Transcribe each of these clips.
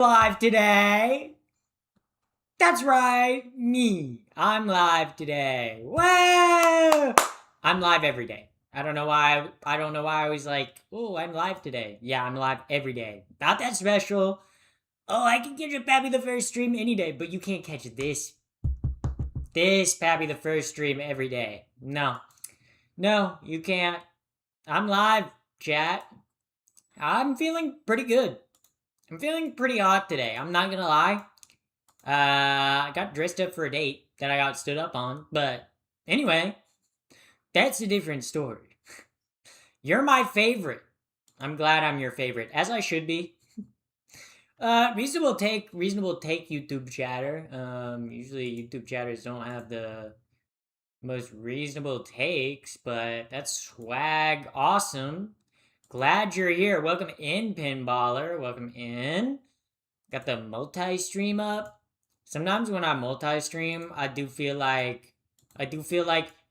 Live today. That's right, me. I'm live today. Whoa! I'm live every day. I don't know why. I don't know why I was like, "Oh, I'm live today." Yeah, I'm live every day. Not that special. Oh, I can catch a Pappy the First stream any day, but you can't catch this Pappy the First stream every day. No, no, you can't. I'm live, chat. I'm feeling pretty good. I'm feeling pretty hot today. I'm not gonna lie. I got dressed up for a date that I got stood up on, but anyway, that's a different story. You're my favorite. I'm glad I'm your favorite, as I should be. Reasonable take, YouTube chatter. Usually YouTube chatters don't have the most reasonable takes, but that's swag awesome. Glad you're here. Welcome in, Pinballer. Welcome in. Got the multi-stream up. Sometimes when I multi-stream, I do feel like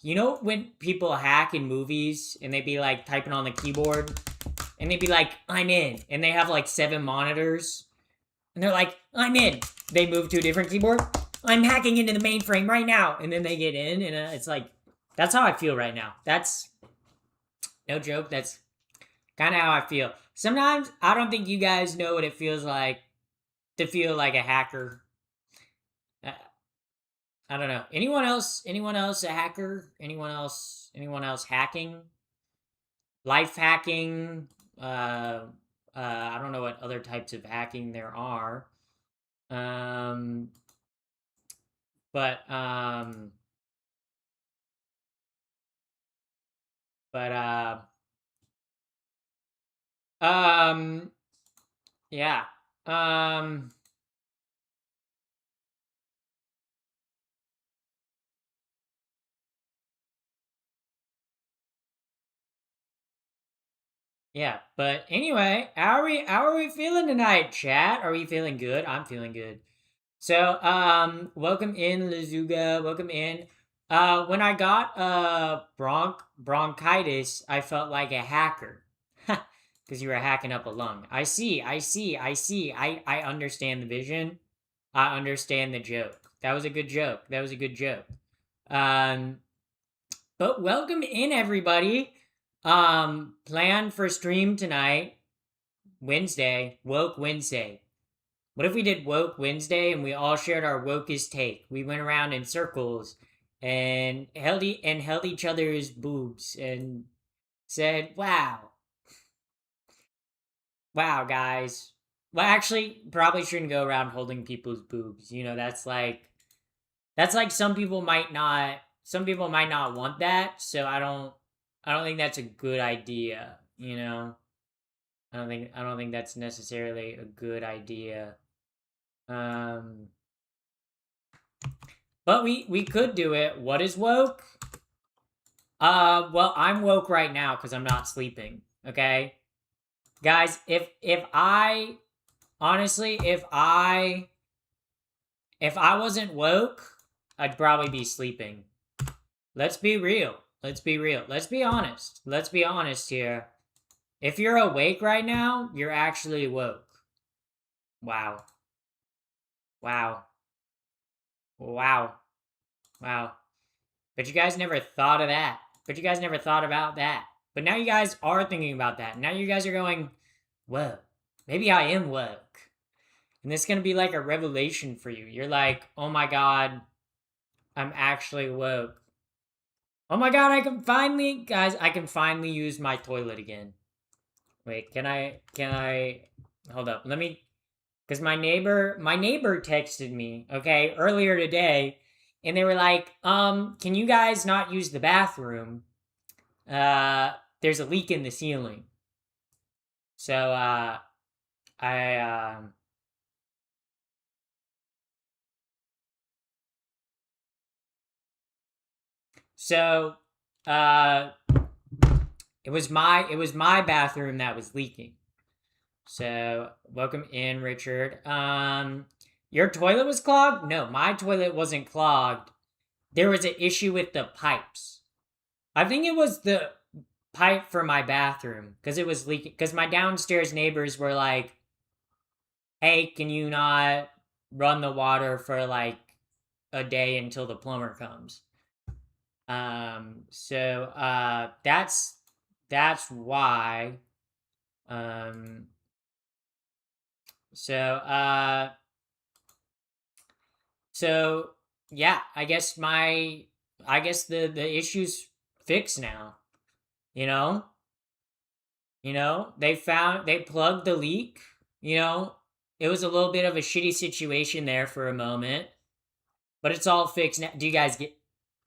you know when people hack in movies and they be like typing on the keyboard and they be like, I'm in, and they have like 7 monitors and they're like, I'm in. They move to a different keyboard. I'm hacking into the mainframe right now, and then they get in, and it's like that's how I feel right now. That's no joke. That's kind of how I feel. Sometimes I don't think you guys know what it feels like to feel like a hacker. Uh, I don't know. Anyone else? Anyone else a hacker? Anyone else? Anyone else hacking? Life hacking? I don't know what other types of hacking there are. Um, but um, but um, yeah. Um, yeah. But anyway, how are we feeling tonight, chat? Are we feeling good? I'm feeling good. So, welcome in, Lazuga. Welcome in. When I got bronchitis, I felt like a hacker, because you were hacking up a lung. I see. I see. I see. I understand the vision. I understand the joke. That was a good joke. That was a good joke. Um, but welcome in, everybody. Plan for stream tonight, Wednesday, Woke Wednesday. What if we did Woke Wednesday and we all shared our wokest take? We went around in circles and held each other's boobs and said, "Wow, wow, guys." Well, actually, probably shouldn't go around holding people's boobs. You know, that's like some people might not want that. So I don't think that's a good idea. You know, I don't think that's necessarily a good idea. Um, But we could do it. What is woke? Well, I'm woke right now because I'm not sleeping. Okay, guys. If I honestly, if I wasn't woke, I'd probably be sleeping. Let's be real. Let's be real. Let's be honest. Let's be honest here. If you're awake right now, you're actually woke. Wow. Wow. Wow. Wow. But you guys never thought of that. But you guys never thought about that. But now you guys are thinking about that. Now you guys are going, whoa, maybe I am woke. And this is going to be like a revelation for you. You're like, oh my God, I'm actually woke. Oh my God, I can finally use my toilet again. Wait, can I, hold up. Because my neighbor texted me, okay, earlier today, and they were like, can you guys not use the bathroom? There's a leak in the ceiling. So I so uh it was my bathroom that was leaking. So welcome in, Richard. Your toilet was clogged? No, my toilet wasn't clogged. There was an issue with the pipes. I think it was the pipe for my bathroom because it was leaking. Because my downstairs neighbors were like, hey, can you not run the water for like a day until the plumber comes? So that's why. Um, so uh, so yeah, I guess the issue's fixed now. You know, they plugged the leak. You know, it was a little bit of a shitty situation there for a moment, but it's all fixed now. Do you guys get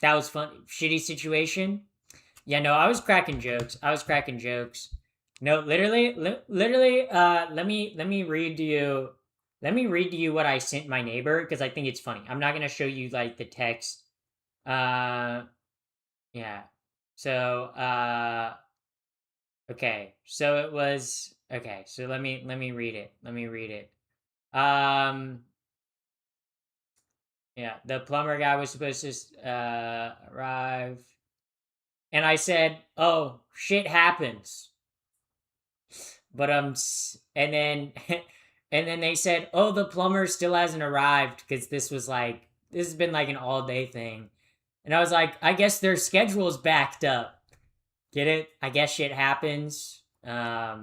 that was fun? Shitty situation. Yeah, no, I was cracking jokes. I was cracking jokes. No, literally. Let me read to you. Let me read to you what I sent my neighbor because I think it's funny. I'm not gonna show you like the text. Uh, yeah. So, okay. So it was okay. So let me read it. Let me read it. Um, yeah. The plumber guy was supposed to arrive, and I said, "Oh, shit happens." But and then and then they said, "Oh, the plumber still hasn't arrived because this has been like an all day thing." And I was like, "I guess their schedule's backed up." Get it? I guess shit happens. Uh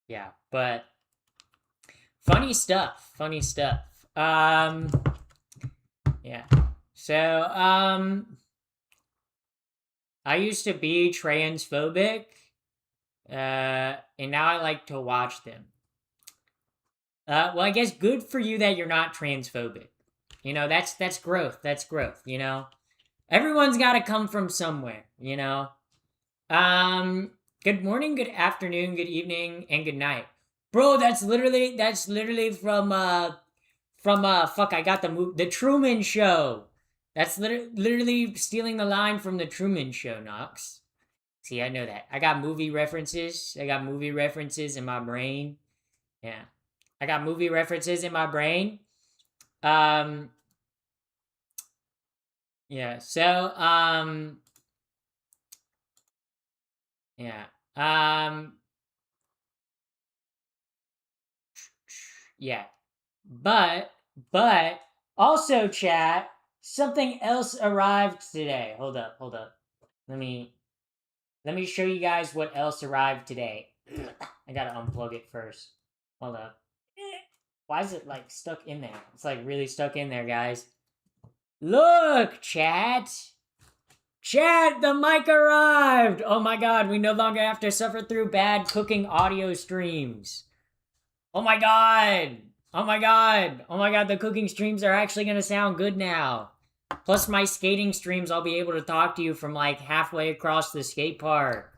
yeah, but funny stuff. Funny stuff. Um yeah. So I used to be transphobic, and now I like to watch them. Well, I guess good for you that you're not transphobic. That's growth. That's growth. Everyone's got to come from somewhere. Um. Good morning, good afternoon, good evening, and good night, bro. That's literally from fuck. I got the Truman Show. That's literally stealing the line from the Truman Show, Knox. See, I know that. I got movie references. I got movie references in my brain. Yeah. I got movie references in my brain. Um, yeah. Yeah. Um, yeah. But, but also, chat. Something else arrived today. Hold up. Hold up. Let me let me show you guys what else arrived today. I gotta unplug it first. Hold up. Why is it like stuck in there? It's like really stuck in there, guys. Look, chat. Chat, the mic arrived! Oh my god, we no longer have to suffer through bad cooking audio streams. Oh my god! Oh my god! Oh my god, the cooking streams are actually gonna sound good now. Plus, my skating streams, I'll be able to talk to you from like halfway across the skate park.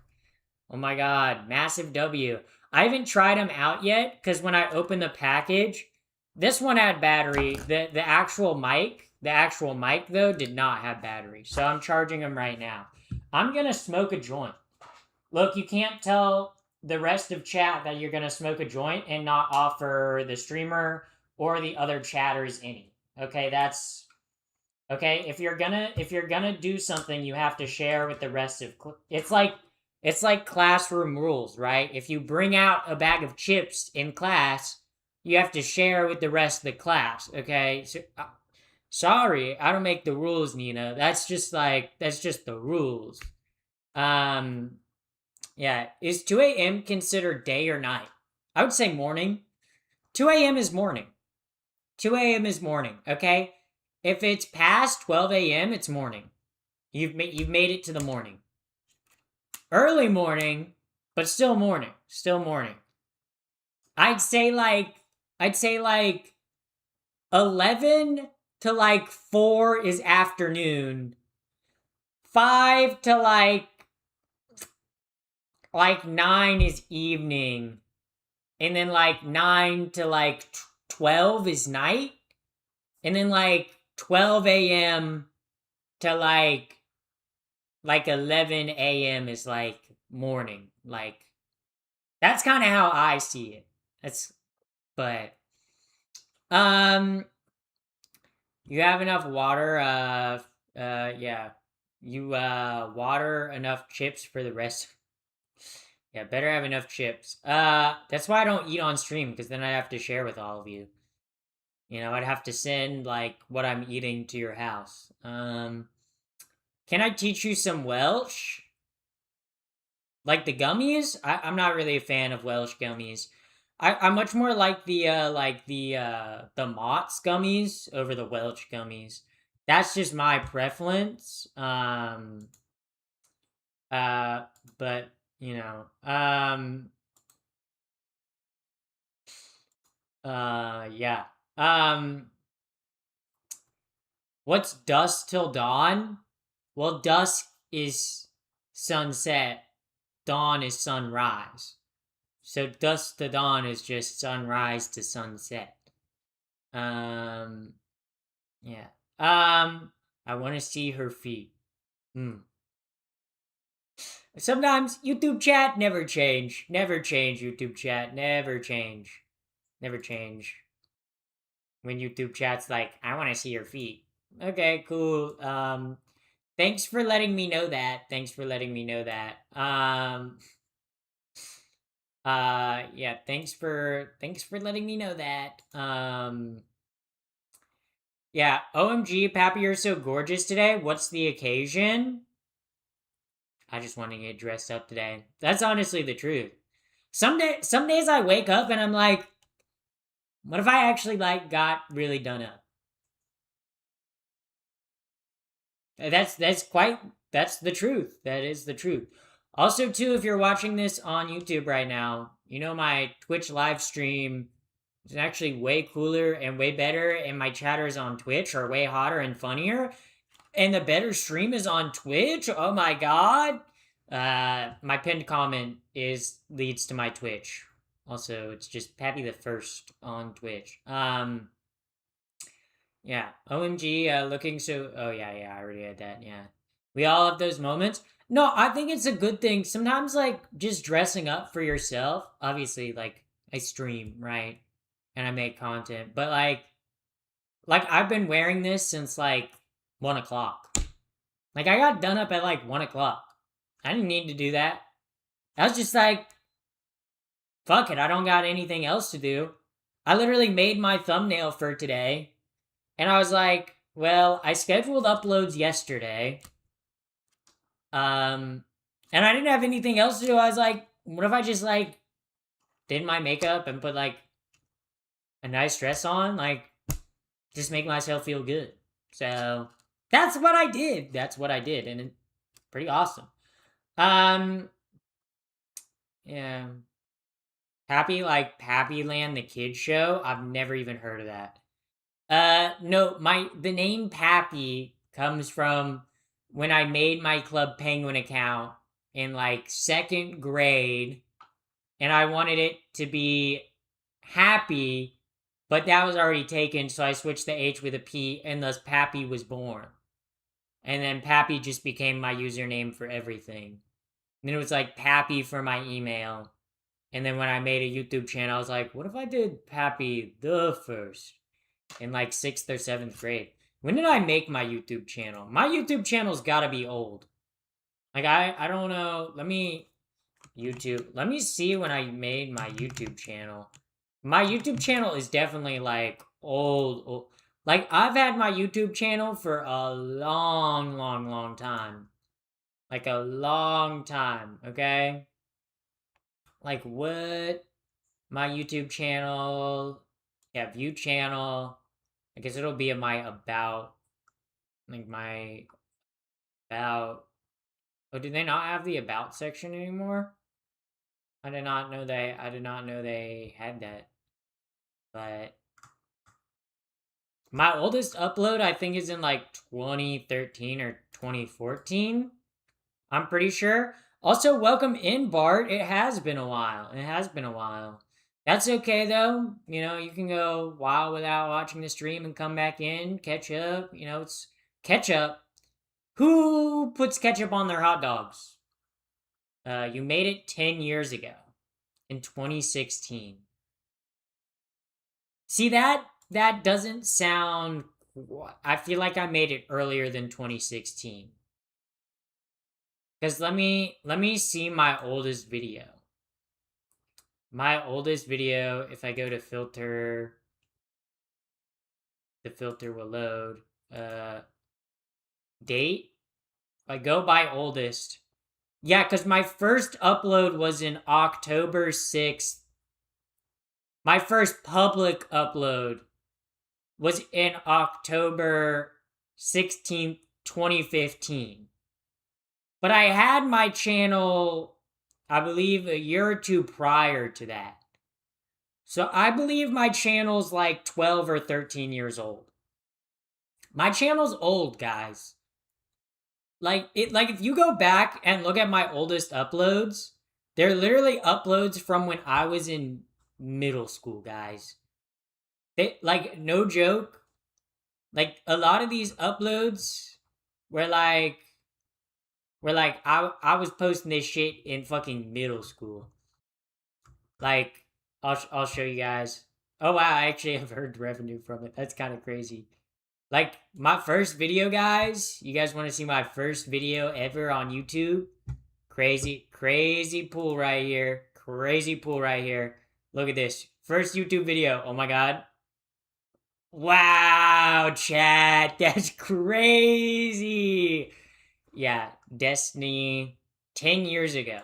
Oh my god, massive W. I haven't tried them out yet because when I opened the package, this one had battery. The actual mic though did not have battery. So I'm charging them right now. I'm going to smoke a joint. Look, you can't tell the rest of chat that you're going to smoke a joint and not offer the streamer or the other chatters any. Okay, that's okay. If you're gonna do something, you have to share with the rest of. It's like classroom rules, right? If you bring out a bag of chips in class, you have to share with the rest of the class. Okay. Sorry, I don't make the rules, Nina. That's just the rules. Um. Yeah. Is 2 a.m. considered day or night? I would say morning. 2 a.m. is morning. 2 a.m. is morning. Okay. If it's past 12 a.m., it's morning. You've made it to the morning. Early morning, but still morning. Still morning. I'd say like I'd say like 11 to like 4 is afternoon. 5 to like 9 is evening. And then like 9 to like 12 is night. And then like 12 a.m. to like 11 a.m. is like morning. Like That's kind of how I see it. But um, you have enough water. Yeah, you water enough chips for the rest. Yeah, better have enough chips. That's why I don't eat on stream, because then I have to share with all of you. You know, I'd have to send like what I'm eating to your house. Can I teach you some Welsh? Like the gummies? I'm not really a fan of Welsh gummies. I'm much more like the Mott's gummies over the Welsh gummies. That's just my preference. Uh, but you know, yeah. Um, what's dusk till dawn? Well, dusk is sunset, dawn is sunrise. So dusk to dawn is just sunrise to sunset. Um, yeah. I want to see her feet. Hmm. Sometimes YouTube chat never change. Never change YouTube chat. Never change. Never change. When YouTube chat's like, I want to see your feet. Okay, cool. Thanks for letting me know that. Thanks for letting me know that. Yeah, thanks for letting me know that. Yeah, OMG, Pappy, you're so gorgeous today. What's the occasion? I just want to get dressed up today. That's honestly the truth. Some days I wake up and I'm like, what if I actually like got really done up? That's the truth. That is the truth. Also, too, if you're watching this on YouTube right now, you know my Twitch live stream is actually way cooler and way better, and my chatters on Twitch are way hotter and funnier. And the better stream is on Twitch. Oh my god! My pinned comment leads to my Twitch. Also, it's just Pappy the First on Twitch. Yeah. OMG, looking so. Oh yeah, I already had that. Yeah, we all have those moments. No, I think it's a good thing. Sometimes, like, just dressing up for yourself. Obviously, like, I stream, right, and I make content, but like I've been wearing this since like 1 o'clock. Like I got done up at like 1 o'clock. I didn't need to do that. I was just like, fuck it, I don't got anything else to do. I literally made my thumbnail for today. And I was like, well, I scheduled uploads yesterday. And I didn't have anything else to do. I was like, what if I just like did my makeup and put like a nice dress on? Like, just make myself feel good. So that's what I did. That's what I did. And it's pretty awesome. Yeah. Pappy Land, the kids show. I've never even heard of that. No, the name Pappy comes from when I made my Club Penguin account in like second grade, and I wanted it to be happy, but that was already taken, so I switched the H with a P, and thus Pappy was born. And then Pappy just became my username for everything. And then it was like Pappy for my email. And then when I made a YouTube channel, I was like, what if I did Pappy the First? In like 6th or 7th grade. When did I make my YouTube channel? My YouTube channel's gotta be old. Like, I don't know. Let me see when I made my YouTube channel. My YouTube channel is definitely like old. Like, I've had my YouTube channel for a long, long, long time. Like, a long time, okay? Like, what? My YouTube channel. Yeah, view channel. I guess it'll be in my about. Like, my about. Oh, do they not have the about section anymore? I did not know they had that. But my oldest upload, I think, is in like 2013 or 2014. I'm pretty sure. Also, welcome in, Bart. It has been a while. It has been a while. That's okay, though. You know, you can go a while without watching the stream and come back in, catch up. You know, it's ketchup. Who puts ketchup on their hot dogs? You made it 10 years ago. in 2016. See that doesn't sound. I feel like I made it earlier than 2016. Cause let me see my oldest video. My oldest video, if I go to filter, the filter will load. Date. If I go by oldest. Yeah, because my first upload was in October 6th. My first public upload was in October 16th, 2015. But I had my channel, I believe, a year or two prior to that. So I believe my channel's like 12 or 13 years old. My channel's old, guys. Like if you go back and look at my oldest uploads, they're literally uploads from when I was in middle school, guys. They like no joke. Like a lot of these uploads were like I was posting this shit in fucking middle school. Like I'll show you guys. Oh wow, I actually have heard revenue from it. That's kind of crazy. Like my first video, guys. You guys want to see my first video ever on YouTube? Crazy pool right here. Crazy pool right here. Look at this. First YouTube video. Oh my god. Wow, chat. That's crazy. Yeah, Destiny 10 years ago.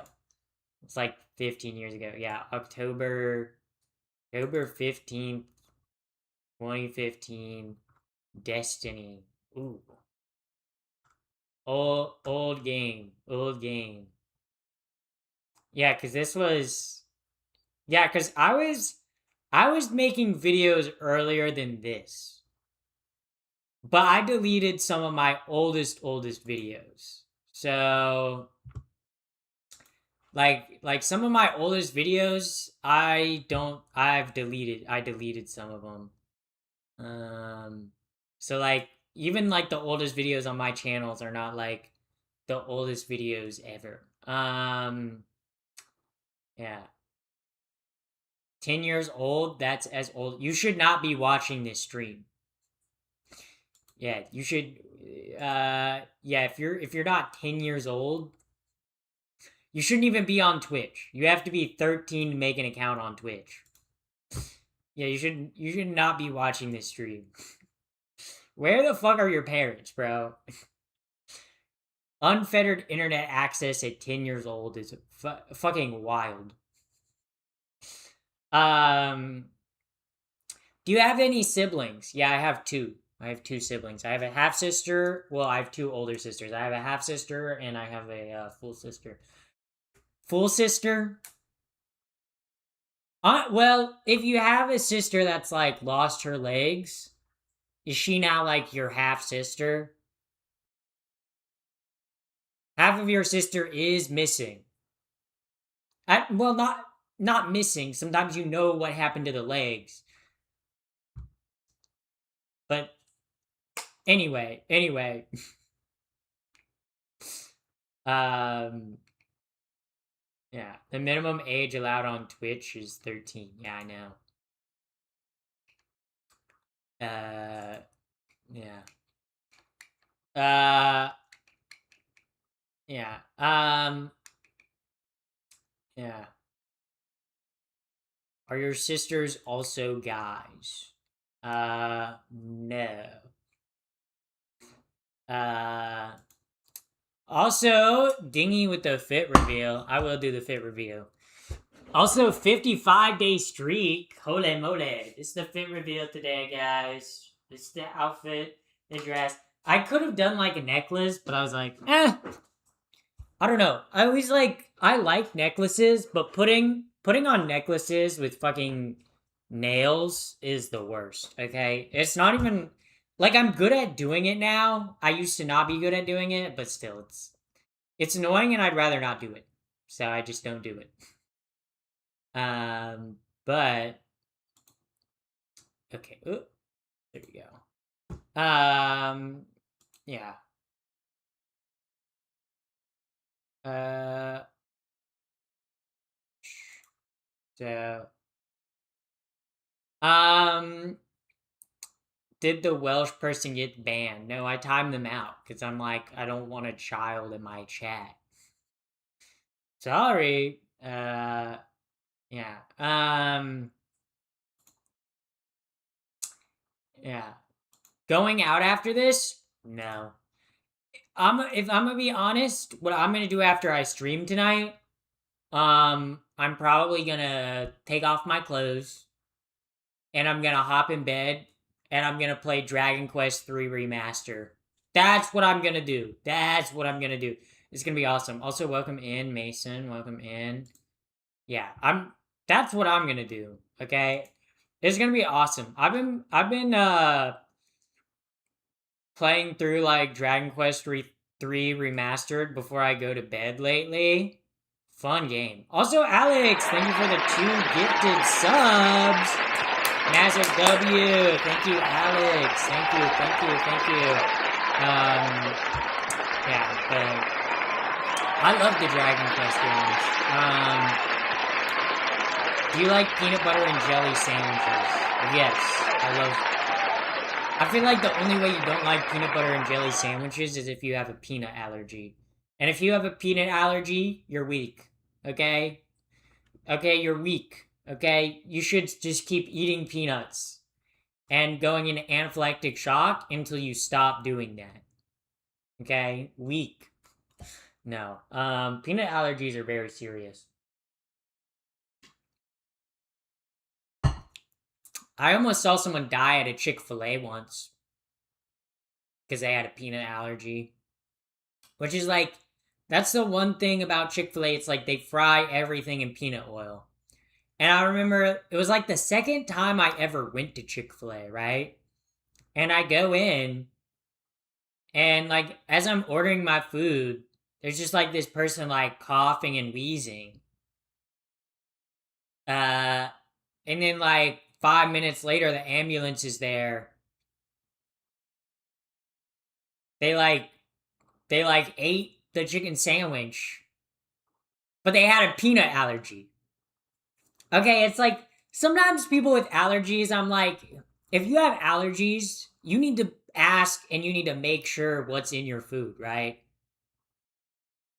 It's like 15 years ago. Yeah, October 15th, 2015. Destiny. Ooh. Old game. Old game. Yeah, cuz this was yeah, cuz I was making videos earlier than this. But I deleted some of my oldest videos. So like some of my oldest videos I deleted some of them. So like even like the oldest videos on my channels are not like the oldest videos ever. Yeah. 10 years old, that's as old. You should not be watching this stream. Yeah, you should yeah, if you're not 10 years old, you shouldn't even be on Twitch. You have to be 13 to make an account on Twitch. Yeah, you should not be watching this stream. Where the fuck are your parents, bro? Unfettered internet access at 10 years old is fucking wild. Do you have any siblings? Yeah, I have two. I have two siblings. I have a half sister. Well, I have two older sisters. I have a half sister and I have a full sister. Full sister? Well, if you have a sister that's like lost her legs, is she now like your half sister? Half of your sister is missing. Well, not missing. Sometimes you know what happened to the legs. But anyway. um yeah, the minimum age allowed on Twitch is 13. Yeah, I know. Yeah. Uh yeah. Yeah. Are your sisters also guys? No. Uh Also, Dingy with the fit reveal. I will do the fit reveal. Also, 55-day streak. Holy moly. This is the fit reveal today, guys. This is the outfit, the dress. I could have done like a necklace, but I was like, I don't know. I like necklaces, but putting on necklaces with fucking nails is the worst, okay? It's not even like I'm good at doing it now. I used to not be good at doing it, but still it's annoying and I'd rather not do it. So I just don't do it. But okay. Ooh, there we go. Yeah. Uh So, um, did the Welsh person get banned? No, I timed them out because I'm like, I don't want a child in my chat. Sorry. Yeah. Yeah. Going out after this? No. If I'm gonna be honest, what I'm gonna do after I stream tonight, I'm probably gonna take off my clothes and I'm gonna hop in bed and I'm gonna play Dragon Quest 3 Remaster. That's what I'm gonna do. That's what I'm gonna do. It's gonna be awesome. Also, welcome in, Mason. Welcome in. Yeah, that's what I'm gonna do. Okay? It's gonna be awesome. I've been playing through like Dragon Quest 3 Remastered before I go to bed lately. Fun game. Also, Alex, thank you for the 2 gifted subs. Massive W. Thank you, Alex. Thank you, thank you, thank you. Yeah, but I love the Dragon Quest games. Do you like peanut butter and jelly sandwiches? Yes, I feel like the only way you don't like peanut butter and jelly sandwiches is if you have a peanut allergy. And if you have a peanut allergy, you're weak. Okay? Okay, you're weak. Okay? You should just keep eating peanuts and going into anaphylactic shock until you stop doing that. Okay? Weak. No. Peanut allergies are very serious. I almost saw someone die at a Chick-fil-A once because they had a peanut allergy. Which is like, that's the one thing about Chick-fil-A. It's like they fry everything in peanut oil. And I remember it was like the second time I ever went to Chick-fil-A, right? And I go in, and like as I'm ordering my food, there's just like this person like coughing and wheezing. Uh, and then like 5 minutes later, the ambulance is there. They like they like ate the chicken sandwich, but they had a peanut allergy. Okay, it's like sometimes people with allergies, I'm like, if you have allergies, you need to ask and you need to make sure what's in your food, right?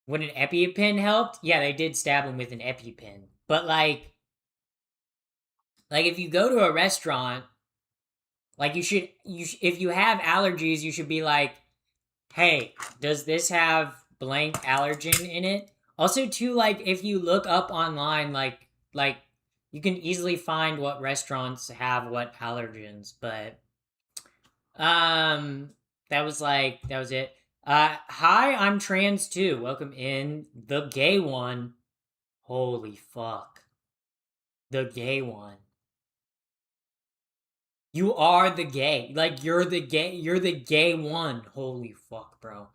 Would an EpiPen helped? Yeah, they did stab him with an EpiPen. But like if you go to a restaurant, like if you have allergies, you should be like, "Hey, does this have blank allergen in it?" Also too, like if you look up online, like you can easily find what restaurants have what allergens, but um that was it. Hi, I'm trans too. Welcome in, the gay one. Holy fuck. The gay one. You are the gay. Like you're the gay one. Holy fuck, bro.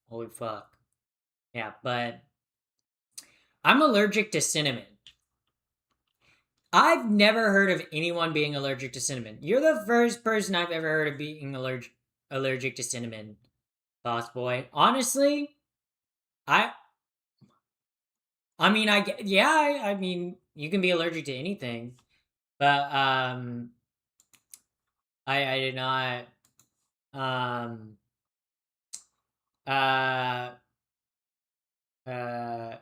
Holy fuck. Yeah, but I'm allergic to cinnamon. I've never heard of anyone being allergic to cinnamon. You're the first person I've ever heard of being allergic to cinnamon, boss boy. Honestly, I I mean I mean you can be allergic to anything, but I did not um uh uh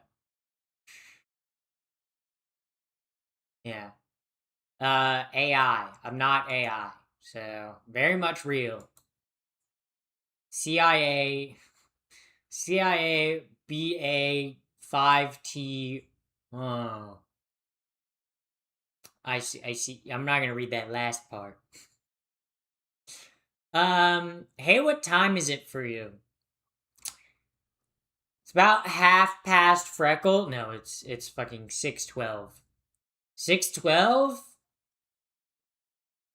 yeah. AI. I'm not AI. So, very much real. CIA CIA BA 5T. Oh, I see. I see. I'm not gonna read that last part. Hey, what time is it for you? It's about half past Freckle. No, it's fucking 6:12. 6:12?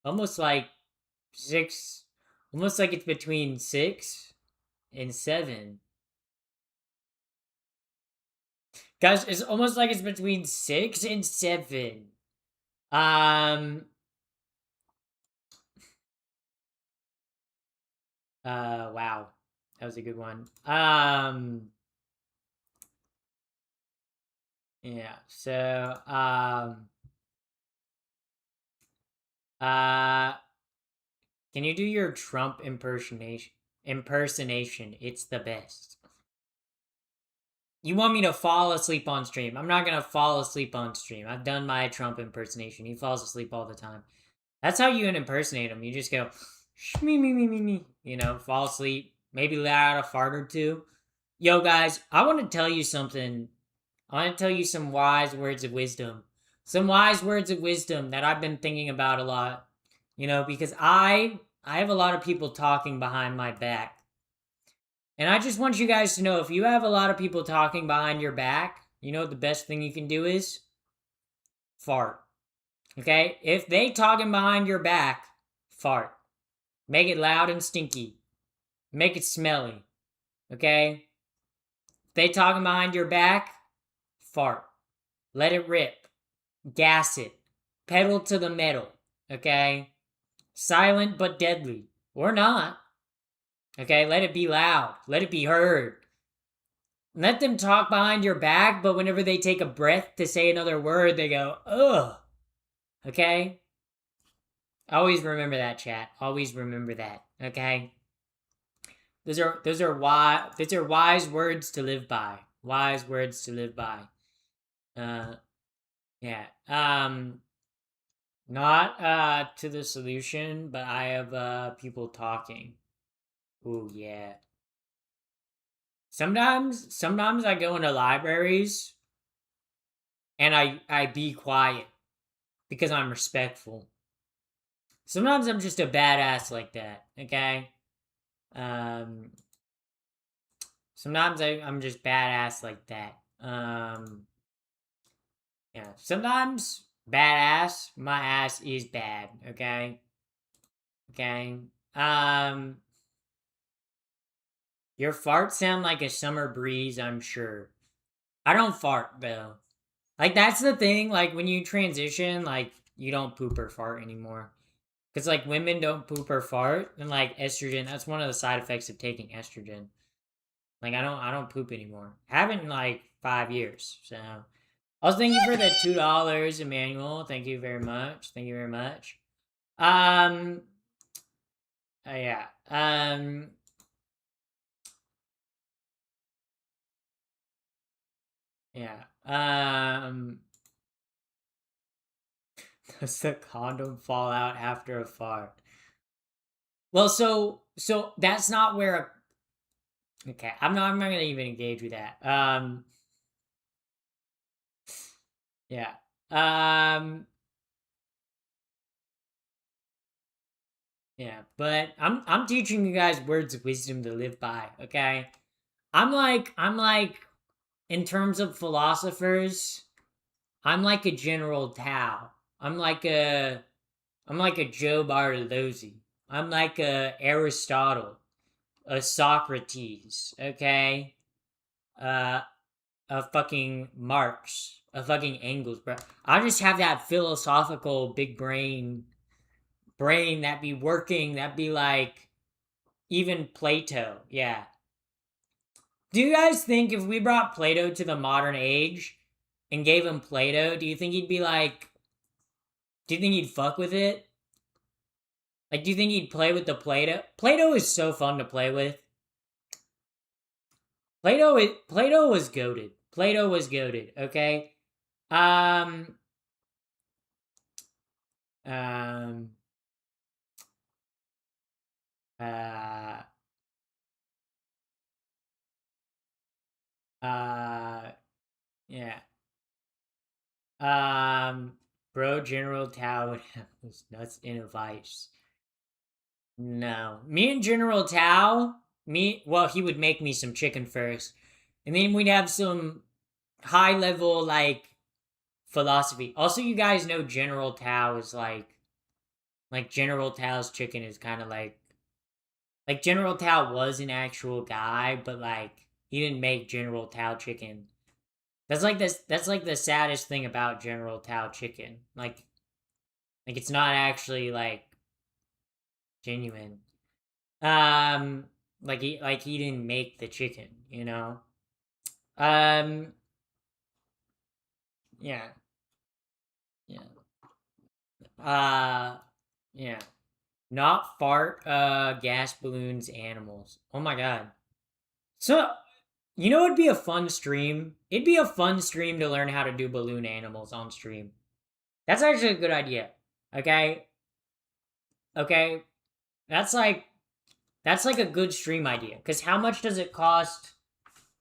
Almost like 6, almost like it's between 6 and 7. Guys, it's almost like it's between 6 and 7. Um wow. That was a good one. Yeah. So, uh, can you do your Trump impersonation? Impersonation. It's the best. You want me to fall asleep on stream? I'm not gonna fall asleep on stream. I've done my Trump impersonation. He falls asleep all the time. That's how you impersonate him. You just go, me. You know, fall asleep. Maybe let out a fart or two. Yo, guys, I want to tell you something. I want to tell you some wise words of wisdom. Some wise words of wisdom that I've been thinking about a lot. You know, because I have a lot of people talking behind my back. And I just want you guys to know if you have a lot of people talking behind your back, you know what the best thing you can do is? Fart. Okay? If they talking behind your back, fart. Make it loud and stinky. Make it smelly. Okay? If they talking behind your back, fart. Let it rip. Gas it. Pedal to the metal. Okay? Silent but deadly. Or not. Okay? Let it be loud. Let it be heard. Let them talk behind your back, but whenever they take a breath to say another word, they go, ugh. Okay? Always remember that, chat. Always remember that. Okay? Those are wise words to live by. Wise words to live by. Uh yeah. Not to the solution, but I have people talking. Ooh yeah. Sometimes I go into libraries and I be quiet because I'm respectful. Sometimes I'm just a badass like that, okay? Um Sometimes I'm just badass like that. Yeah. Sometimes badass, my ass is bad, okay? Okay. Um your farts sound like a summer breeze, I'm sure. I don't fart though. Like that's the thing, like when you transition, like you don't poop or fart anymore. Cause like women don't poop or fart, and like estrogen, that's one of the side effects of taking estrogen. Like I don't poop anymore. Haven't in like 5 years. So also thank you for the $2, Emmanuel. Thank you very much. Thank you very much. Um yeah. Yeah. Does the condom fall out after a fart? Well, so that's not where okay, I'm not gonna even engage with that. Yeah. Um yeah, but I'm teaching you guys words of wisdom to live by, okay? I'm like in terms of philosophers, I'm like a General Tao. I'm like a Joe Bartolozzi. I'm like a Aristotle, a Socrates, okay? Uh a fucking Marx, a fucking Engels, bro. I just have that philosophical big brain that be working, that be like even Plato. Yeah. Do you guys think if we brought Plato to the modern age and gave him Plato, do you think he'd be like, do you think he'd fuck with it? Like, do you think he'd play with the Plato? Plato is so fun to play with. Plato was goaded. Plato was goaded. Okay. Um. Um. Uh. Uh. Yeah. Bro, General Tao would have those nuts in a vice. No. Me and General Tao, well, he would make me some chicken first. And then we'd have some high level, like, philosophy. Also, you guys know General Tao is like, General Tao's chicken is kind of like, General Tao was an actual guy, but, like, he didn't make General Tao chicken. That's like the saddest thing about General Tao chicken. Like it's not actually like genuine. Um, like he didn't make the chicken, you know. Um, Yeah. Yeah. Not fart, gas balloons, animals. Oh my god. So, you know, it'd be a fun stream. It'd be a fun stream to learn how to do balloon animals on stream. That's actually a good idea. Okay? Okay? That's like a good stream idea. Because how much does it cost?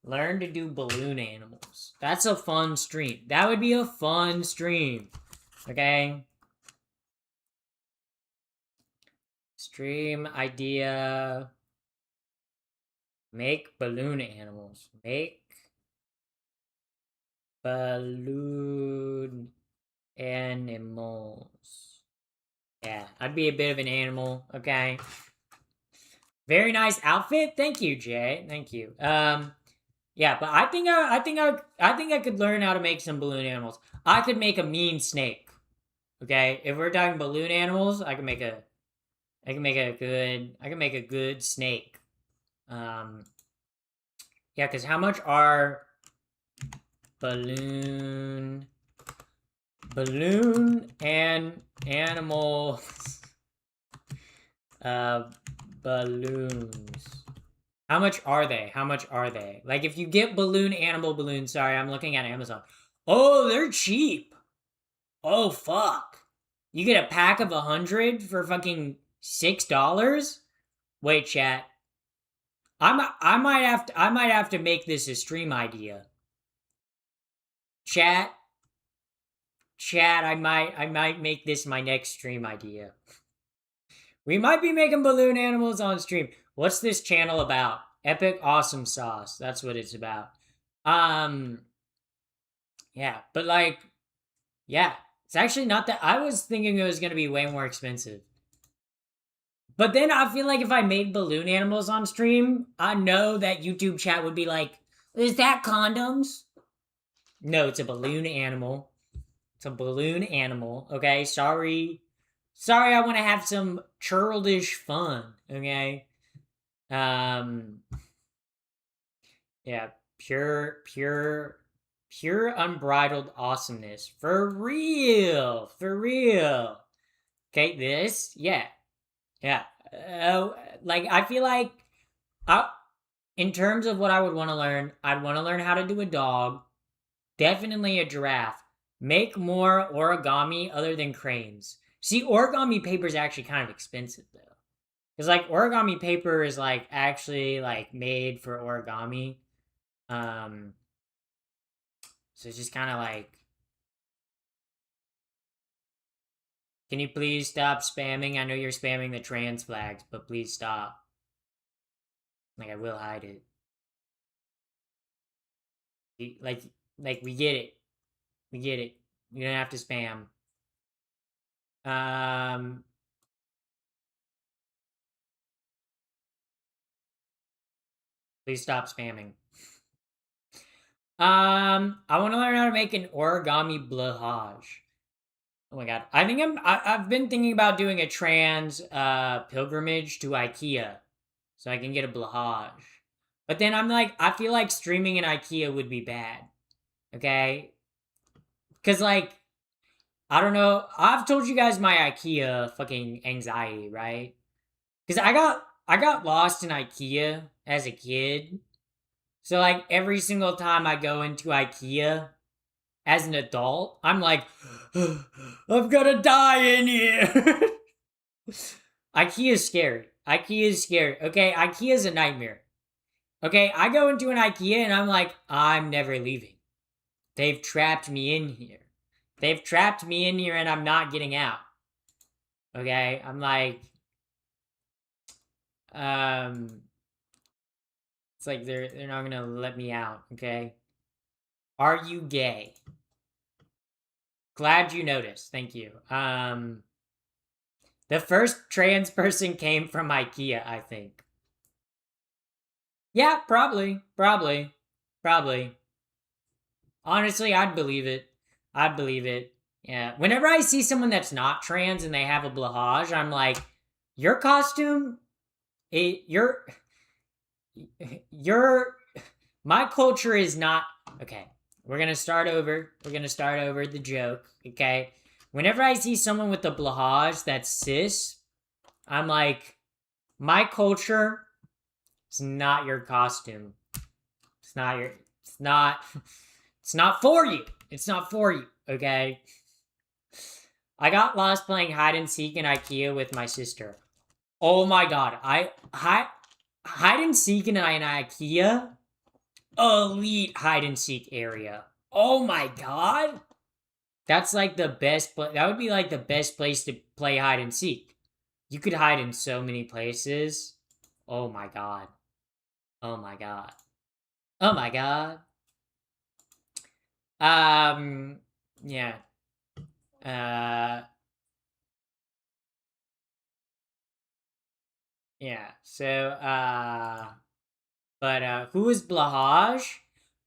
Learn to do balloon animals. That's a fun stream. That would be a fun stream. Okay? Stream idea. Make balloon animals. Make balloon animals. Yeah, I'd be a bit of an animal, okay? Very nice outfit. Thank you, Jay. Thank you. Yeah, but I think I could learn how to make some balloon animals. I could make a mean snake. Okay? If we're talking balloon animals, I can make a good snake. Yeah, cuz how much are balloon and animals balloons? How much are they? How much are they? Like, if you get animal balloons, sorry, I'm looking at Amazon. Oh, they're cheap. Oh, fuck. You get a pack of 100 for fucking $6? Wait, chat. I might have to make this a stream idea. Chat, I might make this my next stream idea. We might be making balloon animals on stream. What's this channel about? Epic Awesome Sauce. That's what it's about. Yeah, but like, yeah, it's actually not that. I was thinking it was going to be way more expensive. But then I feel like if I made balloon animals on stream, I know that YouTube chat would be like, is that condoms? No, it's a balloon animal. It's a balloon animal, okay? Sorry, I want to have some childish fun, okay? Yeah, pure unbridled awesomeness. For real. Okay, this, yeah. Like, I feel like, in terms of what I would want to learn, I'd want to learn how to do a dog. Definitely a giraffe. Make more origami other than cranes. See, origami paper is actually kind of expensive, though. Because, like, origami paper is, like, actually, like, made for origami. So it's just kind of like... Can you please stop spamming? I know you're spamming the trans flags, but please stop. Like, I will hide it. Like, we get it. We get it. You don't have to spam. Please stop spamming. I want to learn how to make an origami blahage. Oh my god. I've been thinking about doing a trans pilgrimage to IKEA so I can get a blahage. But then I'm like, I feel like streaming in IKEA would be bad. Okay? Cuz like, I don't know. I've told you guys my IKEA fucking anxiety, right? Cuz I got lost in IKEA as a kid. So like every single time I go into IKEA as an adult, I'm like, I'm gonna die in here. IKEA is scary. Okay, IKEA is a nightmare. Okay, I go into an IKEA and I'm like, I'm never leaving. They've trapped me in here. And I'm not getting out. Okay, I'm like, it's like they're not gonna let me out, okay? Are you gay? Glad you noticed. Thank you. The first trans person came from IKEA, I think. Yeah, probably. Honestly, I'd believe it. Yeah. Whenever I see someone that's not trans and they have a blahage, I'm like, your costume, your my culture is not okay. We're gonna start over. We're gonna start over the joke, okay? Whenever I see someone with a blahage that's cis, I'm like, my culture is not your costume. It's not your. It's not. It's not for you. It's not for you, okay? I got lost playing hide and seek in IKEA with my sister. Oh my god, hide and seek in an IKEA, elite hide and seek area. Oh my god, that's like the best. That would be like the best place to play hide and seek. You could hide in so many places. Oh my god. Oh my god. Oh my god. Yeah. Uh. Yeah. So. But who is Blahage?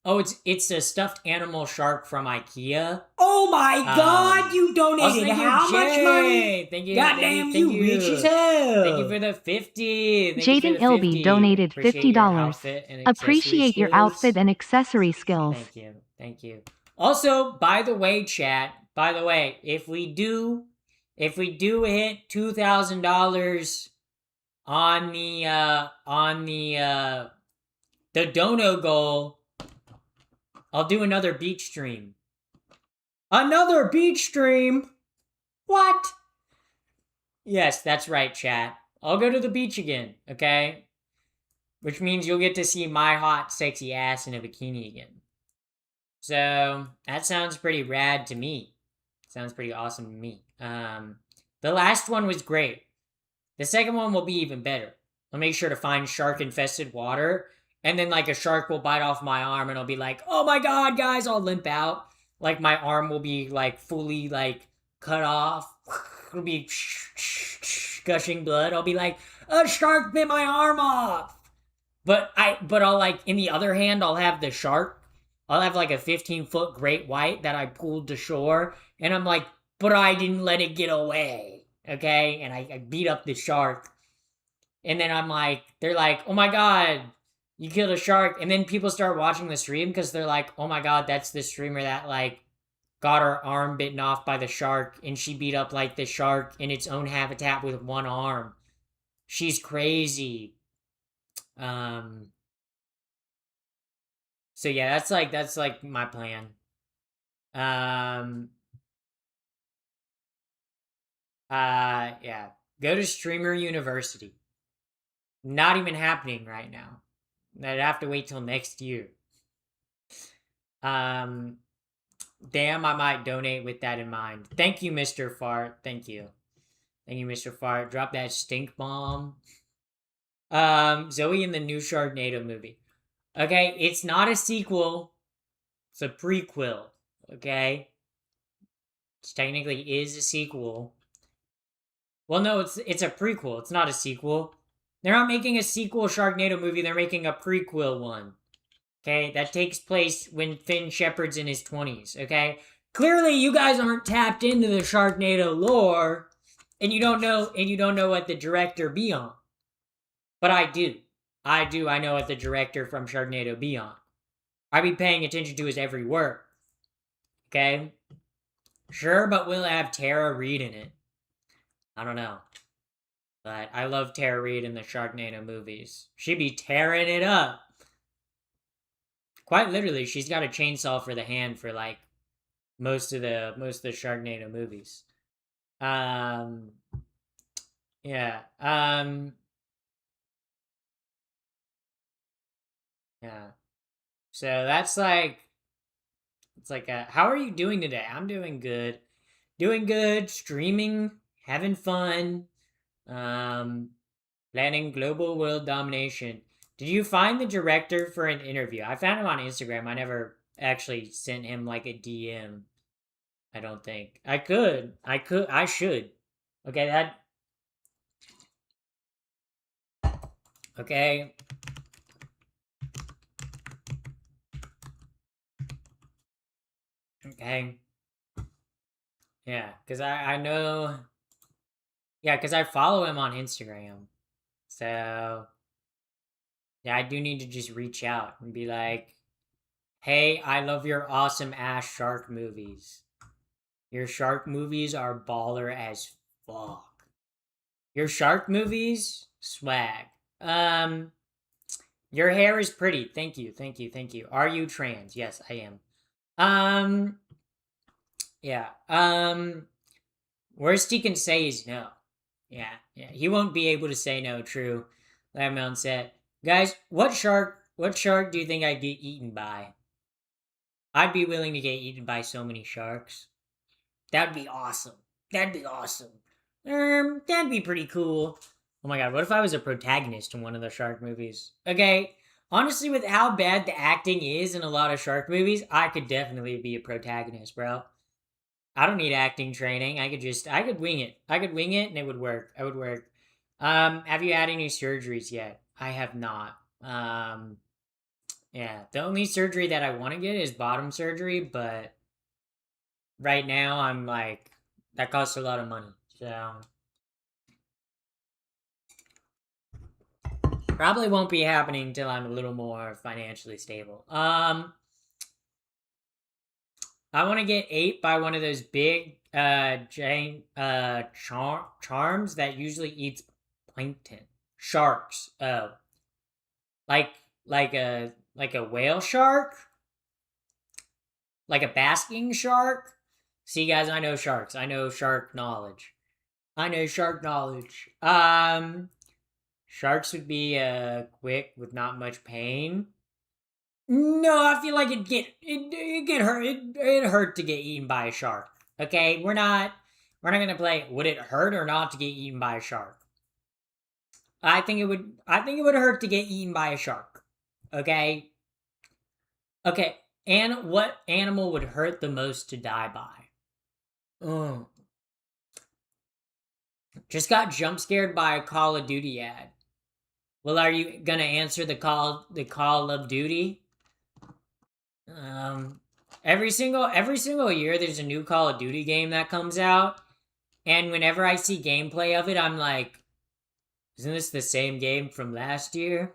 Oh, it's a stuffed animal shark from IKEA. Oh my god, you donated how much money? Thank you. Goddamn, you rich as hell. Thank you for the 50. Jaden Ilby donated $50. Appreciate your outfit and accessory skills. Thank you. Thank you. Also, by the way, chat, if we do hit $2,000 on the dono goal, I'll do another beach stream. Another beach stream? What? Yes, that's right, chat. I'll go to the beach again, okay? Which means you'll get to see my hot, sexy ass in a bikini again. So, that sounds pretty rad to me. Sounds pretty awesome to me. The last one was great. The second one will be even better. I'll make sure to find shark-infested water, and then, like, a shark will bite off my arm, and I'll be like, oh my god, guys, I'll limp out. Like, my arm will be, like, fully, like, cut off. It'll be gushing blood. I'll be like, a shark bit my arm off. But I'll, like, in the other hand, I'll have the shark. I'll have, like, a 15-foot great white that I pulled to shore, and I'm like, but I didn't let it get away, okay? And I beat up the shark. And then I'm like, they're like, oh my god, you killed a shark. And then people start watching the stream because they're like, oh my god, that's the streamer that, like, got her arm bitten off by the shark, and she beat up, like, the shark in its own habitat with one arm. She's crazy. So yeah, that's like my plan. Yeah. Go to Streamer University. Not even happening right now. I'd have to wait till next year. Damn, I might donate with that in mind. Thank you, Mr. Fart. Thank you. Thank you, Mr. Fart. Drop that stink bomb. Zoe in the new Sharknado movie. Okay, it's not a sequel. It's a prequel. Okay? It technically is a sequel. Well, no, it's a prequel. It's not a sequel. They're not making a sequel Sharknado movie. They're making a prequel one. Okay? That takes place when Finn Shepard's in his 20s. Okay? Clearly, you guys aren't tapped into the Sharknado lore, and you don't know what the director be on. But I do. I know what the director from Sharknado be on. I be paying attention to his every word. Okay? Sure, but will it have Tara Reid in it? I don't know. But I love Tara Reid in the Sharknado movies. She be tearing it up. Quite literally, she's got a chainsaw for the hand for, like, most of the Sharknado movies. Yeah. Yeah. So that's like, it's like, how are you doing today? I'm doing good. Doing good, streaming, having fun, planning global world domination. Did you find the director for an interview? I found him on Instagram. I never actually sent him, like, a DM. I don't think. I should. Okay, that... Okay. Okay. Yeah, because I know... Yeah, because I follow him on Instagram. So... Yeah, I do need to just reach out and be like, Hey, I love your awesome ass shark movies. Your shark movies are baller as fuck. Your shark movies? Swag. Your hair is pretty. Thank you, thank you, thank you. Are you trans? Yes, I am. Yeah. Worst he can say is no. Yeah, yeah. He won't be able to say no, true. Lemon said. Guys, what shark do you think I'd get eaten by? I'd be willing to get eaten by so many sharks. That'd be awesome. That'd be awesome. That'd be pretty cool. Oh my god, what if I was a protagonist in one of the shark movies? Okay, honestly, with how bad the acting is in a lot of shark movies, I could definitely be a protagonist, bro. I don't need acting training. I could wing it. I could wing it and it would work. I would work. Have you had any surgeries yet? I have not. Yeah, the only surgery that I want to get is bottom surgery, but right now I'm like, that costs a lot of money. So, probably won't be happening until I'm a little more financially stable. I want to get ate by one of those big charms that usually eats plankton. Sharks. Oh. Like a whale shark? Like a basking shark? See guys, I know sharks. I know shark knowledge. Sharks would be quick with not much pain. No, I feel like it hurt to get eaten by a shark. Okay, we're not gonna play. Would it hurt or not to get eaten by a shark? I think it would hurt to get eaten by a shark. Okay. Okay. And what animal would hurt the most to die by? Oh. Just got jump scared by a Call of Duty ad. Well, are you gonna answer the Call of Duty? Every single year there's a new Call of Duty game that comes out, and whenever I see gameplay of it, I'm like, isn't this the same game from last year?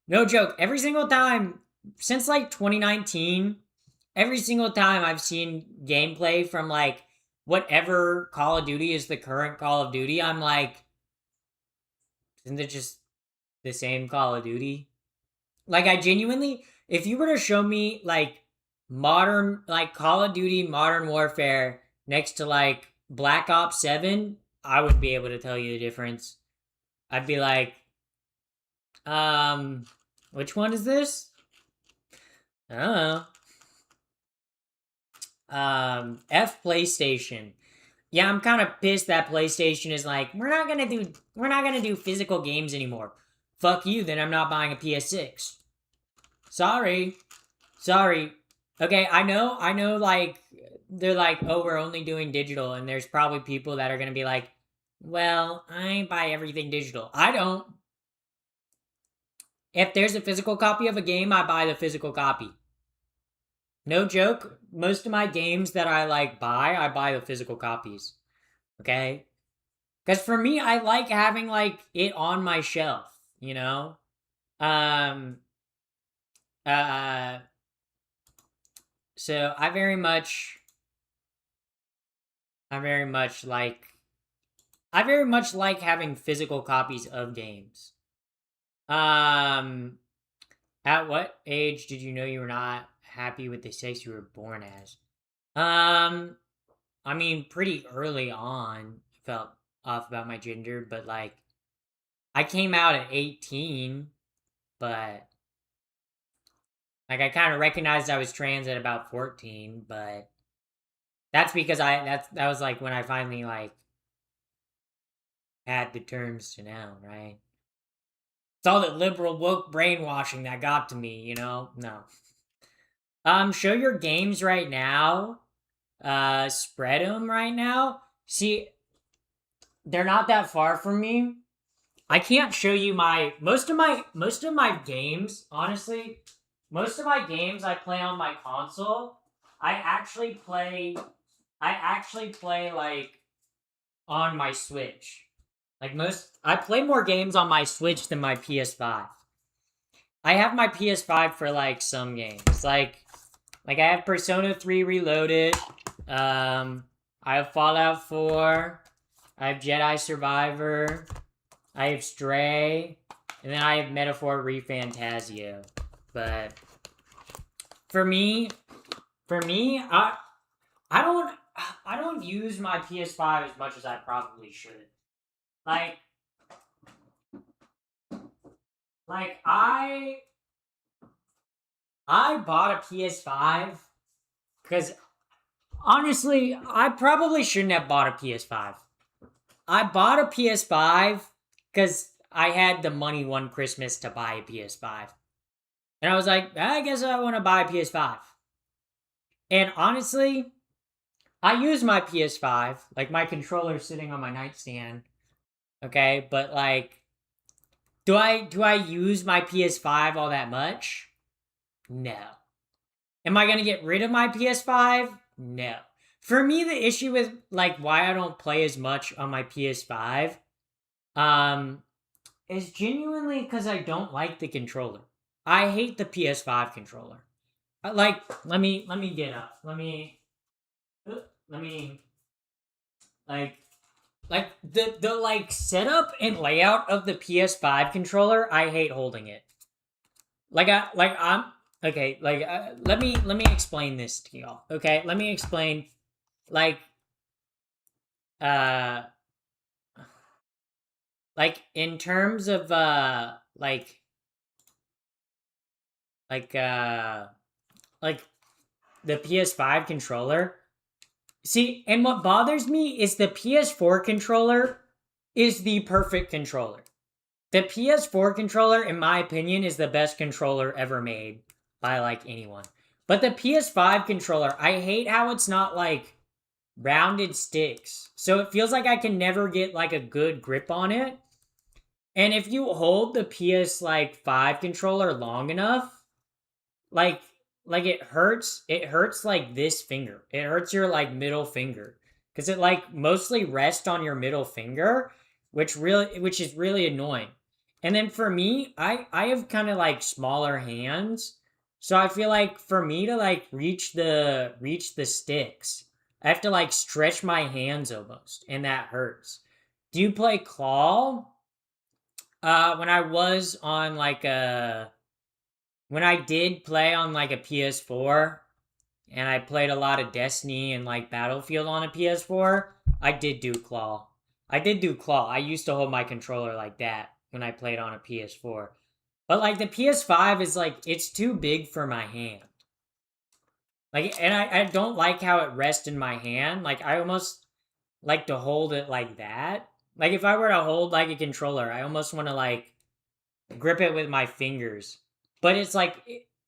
No joke. Every single time since like 2019, every single time I've seen gameplay from like whatever Call of Duty is the current Call of Duty, I'm like, isn't it just the same Call of Duty? Like, I genuinely, if you were to show me like modern, like Call of Duty Modern Warfare next to like Black Ops 7, I would be able to tell you the difference. I'd be like, which one is this? I don't know. F PlayStation. Yeah, I'm kind of pissed that PlayStation is like, we're not gonna do physical games anymore. Fuck you, then I'm not buying a PS6. Sorry. Okay, I know, like, they're like, oh, we're only doing digital, and there's probably people that are gonna be like, well, I buy everything digital. I don't. If there's a physical copy of a game, I buy the physical copy. No joke, most of my games that I like I buy the physical copies. Okay? Because for me, I like having like it on my shelf, you know? So I very much like having physical copies of games. At what age did you know you were not happy with the sex you were born as? I mean, pretty early on, I felt off about my gender, but like, I came out at 18, but like, I kind of recognized I was trans at about 14, but that's because that was like when I finally like had the terms to know, right? It's all that liberal woke brainwashing that got to me, you know? No. Show your games right now. Spread them right now. See, they're not that far from me. I can't show you most of my games, honestly. Most of my games I play on my console. I actually play like on my Switch. Like I play more games on my Switch than my PS5. I have my PS5 for like some games. Like I have Persona 3 Reloaded. I have Fallout 4. I have Jedi Survivor. I have Stray. And then I have Metaphor ReFantazio. But for me, I don't use my PS5 as much as I probably should. Like I bought a PS5 because honestly, I probably shouldn't have bought a PS5. I bought a PS5 because I had the money one Christmas to buy a PS5. And I was like, I guess I want to buy a PS5. And honestly, I use my PS5, like my controller's sitting on my nightstand. Okay, but like, do I use my PS5 all that much? No. Am I gonna get rid of my PS5? No. For me, the issue with like why I don't play as much on my PS5, is genuinely because I don't like the controller. I hate the PS5 controller. Like, let me get up. Let me like the like setup and layout of the PS5 controller. I hate holding it. I'm okay. Let me explain this to y'all. Okay, let me explain. Uh, in terms of the PS5 controller. See, and what bothers me is the PS4 controller is the perfect controller. The PS4 controller, in my opinion, is the best controller ever made by like anyone. But the PS5 controller, I hate how it's not like rounded sticks. So it feels like I can never get like a good grip on it. And if you hold the PS5 controller long enough, like it hurts like this finger. It hurts your like middle finger cuz it like mostly rests on your middle finger, which is really annoying. And then for me, I have kind of like smaller hands. So I feel like for me to like reach the sticks, I have to like stretch my hands almost, and that hurts. Do you play Claw? When I was on like when I did play on like a PS4 and I played a lot of Destiny and like Battlefield on a PS4, I did do Claw. I used to hold my controller like that when I played on a PS4. But like the PS5 is like, it's too big for my hand. Like, and I don't like how it rests in my hand. Like, I almost like to hold it like that. Like, if I were to hold like a controller, I almost want to like grip it with my fingers. But it's like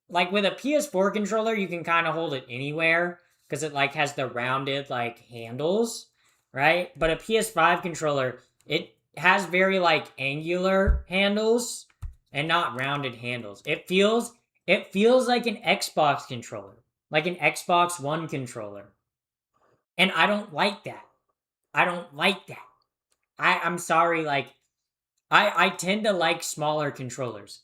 with a PS4 controller, you can kind of hold it anywhere because it like has the rounded like handles, right? But a PS5 controller, it has very like angular handles and not rounded handles. It feels like an Xbox controller, like an Xbox One controller. And I don't like that. I'm sorry, like I tend to like smaller controllers.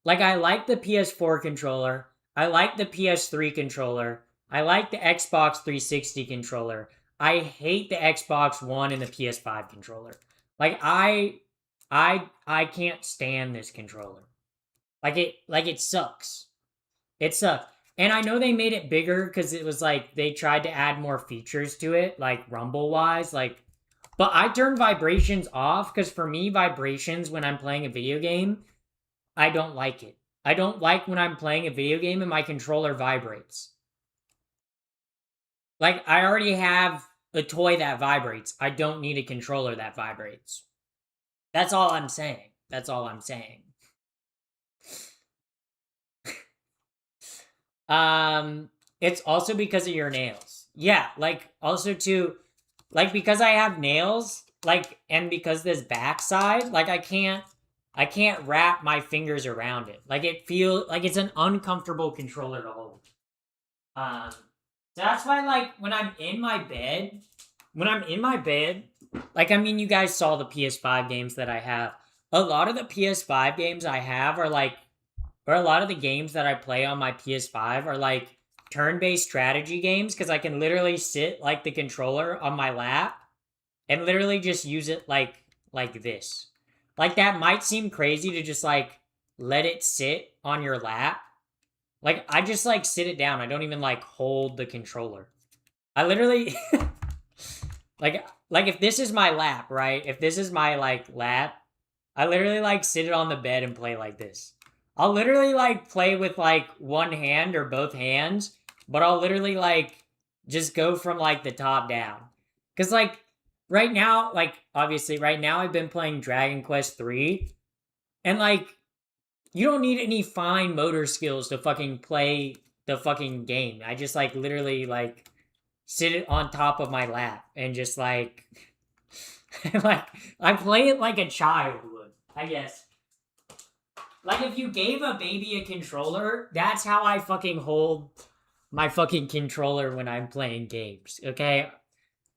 Like I like the PS4 controller, I like the PS3 controller, I like the Xbox 360 controller. I hate the Xbox One and the PS5 controller. Like I can't stand this controller. Like it sucks. It sucks. And I know they made it bigger because it was like they tried to add more features to it, like rumble wise, like. But I turn vibrations off because for me, vibrations when I'm playing a video game, I don't like it. I don't like when I'm playing a video game and my controller vibrates. Like I already have a toy that vibrates. I don't need a controller that vibrates. That's all I'm saying. It's also because of your nails. Yeah, like also too, like because I have nails, like and because this backside, like I can't wrap my fingers around it. Like it feels like it's an uncomfortable controller to hold. So that's why like when I'm in my bed, like I mean you guys saw the PS5 games that I have. A lot of the PS5 games I have are like or a lot of the games that I play on my PS5 are like turn-based strategy games because I can literally sit like the controller on my lap and literally just use it like this. Like that might seem crazy to just like let it sit on your lap. Like I just like sit it down. I don't even like hold the controller. I literally like if this is my lap, right? If this is my like lap, I literally like sit it on the bed and play like this. I'll literally like play with like one hand or both hands, but I'll literally like just go from like the top down. Cuz like right now, like obviously right now I've been playing Dragon Quest 3 and like you don't need any fine motor skills to fucking play the fucking game. I just like literally like sit it on top of my lap and just like like I play it like a child would, I guess. Like if you gave a baby a controller, that's how I fucking hold my fucking controller when I'm playing games, okay?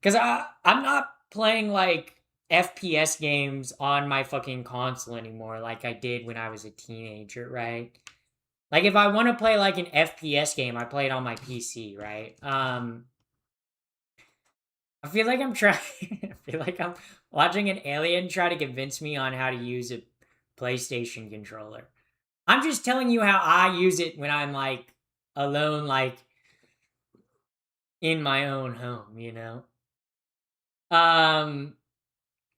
Cuz I'm not playing like FPS games on my fucking console anymore like I did when I was a teenager, right? Like if I want to play like an FPS game, I play it on my PC, right? I feel like I'm trying I feel like I'm watching an alien try to convince me on how to use a PlayStation controller. I'm just telling you how I use it when I'm like alone, like in my own home, you know?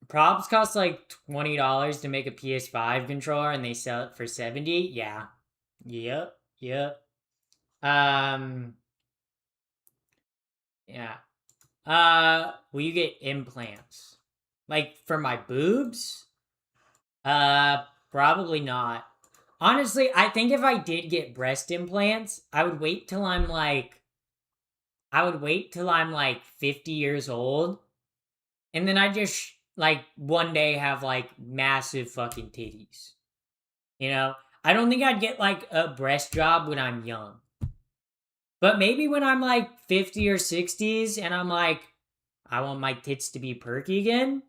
Props cost like $20 to make a PS5 controller and they sell it for 70. Yeah. Yep. Yeah. Will you get implants? Like for my boobs? Probably not. Honestly, I think if I did get breast implants, I would wait till I'm like 50 years old. And then I just like one day have like massive fucking titties. You know? I don't think I'd get like a breast job when I'm young. But maybe when I'm like 50 or 60s and I'm like, I want my tits to be perky again.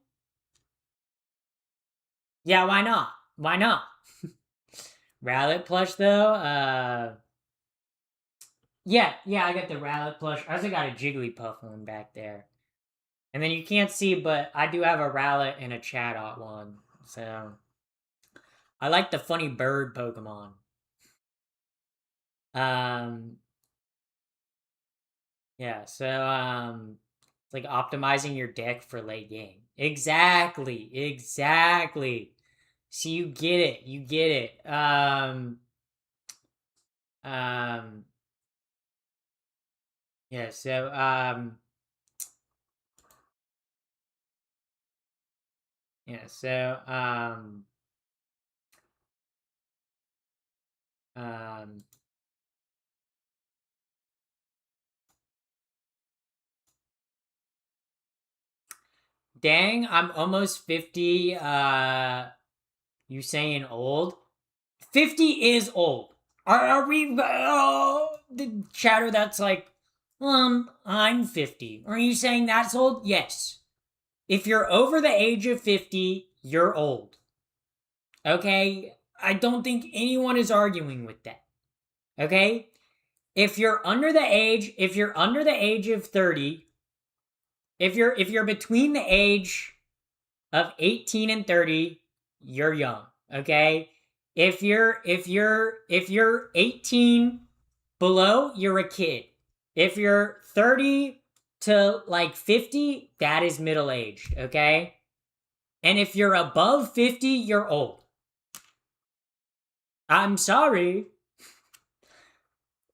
Yeah, why not? Why not? Rowlet plush though, yeah, I got the Rowlet plush. I also got a Jigglypuff one back there. And then you can't see, but I do have a Rowlet and a Chatot one. So I like the funny bird Pokemon. Yeah, so it's like optimizing your deck for late game. Exactly. See, you get it. Yeah, so yeah, so dang, I'm almost 50. You saying old? 50 is old. Are we the chatter that's like, I'm 50. Are you saying that's old? Yes. If you're over the age of 50, you're old. Okay? I don't think anyone is arguing with that. Okay? If you're under the age of 30, if you're between the age of 18 and 30, you're young, okay? If you're 18 below, you're a kid. If you're 30 to like 50, that is middle-aged, okay? And if you're above 50, you're old. I'm sorry.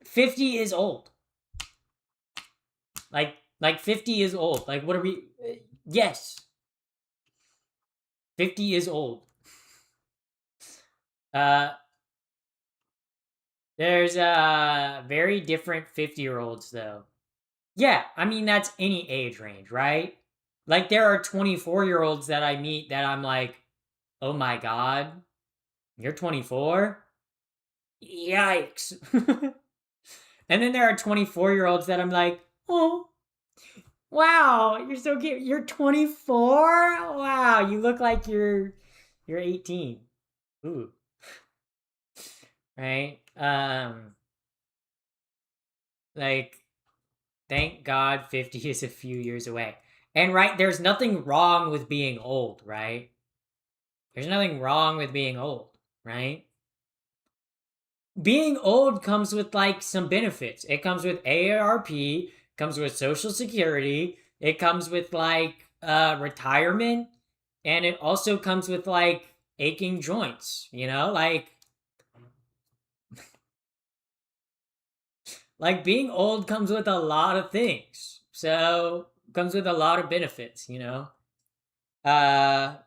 50 is old. Like 50 is old. Like what are we yes. 50 is old. There's very different 50-year-olds though. Yeah, I mean that's any age range, right? Like there are 24-year-olds that I meet that I'm like, "Oh my god, you're 24?" Yikes. And then there are 24-year-olds that I'm like, "Oh, wow, you're so cute. You're 24? Wow, you look like you're 18." Ooh. right? Like, thank God 50 is a few years away. And right, there's nothing wrong with being old, right? There's nothing wrong with being old, right? Being old comes with like some benefits. It comes with AARP, comes with Social Security, it comes with like retirement, and it also comes with like aching joints, you know? Like being old comes with a lot of things. So, comes with a lot of benefits, you know? Uh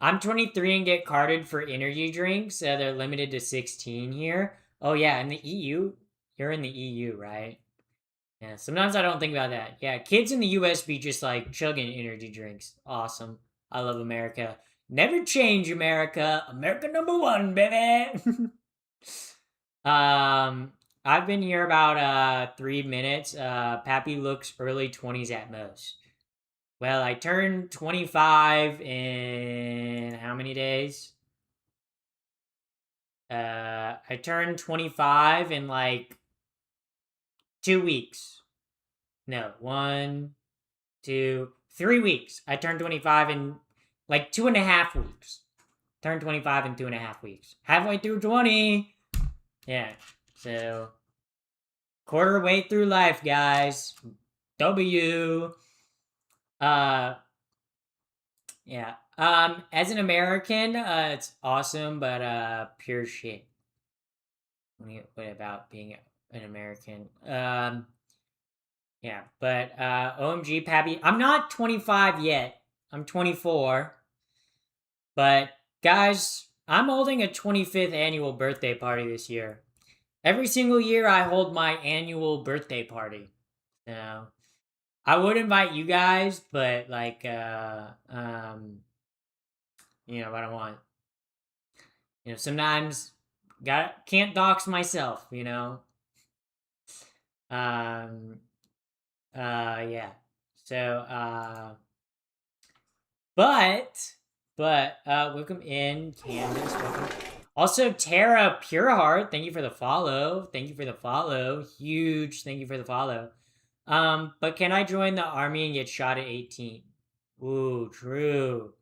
I'm 23 and get carded for energy drinks. They're limited to 16 here. Oh yeah, in the EU, you're in the EU, right? Yeah. Sometimes I don't think about that. Yeah, kids in the US be just like chugging energy drinks. Awesome. I love America. Never change, America. America number one, baby. I've been here about 3 minutes. Pappy looks early 20s at most. Well, I turned 25 in how many days? I turned 25 in like 2 weeks. No, 3 weeks. I turned 25 in like 2.5 weeks. Turned 25 in 2.5 weeks. Halfway through 20. Yeah. So, quarter way through life, guys. W. Yeah. As an American, it's awesome, but pure shit. What about being an American? Yeah, but OMG, Pappy, I'm not 25 yet. I'm 24. But guys, I'm holding a 25th annual birthday party this year. Every single year, I hold my annual birthday party. You know, I would invite you guys, but like, I don't want. Sometimes can't dox myself. Um, yeah. So, but, welcome in, Candace. Welcome. Also, Tara Pureheart, thank you for the follow. Thank you for the follow. Huge thank you for the follow. But can I join the army and get shot at 18? Ooh, true.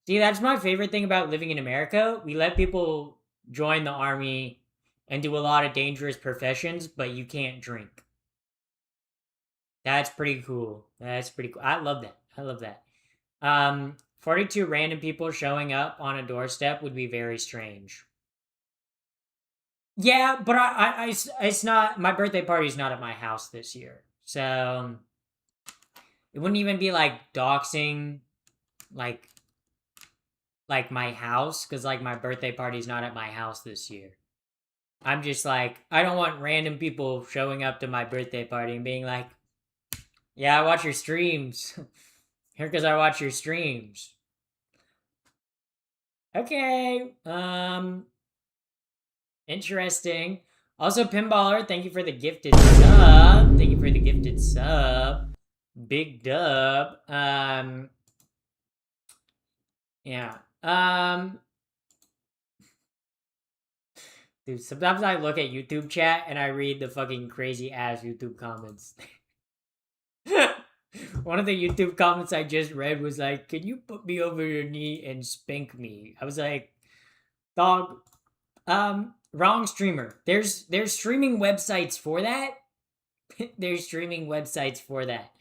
See, that's my favorite thing about living in America. We let people join the army and do a lot of dangerous professions, but you can't drink. That's pretty cool. That's pretty cool. I love that. I love that. 42 random people showing up on a doorstep would be very strange. Yeah, but it's not, my birthday party's not at my house this year. So, it wouldn't even be like doxing, like my house, because like my birthday party's not at my house this year. I'm just like, I don't want random people showing up to my birthday party and being like, yeah, I watch your streams. Here, because I watch your streams. Okay. Interesting. Also, Pinballer, thank you for the gifted sub. Thank you for the gifted sub. Big dub. Yeah. Dude, sometimes I look at YouTube chat and I read the fucking crazy ass YouTube comments. One of the YouTube comments I just read was like, "Can you put me over your knee and spank me?" I was like, "Dog, wrong streamer. There's streaming websites for that. There's streaming websites for that.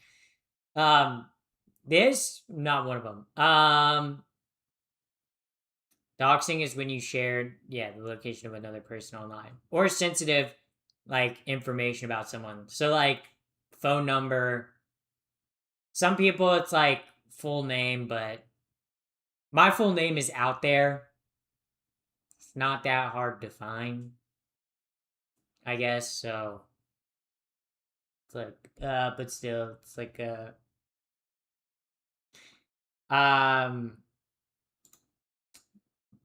This not one of them. Doxing is when you share, the location of another person online or sensitive, like information about someone. So like phone number. Some people it's like full name, but my full name is out there. It's not that hard to find, I guess. So it's like, but still, it's like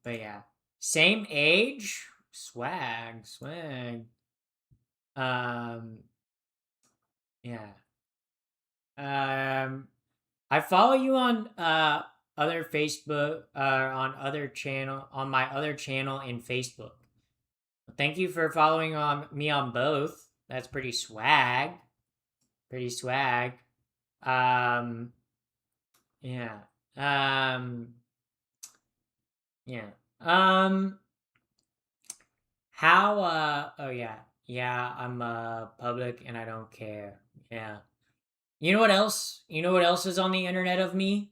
but yeah, same age, swag. Yeah. I follow you on other Facebook on my other channel in Facebook. Thank you for following me on both. That's pretty swag. Pretty swag. Yeah. Yeah. How, oh yeah. Yeah, I'm, public and I don't care. Yeah. You know what else? You know what else is on the internet of me?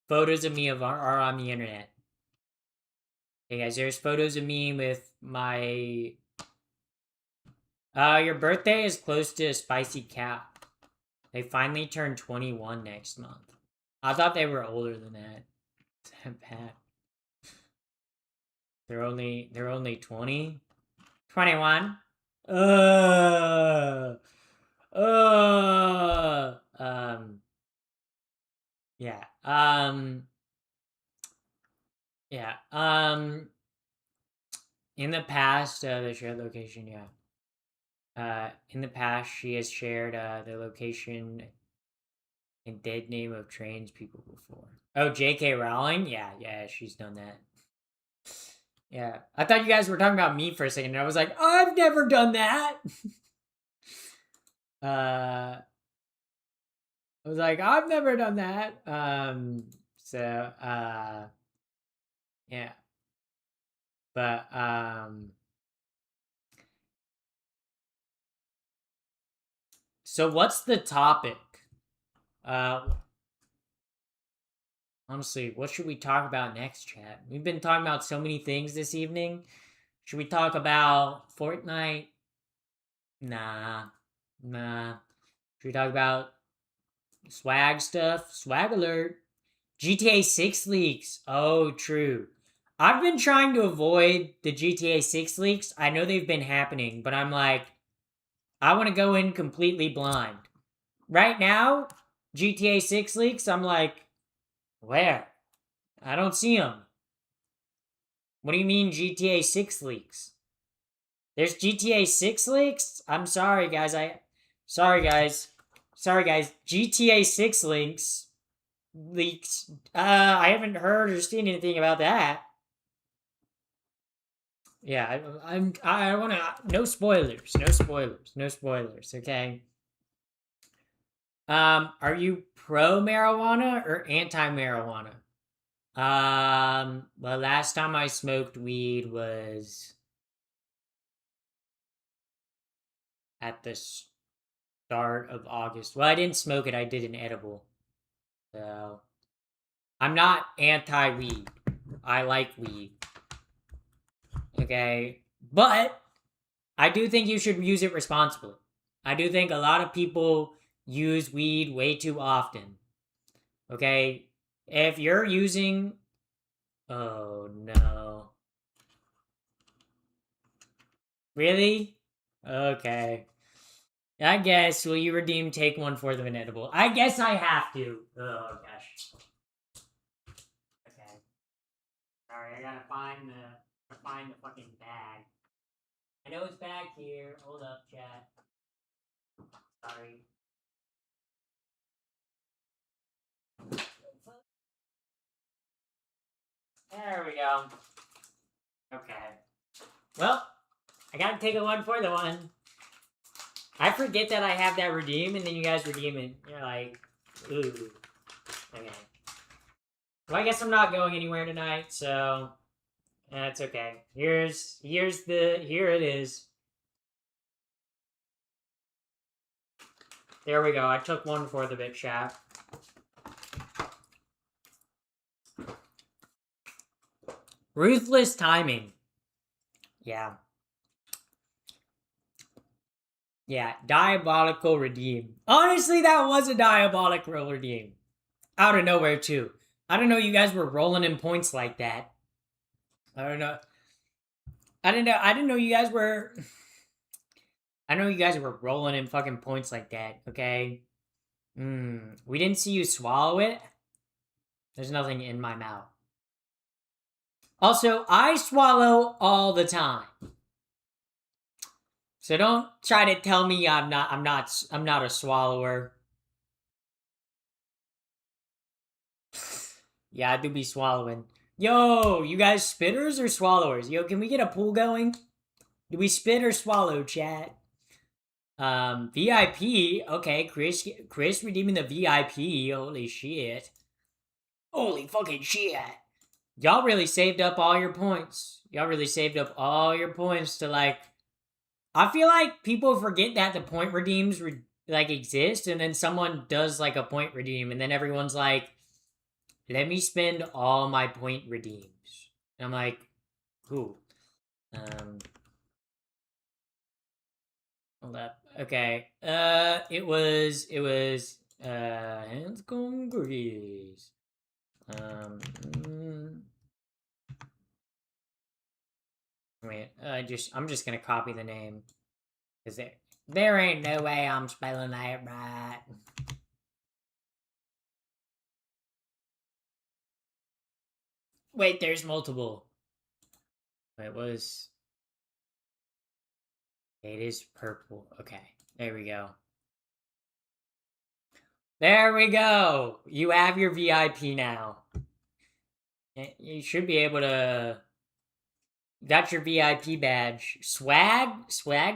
Photos of me are on the internet. Hey guys, there's photos of me with my... your birthday is close to a spicy cow. They finally turned 21 next month. I thought they were older than that. Is that bad? They're only 20? 21? Uh, yeah. Yeah. In the past, the shared location, yeah. In the past, she has shared, the location and dead name of trans people before. Oh, J.K. Rowling? Yeah, she's done that. Yeah. I thought you guys were talking about me for a second, and I was like, I've never done that! I was like, I've never done that. Yeah. But, so what's the topic? Honestly, what should we talk about next, chat? We've been talking about so many things this evening. Should we talk about Fortnite? Nah. Should we talk about swag stuff? Swag alert. GTA 6 leaks. Oh, true. I've been trying to avoid the GTA 6 leaks. I know they've been happening, but I'm like, I want to go in completely blind. Right now, GTA 6 leaks, I'm like, where? I don't see them. What do you mean GTA 6 leaks? There's GTA 6 leaks? I'm sorry, guys. Sorry, guys. GTA 6 leaks. I haven't heard or seen anything about that. Yeah, I want to... No spoilers. Okay? Are you pro-marijuana or anti-marijuana? Well, last time I smoked weed was at the start of August. Well, I didn't smoke it, I did an edible. So, I'm not anti-weed. I like weed. Okay? But, I do think you should use it responsibly. I do think a lot of people use weed way too often. Okay? If you're using... Oh, no. Really? Okay. I guess, will you redeem take 1/4 of an edible? I guess I have to. Oh, gosh. Okay. Sorry, I gotta find the fucking bag. I know it's back here. Hold up, chat. Sorry. There we go. Okay. Well, I gotta take a 1/4 of one. I forget that I have that redeem, and then you guys redeem it. You're like, ooh. Okay. Well, I guess I'm not going anywhere tonight, so that's okay. Here it is. There we go. I took 1/4 of it, chat. Ruthless timing. Yeah. Yeah, diabolical redeem. Honestly, that was a diabolical redeem. Out of nowhere, too. I don't know you guys were rolling in points like that. I don't know. I didn't know you guys were... I know you guys were rolling in fucking points like that, okay? We didn't see you swallow it. There's nothing in my mouth. Also, I swallow all the time. So don't try to tell me I'm not a swallower. Yeah, I do be swallowing. Yo, you guys spitters or swallowers? Yo, can we get a pool going? Do we spit or swallow, chat? VIP. Okay, Chris redeeming the VIP. Holy shit. Holy fucking shit. Y'all really saved up all your points. Y'all really saved up all your points to like... I feel like people forget that the point redeems exist, and then someone does like a point redeem, and then everyone's like, let me spend all my point redeems. And I'm like, cool. Hold up. Okay. It was Hanscom Cookies. Wait, I'm just gonna copy the name. Cause there ain't no way I'm spelling that right. Wait, there's multiple. It is purple. Okay, there we go. There we go. You have your VIP now. You should be able to... That's your VIP badge. Swag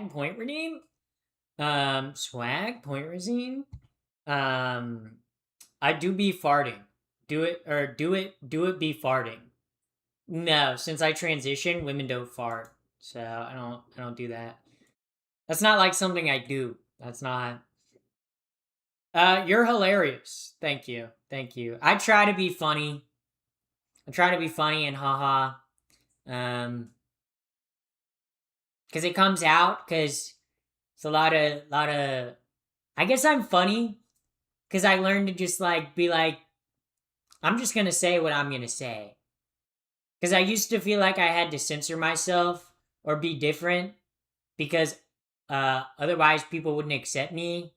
point redeem? Swag point redeem? I do be farting. Do it be farting. No, since I transitioned, women don't fart. So I don't do that. That's not like something I do. That's not... You're hilarious. Thank you. I try to be funny. And haha. Cause it comes out, cause it's a lot of, I guess I'm funny, cause I learned to just like, be like, I'm just gonna say what I'm gonna say. Cause I used to feel like I had to censor myself, or be different, because, otherwise people wouldn't accept me,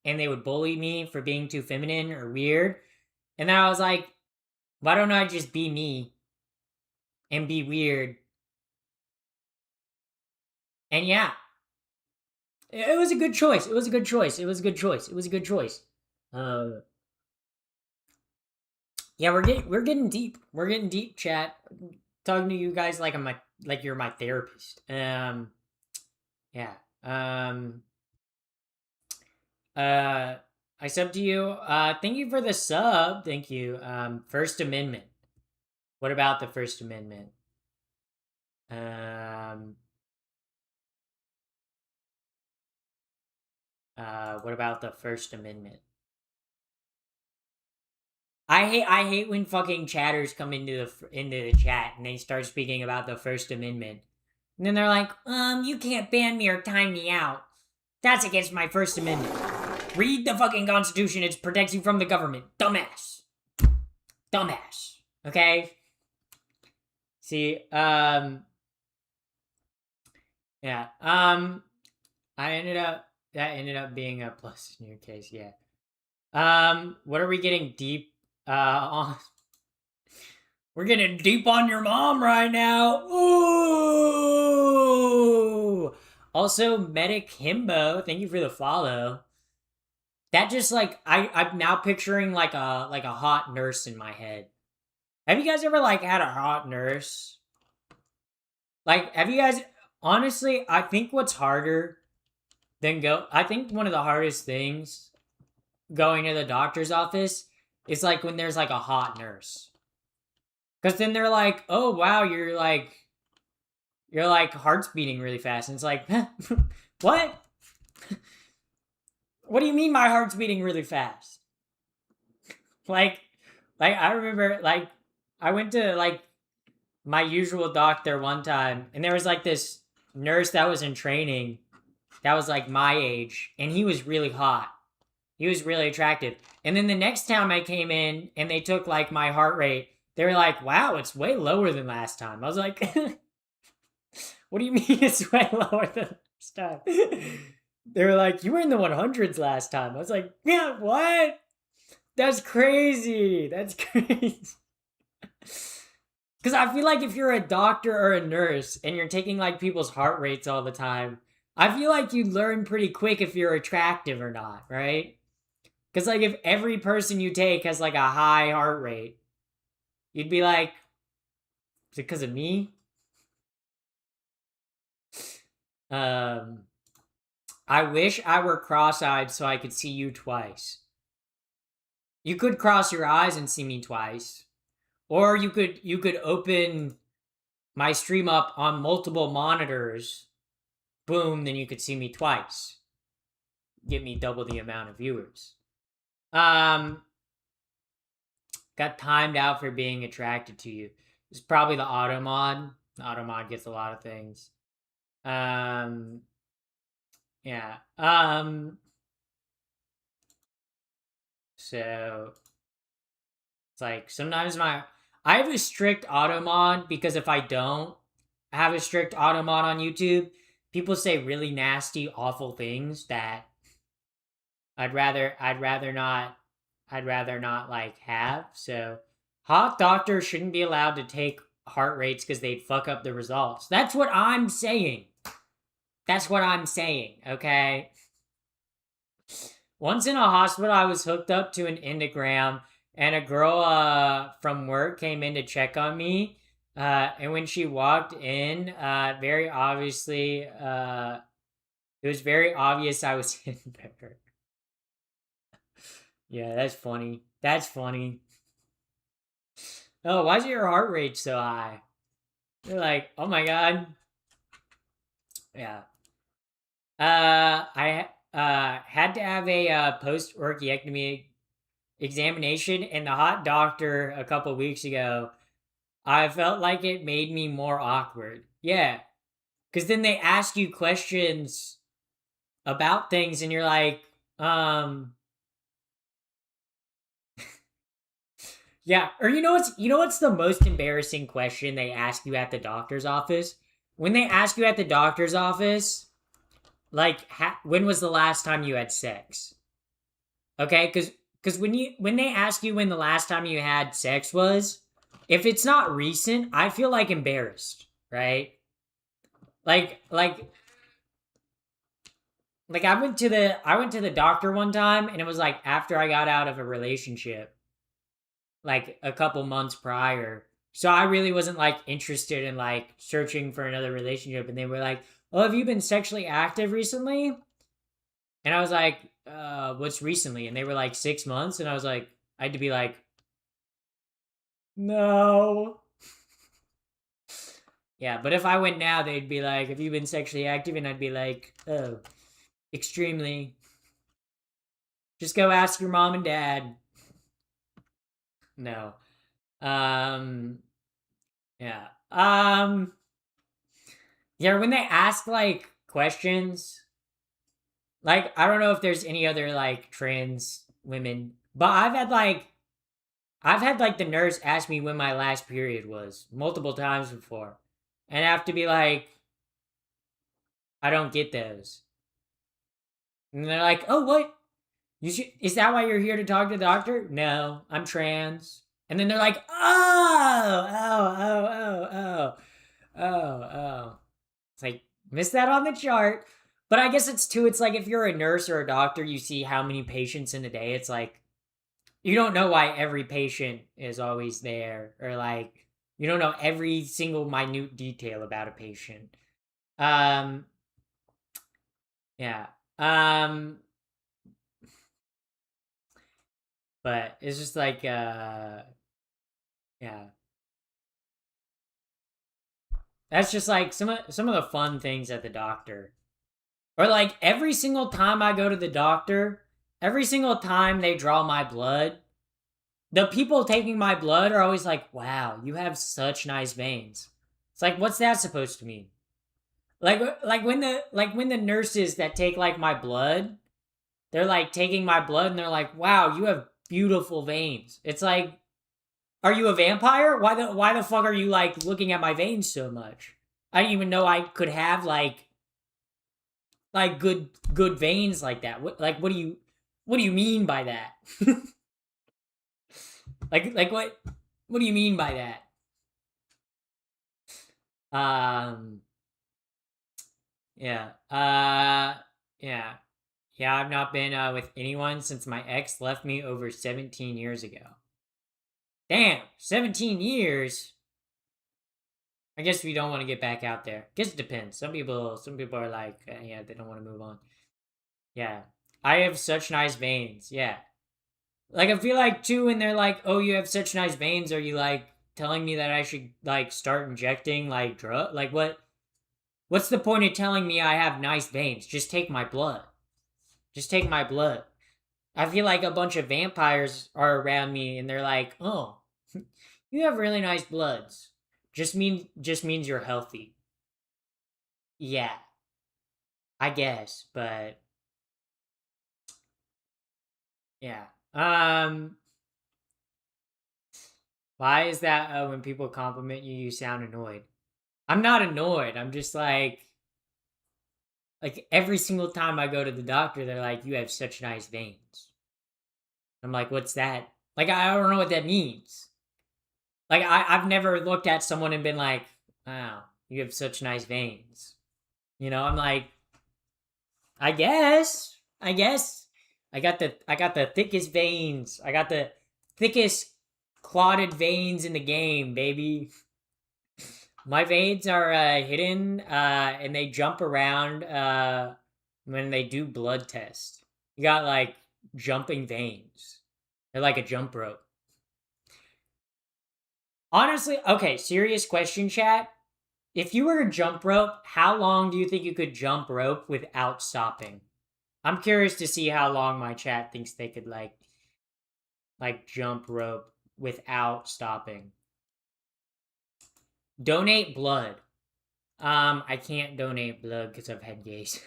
and they would bully me for being too feminine or weird. And then I was like, why don't I just be me and be weird? And yeah, it was a good choice. Yeah, we're getting deep. Chat. Talking to you guys like you're my therapist. Yeah. I sub to you. Thank you for the sub. Thank you. First Amendment. What about the First Amendment? What about the First Amendment? I hate when fucking chatters come into the chat and they start speaking about the First Amendment. And then they're like, you can't ban me or time me out. That's against my First Amendment. Read the fucking Constitution. It protects you from the government. Dumbass. Okay? See, yeah. That ended up being a plus in your case, yeah. What are we getting deep on? We're getting deep on your mom right now. Ooh! Also, Medic Himbo, thank you for the follow. That just like I'm now picturing like a hot nurse in my head. Have you guys ever like had a hot nurse? Like, have you guys honestly, I think what's harder I think one of the hardest things going to the doctor's office is like when there's like a hot nurse. Cause then they're like, oh wow, you're like heart's beating really fast. And it's like, what? What do you mean my heart's beating really fast? Like I remember like I went to like my usual doctor one time, and there was like this nurse that was in training that was like my age, and he was really hot. He was really attractive. And then the next time I came in and they took like my heart rate, they were like, wow, it's way lower than last time. I was like, what do you mean it's way lower than last time? They were like, you were in the 100s last time. I was like, yeah, what? That's crazy. Because I feel like if you're a doctor or a nurse and you're taking like people's heart rates all the time, I feel like you learn pretty quick if you're attractive or not, right? Because like if every person you take has like a high heart rate, you'd be like, Is it because of me? I wish I were cross-eyed so I could see you twice. You could cross your eyes and see me twice. Or you could open my stream up on multiple monitors. Boom, then you could see me twice. Get me double the amount of viewers. Got timed out for being attracted to you. It's probably the auto mod. The auto mod gets a lot of things. Yeah. So it's like sometimes I have a strict auto mod because if I don't have a strict auto mod on YouTube, people say really nasty, awful things that I'd rather not like have. So hot doctors shouldn't be allowed to take heart rates because they'd fuck up the results. That's what I'm saying. That's what I'm saying, okay? Once in a hospital, I was hooked up to an endogram, and a girl from work came in to check on me. And when she walked in, very obviously, it was very obvious I was in there. Yeah, that's funny. That's funny. Oh, why is your heart rate so high? You're like, oh my god. Yeah. I had to have a post-orchiectomy examination, and the hot doctor a couple weeks ago, I felt like it made me more awkward. Yeah. Because then they ask you questions about things, and you're like, yeah. Or you know what's the most embarrassing question they ask you at the doctor's office? When they ask you at the doctor's office, like, when was the last time you had sex? Okay, because when they ask you when the last time you had sex was, if it's not recent, I feel like embarrassed, right? Like I went to the doctor one time, and it was like after I got out of a relationship, like a couple months prior. So I really wasn't like interested in like searching for another relationship, and they were like, "Oh, have you been sexually active recently?" And I was like, what's recently? And they were like 6 months, and I was like, I had to be like, no. Yeah, but if I went now, they'd be like, have you been sexually active? And I'd be like, oh, extremely. Just go ask your mom and dad. No. Yeah. Yeah, when they ask like questions, like I don't know if there's any other like trans women, but I've had like the nurse ask me when my last period was multiple times before. And I have to be like, I don't get those. And they're like, oh, what? Is that why you're here to talk to the doctor? No, I'm trans. And then they're like, oh. It's like, missed that on the chart. But I guess it's like if you're a nurse or a doctor, you see how many patients in a day. It's like, you don't know why every patient is always there, or like, you don't know every single minute detail about a patient. Yeah. But it's just like, yeah. That's just like some of the fun things at the doctor. Or like every single time I go to the doctor, every single time they draw my blood, the people taking my blood are always like, wow, you have such nice veins. It's like, what's that supposed to mean? Like when the nurses that take like my blood, they're like taking my blood and they're like, wow, you have beautiful veins. It's like, are you a vampire? Why the fuck are you like looking at my veins so much? I didn't even know I could have like good veins like that. What do you mean by that? like what do you mean by that? Yeah. Yeah. Yeah, I've not been with anyone since my ex left me over 17 years ago. Damn, 17 years? I guess we don't want to get back out there. Guess it depends. Some people are like, yeah, they don't want to move on. Yeah. I have such nice veins. Yeah. Like, I feel like, too, when they're like, oh, you have such nice veins, are you, like, telling me that I should, like, start injecting, like, drug? Like, what's the point of telling me I have nice veins? Just take my blood. Just take my blood. I feel like a bunch of vampires are around me, and they're like, oh, you have really nice bloods. Just means you're healthy. Yeah. I guess, but... yeah. Why is that when people compliment you, you sound annoyed? I'm not annoyed. I'm just like every single time I go to the doctor, they're like, you have such nice veins. I'm like, what's that? Like, I don't know what that means. Like, I've never looked at someone and been like, wow, you have such nice veins. You know, I'm like, I guess. I got the thickest veins. I got the thickest clotted veins in the game, baby. My veins are hidden, and they jump around when they do blood tests. You got, like, jumping veins. They're like a jump rope. Honestly, okay, serious question, chat. If you were a jump rope, how long do you think you could jump rope without stopping? I'm curious to see how long my chat thinks they could, like jump rope without stopping. Donate blood. I can't donate blood because I've had gays.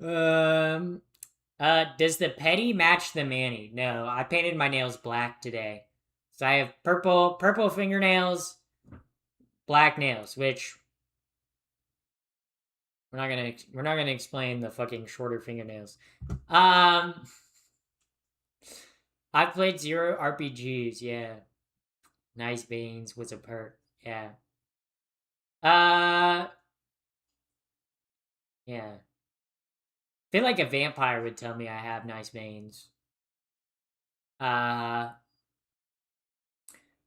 Does the petty match the manny? No, I painted my nails black today. So I have purple fingernails, black nails, which we're not gonna explain the fucking shorter fingernails. I've played 0 RPGs, yeah. Nice veins was a perk, yeah. Yeah. I feel like a vampire would tell me I have nice veins.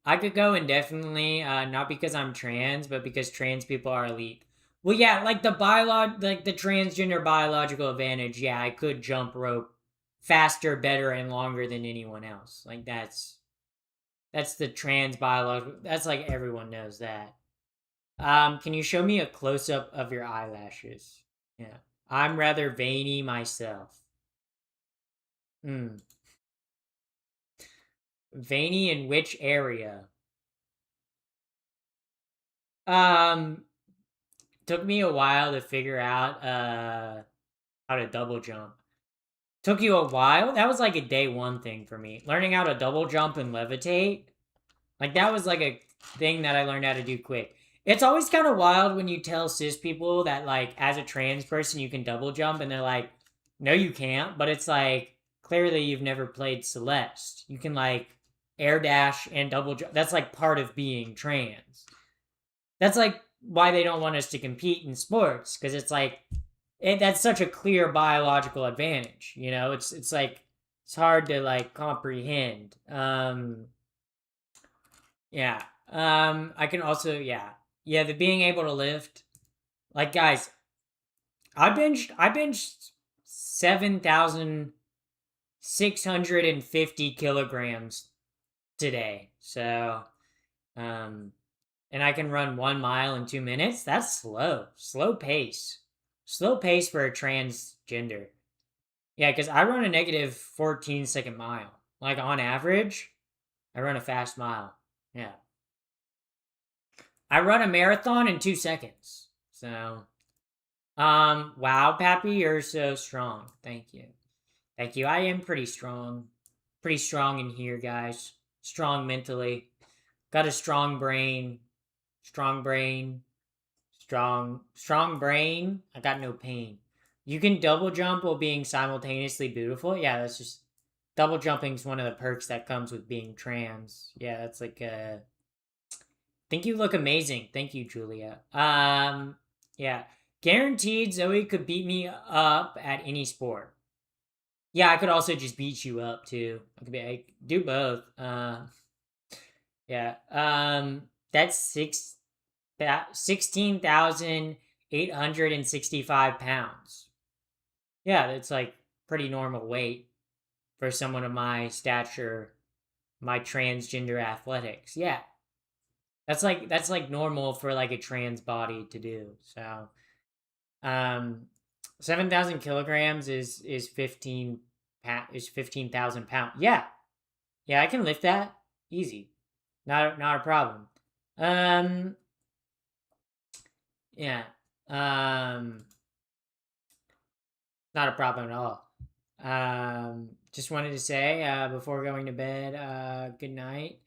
I could go indefinitely, not because I'm trans, but because trans people are elite. Well, yeah, like the transgender biological advantage, yeah, I could jump rope faster, better, and longer than anyone else. Like, that's the trans biological, that's like, everyone knows that. Can you show me a close-up of your eyelashes? Yeah. I'm rather veiny myself. Veiny in which area? Took me a while to figure out how to double jump. Took you a while? That was like a day one thing for me. Learning how to double jump and levitate. Like, that was like a thing that I learned how to do quick. It's always kind of wild when you tell cis people that, like, as a trans person you can double jump, and they're like, no you can't. But it's like, clearly you've never played Celeste. You can, like, air dash and double jump. That's like part of being trans. That's like why they don't want us to compete in sports, because it's like that's such a clear biological advantage. You know, it's like it's hard to like comprehend. Yeah. I can also the being able to lift. Like, guys, I benched 7,650 kilograms today. So, and I can run 1 mile in 2 minutes. That's slow pace for a transgender. Yeah, because I run a negative 14-second mile. Like, on average, I run a fast mile. Yeah, I run a marathon in 2 seconds. So, wow, Pappy, you're so strong. Thank you. I am pretty strong in here, guys. Strong mentally. Got a strong brain. Strong brain. I got no pain. You can double jump while being simultaneously beautiful. Yeah, that's just double jumping is one of the perks that comes with being trans. Yeah, that's like think you look amazing. Thank you, Julia. Yeah. Guaranteed Zoe could beat me up at any sport. Yeah, I could also just beat you up too. I do both. Yeah. That's 16,865 pounds. Yeah, that's like pretty normal weight for someone of my stature, my transgender athletics. Yeah. That's like normal for like a trans body to do. So 7,000 kilograms is 15,000 pounds. Yeah. Yeah, I can lift that. Easy. Not a problem. Yeah. Not a problem at all. Just wanted to say, before going to bed, good night.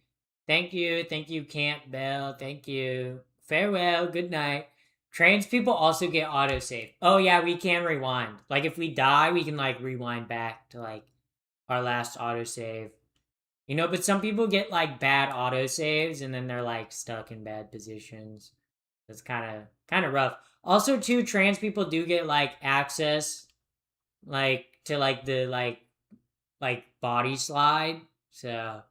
Thank you, Camp Bell. Thank you. Farewell, good night. Trans people also get autosave. Oh yeah, we can rewind. Like if we die, we can like rewind back to like our last autosave. You know, but some people get like bad autosaves and then they're like stuck in bad positions. It's kind of rough. Also, too, trans people do get like access like to like the like body slide. So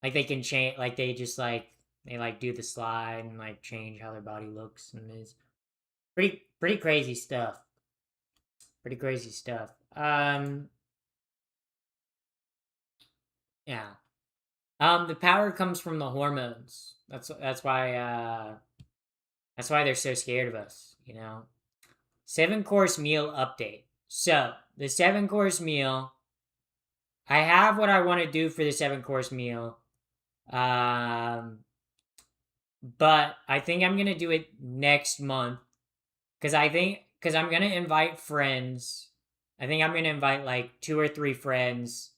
like they can change, like they just like they like do the slide and like change how their body looks, and it's pretty crazy stuff. Pretty crazy stuff. Yeah. The power comes from the hormones. That's why they're so scared of us, you know. 7-course meal update. So, the 7-course meal, I have what I want to do for the 7-course meal. But I think I'm going to do it next month cuz I'm going to invite friends. I think I'm going to invite like 2 or 3 friends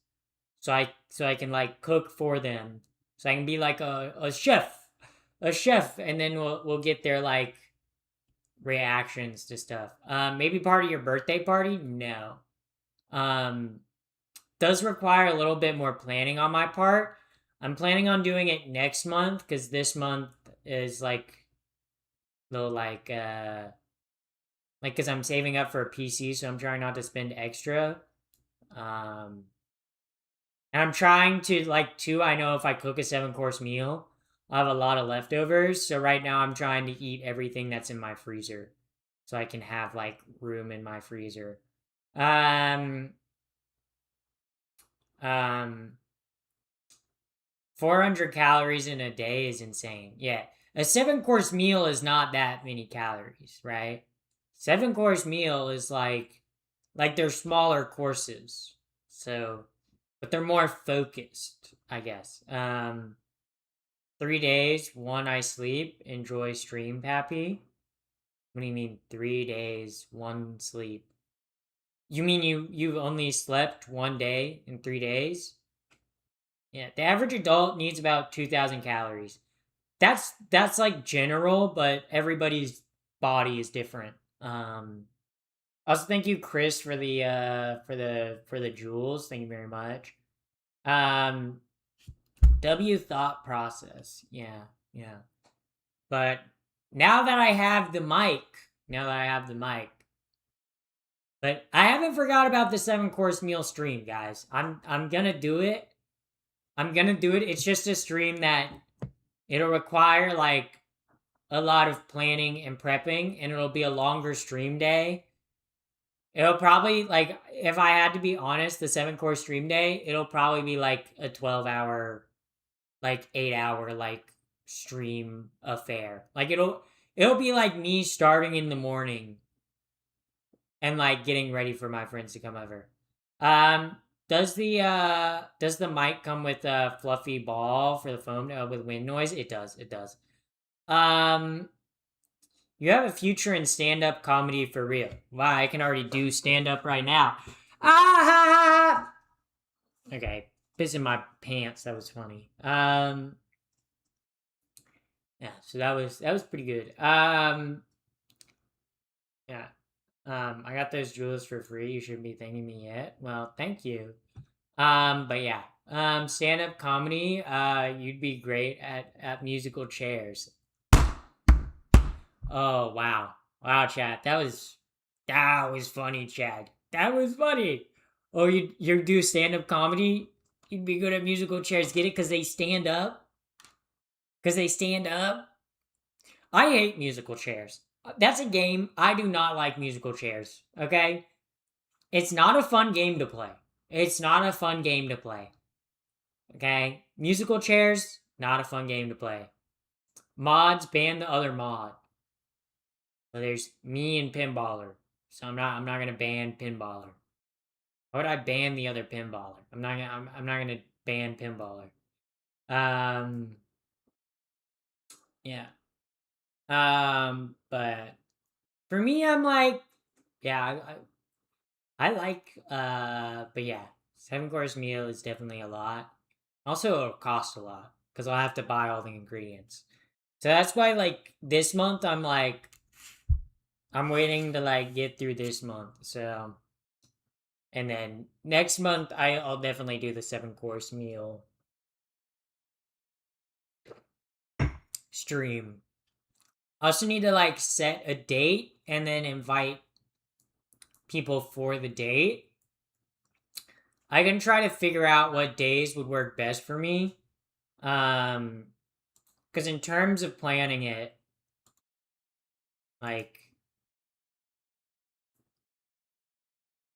so I can like cook for them. So I can be like a chef. And then we'll get their like reactions to stuff. Maybe part of your birthday party? No. Does require a little bit more planning on my part. I'm planning on doing it next month because this month is like little like because I'm saving up for a PC, so I'm trying not to spend extra. And I'm trying to like too. I know if I cook a 7-course meal, I have a lot of leftovers. So right now I'm trying to eat everything that's in my freezer, so I can have like room in my freezer. 400 calories in a day is insane. Yeah. A 7-course meal is not that many calories, right? 7-course meal is like they're smaller courses. So, but they're more focused, I guess. 3 days, 1 I sleep, enjoy stream, Pappy. What do you mean 3 days, 1 sleep? You mean you've only slept 1 day in 3 days? Yeah, the average adult needs about 2,000 calories. That's like general, but everybody's body is different. Also, thank you, Chris, for the jewels. Thank you very much. W thought process. Yeah. But now that I have the mic, but I haven't forgot about the 7-course meal stream, guys. I'm gonna do it. It's just a stream that it'll require like a lot of planning and prepping, and it'll be a longer stream day. It'll probably, like, if I had to be honest, the 7-course stream day, it'll probably be like a 12-hour, like 8-hour, like stream affair. Like it'll be like me starting in the morning and like getting ready for my friends to come over. Does the mic come with a fluffy ball for the foam with wind noise? It does. You have a future in stand-up comedy for real. Wow, I can already do stand-up right now. Ah! Okay, pissing my pants. That was funny. Yeah, so that was pretty good. Yeah. I got those jewels for free. You shouldn't be thanking me yet. Well, thank you. But yeah. Stand-up comedy, you'd be great at musical chairs. Oh, wow. Wow, Chad. That was funny, Chad. That was funny. Oh, you do stand-up comedy? You'd be good at musical chairs. Get it? Because they stand up? I hate musical chairs. That's a game. I do not like musical chairs. Okay? It's not a fun game to play. It's not a fun game to play. Okay? Musical chairs, not a fun game to play. Mods, ban the other mod. So there's me and Pinballer. So I'm not gonna ban Pinballer. Why would I ban the other Pinballer? I'm not gonna ban Pinballer. Yeah. But for me, I'm like, yeah, I like, but yeah, 7-course meal is definitely a lot. Also, it'll cost a lot because I'll have to buy all the ingredients. So that's why, like, this month, I'm like, I'm waiting to, like, get through this month. So, and then next month, I'll definitely do the 7-course meal stream. I also need to, like, set a date and then invite people for the date. I can try to figure out what days would work best for me. Because in terms of planning it, like,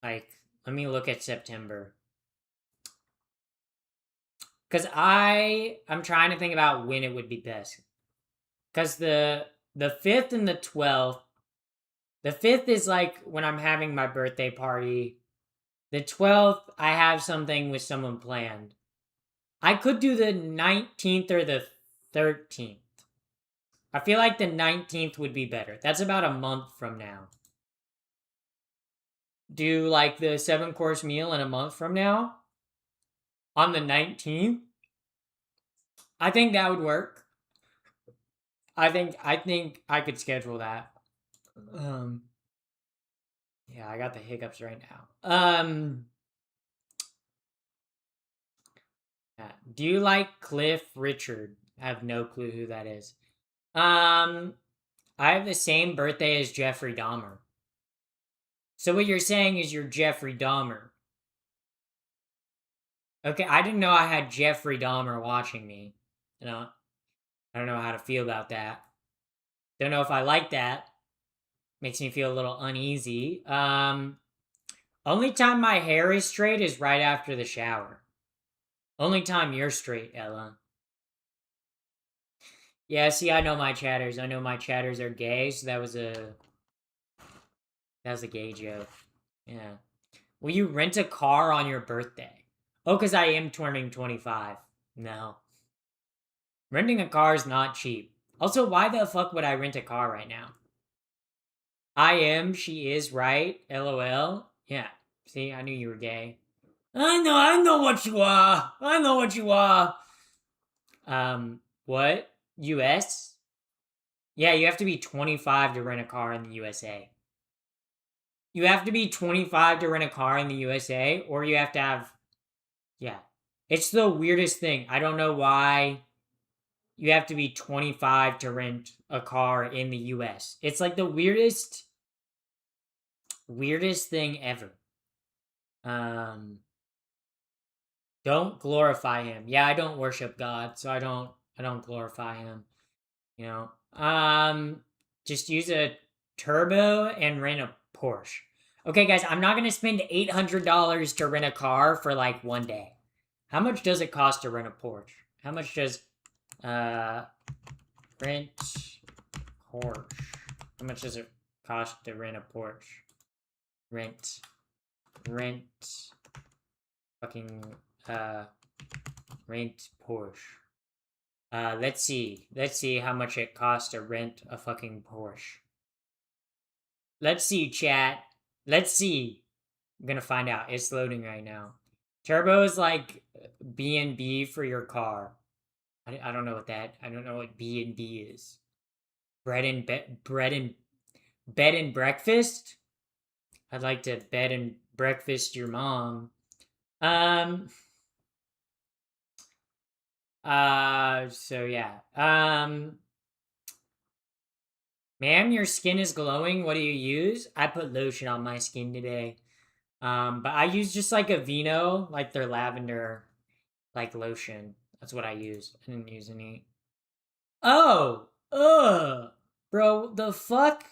let me look at September. Because I'm trying to think about when it would be best. Because the 5th and the 12th, the 5th is like when I'm having my birthday party. The 12th, I have something with someone planned. I could do the 19th or the 13th. I feel like the 19th would be better. That's about a month from now. Do like the 7-course meal in a month from now? On the 19th? I think that would work. I think I could schedule that. Yeah, I got the hiccups right now. Yeah. Do you like Cliff Richard? I have no clue who that is. I have the same birthday as Jeffrey Dahmer. So what you're saying is you're Jeffrey Dahmer. Okay, I didn't know I had Jeffrey Dahmer watching me. You know, I don't know how to feel about that. Don't know if I like that. Makes me feel a little uneasy. Only time my hair is straight is right after the shower. Only time you're straight, Ella. Yeah, see, I know my chatters. I know my chatters are gay, so that was a gay joke. Yeah. Will you rent a car on your birthday? Oh, because I am turning 25. No. Renting a car is not cheap. Also, why the fuck would I rent a car right now? I am, she is, right? LOL. Yeah. See, I knew you were gay. I know what you are. I know what you are. What? US? Yeah, you have to be 25 to rent a car in the USA. You have to be 25 to rent a car in the USA, or you have to have... Yeah. It's the weirdest thing. I don't know why you have to be 25 to rent a car in the US. It's like the weirdest thing ever. Don't glorify him. Yeah, I don't worship God, so I don't glorify him. You know. Just use a turbo and rent a Porsche. Okay, guys, I'm not gonna spend $800 to rent a car for like one day. How much does it cost to rent a Porsche? How much does rent Porsche? How much does it cost to rent a Porsche? Rent fucking rent Porsche. Let's see how much it costs to rent a fucking Porsche. Let's see, chat. Let's see. I'm gonna find out. It's loading right now. Turbo is like B&B for your car. I don't know what that. I don't know what B&B is. Bed and breakfast. I'd like to bed and breakfast your mom. So yeah. Ma'am, your skin is glowing. What do you use? I put lotion on my skin today. But I use just like Aveeno, like their lavender, like lotion. That's what I use. I didn't use any. Oh, Bro, the fuck?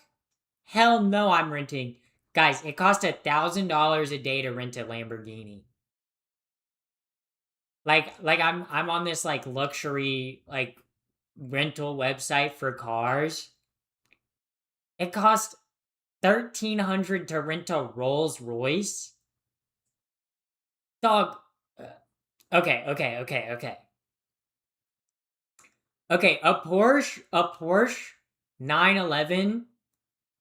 Hell no, I'm renting. Guys, it costs $1,000 a day to rent a Lamborghini. Like I'm on this like luxury like rental website for cars. It costs $1,300 to rent a Rolls Royce. Dog. Okay. Okay, a Porsche 911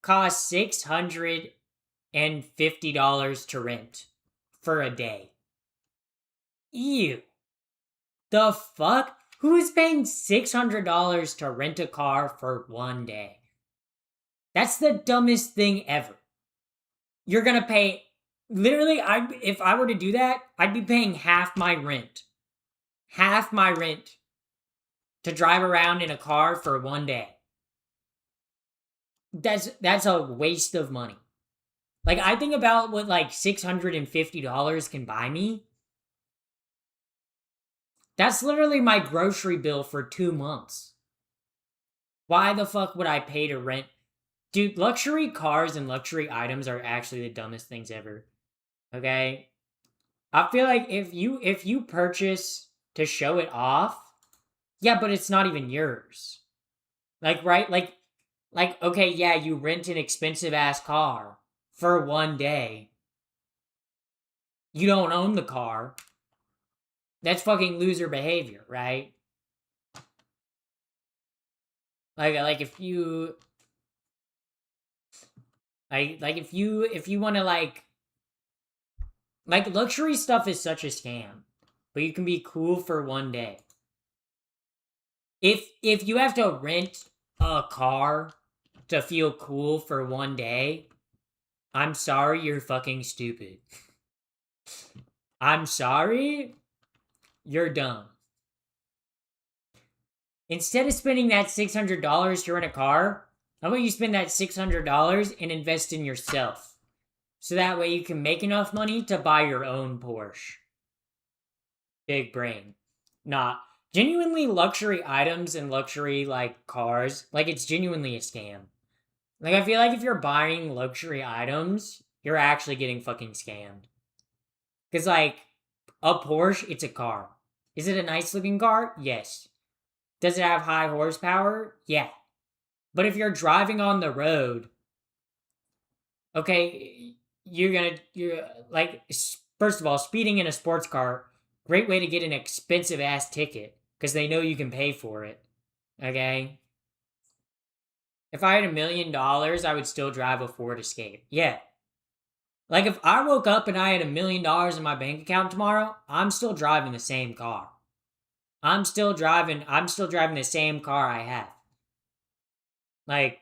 costs $650 to rent for a day. Ew. The fuck? Who's paying $600 to rent a car for one day? That's the dumbest thing ever. You're gonna pay literally. If I were to do that, I'd be paying half my rent to drive around in a car for one day. That's a waste of money. Like I think about what like $650 can buy me. That's literally my grocery bill for 2 months. Why the fuck would I pay to rent? Dude, luxury cars and luxury items are actually the dumbest things ever. Okay? I feel like if you purchase to show it off, yeah, but it's not even yours. Like, right? Like okay, yeah, you rent an expensive ass car for one day. You don't own the car. That's fucking loser behavior, right? Like if you if you want to like luxury stuff is such a scam, but you can be cool for one day. If you have to rent a car to feel cool for one day, I'm sorry, you're fucking stupid. I'm sorry, you're dumb. Instead of spending that $600 to rent a car, how about you spend that $600 and invest in yourself? So that way you can make enough money to buy your own Porsche. Big brain. Nah. Genuinely luxury items and luxury like cars, like it's genuinely a scam. Like I feel like if you're buying luxury items, you're actually getting fucking scammed. Cause like a Porsche, it's a car. Is it a nice looking car? Yes. Does it have high horsepower? Yeah. But if you're driving on the road, okay, you're like, first of all, speeding in a sports car, great way to get an expensive ass ticket because they know you can pay for it. Okay? If I had $1 million, I would still drive a Ford Escape. Yeah. Like if I woke up and I had $1 million in my bank account tomorrow, I'm still driving the same car. I'm still driving the same car I have. Like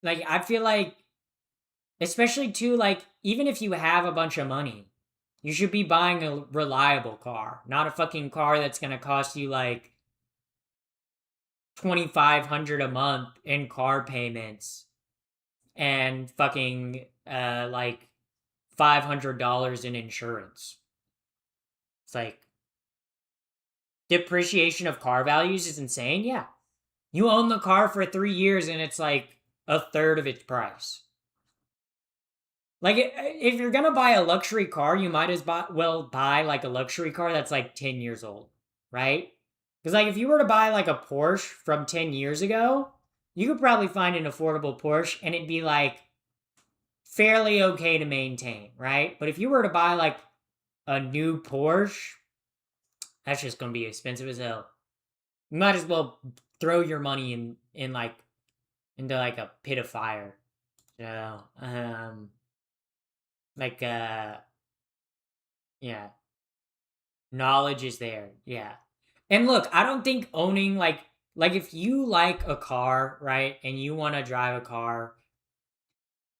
I feel like, especially too, like, even if you have a bunch of money, you should be buying a reliable car, not a fucking car that's gonna cost you like $2,500 a month in car payments and fucking like $500 in insurance. It's like depreciation of car values is insane. Yeah, you own the car for 3 years and it's like a third of its price. Like if you're gonna buy a luxury car, you might as well buy like a luxury car that's like 10 years old, right? Because like if you were to buy like a Porsche from 10 years ago, you could probably find an affordable Porsche and it'd be like fairly okay to maintain, right? But if you were to buy like a new Porsche, that's just gonna be expensive as hell. You might as well throw your money in like into like a pit of fire. So like yeah, knowledge is there. Yeah. And look, I don't think owning like if you like a car, right, and you want to drive a car,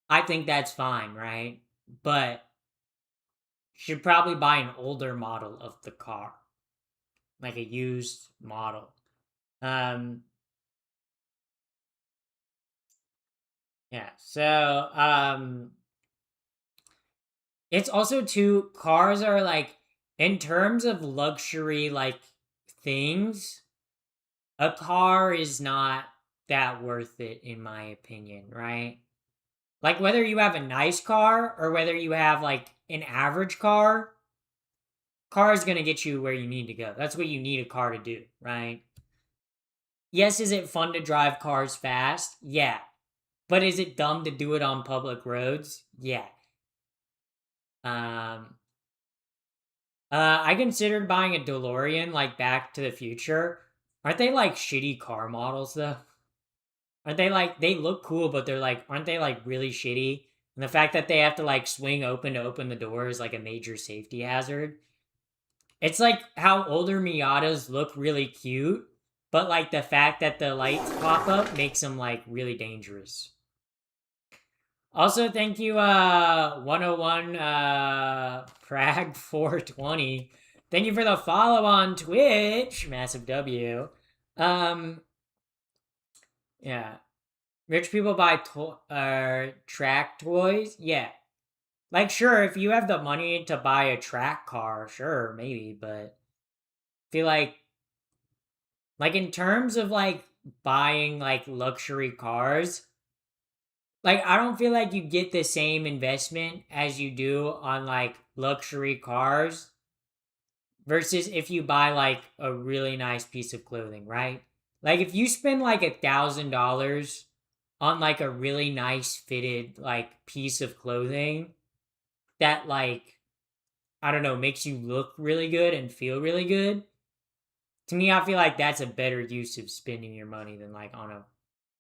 I think that's fine, right? But you should probably buy an older model of the car. Like a used model. Yeah. So, it's also too, cars are like in terms of luxury, like, things, a car is not that worth it, in my opinion, right? Like, whether you have a nice car or whether you have, like, an average car, car is going to get you where you need to go. That's what you need a car to do, right? Yes, is it fun to drive cars fast? Yeah. But is it dumb to do it on public roads? Yeah. I considered buying a DeLorean, like Back to the Future. Aren't they like shitty car models though? Aren't they like, they look cool, but they're like, aren't they like really shitty? And the fact that they have to like swing open to open the door is like a major safety hazard. It's like how older Miatas look really cute, but like the fact that the lights pop up makes them like really dangerous. Also, thank you, 101, Prag 420. Thank you for the follow on Twitch. Massive W. Yeah. Rich people buy track toys? Yeah. Like, sure, if you have the money to buy a track car, sure, maybe, but I feel like in terms of, like, buying, like, luxury cars, like, I don't feel like you get the same investment as you do on, like, luxury cars versus if you buy, like, a really nice piece of clothing, right? Like, if you spend, like, $1,000 on, like, a really nice fitted, like, piece of clothing that, like, I don't know, makes you look really good and feel really good, to me, I feel like that's a better use of spending your money than, like, on a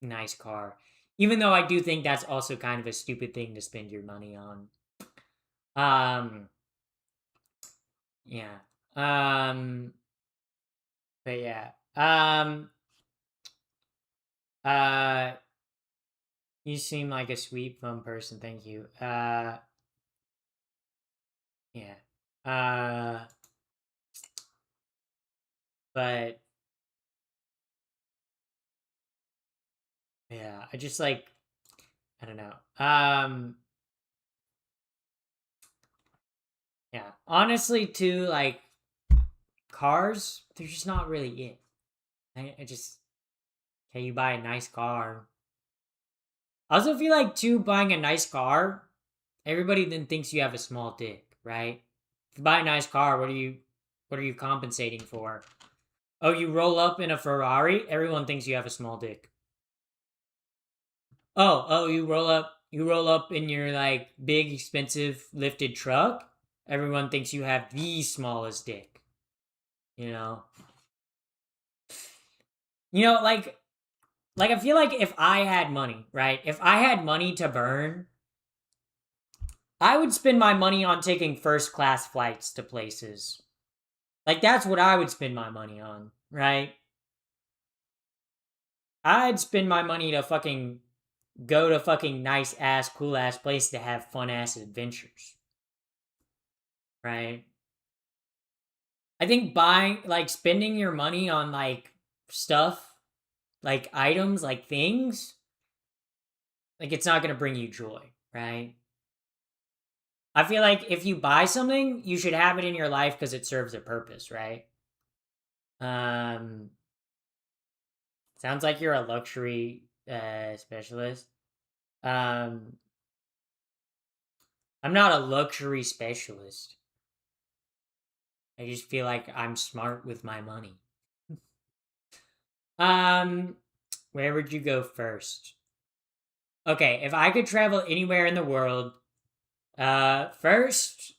nice car. Even though I do think that's also kind of a stupid thing to spend your money on. Yeah. But yeah. You seem like a sweet, fun person. Thank you. Yeah. But yeah, I just like, I don't know. Yeah. Honestly, too, like, cars, they're just not really it. I just, okay, you buy a nice car. I also feel like, too, buying a nice car, everybody then thinks you have a small dick, right? If you buy a nice car, what are you compensating for? Oh, you roll up in a Ferrari, everyone thinks you have a small dick. Oh, you roll up in your, like, big, expensive, lifted truck, everyone thinks you have the smallest dick. You know? Like, I feel like if I had money, right? If I had money to burn, I would spend my money on taking first class flights to places. Like, that's what I would spend my money on, right? I'd spend my money to fucking go to fucking nice ass, cool ass place to have fun ass adventures. Right? I think buying, like, spending your money on, like, stuff, like, items, like, things, like, it's not gonna bring you joy, right? I feel like if you buy something, you should have it in your life because it serves a purpose, right? Sounds like you're a luxury specialist. I'm not a luxury specialist. I just feel like I'm smart with my money. Where would you go first? Okay, if I could travel anywhere in the world, first,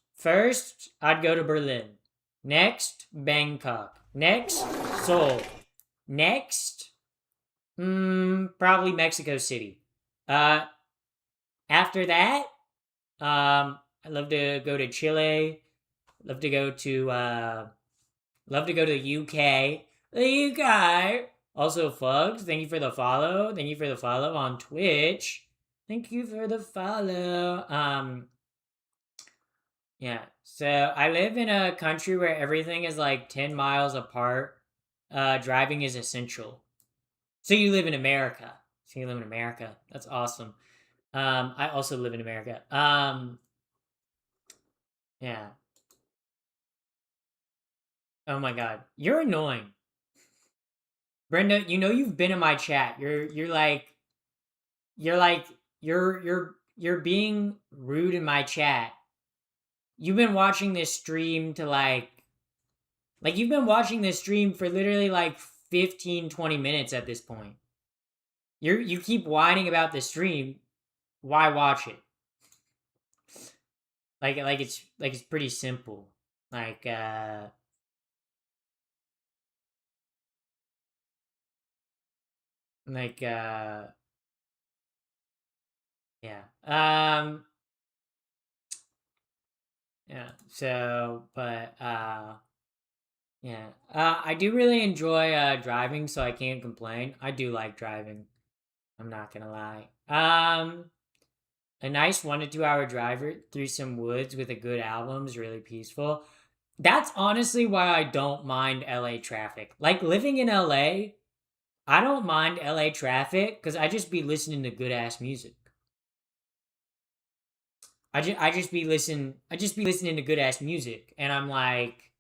I'd go to Berlin. Next, Bangkok. Next, Seoul. Next, probably Mexico City. After that, I'd love to go to Chile. Love to go to the UK. The UK. Also, Fugs, thank you for the follow. Thank you for the follow on Twitch. Thank you for the follow. Yeah. So I live in a country where everything is like 10 miles apart. Driving is essential. So you live in America. That's awesome. I also live in America. Yeah. Oh my god. You're annoying. Brenda, you know you've been in my chat. You're being rude in my chat. You've been watching this stream to like you've been watching this stream for literally like 15, 20 minutes at this point. You keep whining about the stream. Why watch it? Like it's pretty simple. Like like yeah. Yeah. So, but yeah. I do really enjoy driving, so I can't complain. I do like driving. I'm not gonna lie. A nice 1 to 2 hour drive through some woods with a good album is really peaceful. That's honestly why I don't mind LA traffic. Like living in LA, I don't mind LA traffic because I just be listening to good ass music. I just be listening to good ass music, and I'm like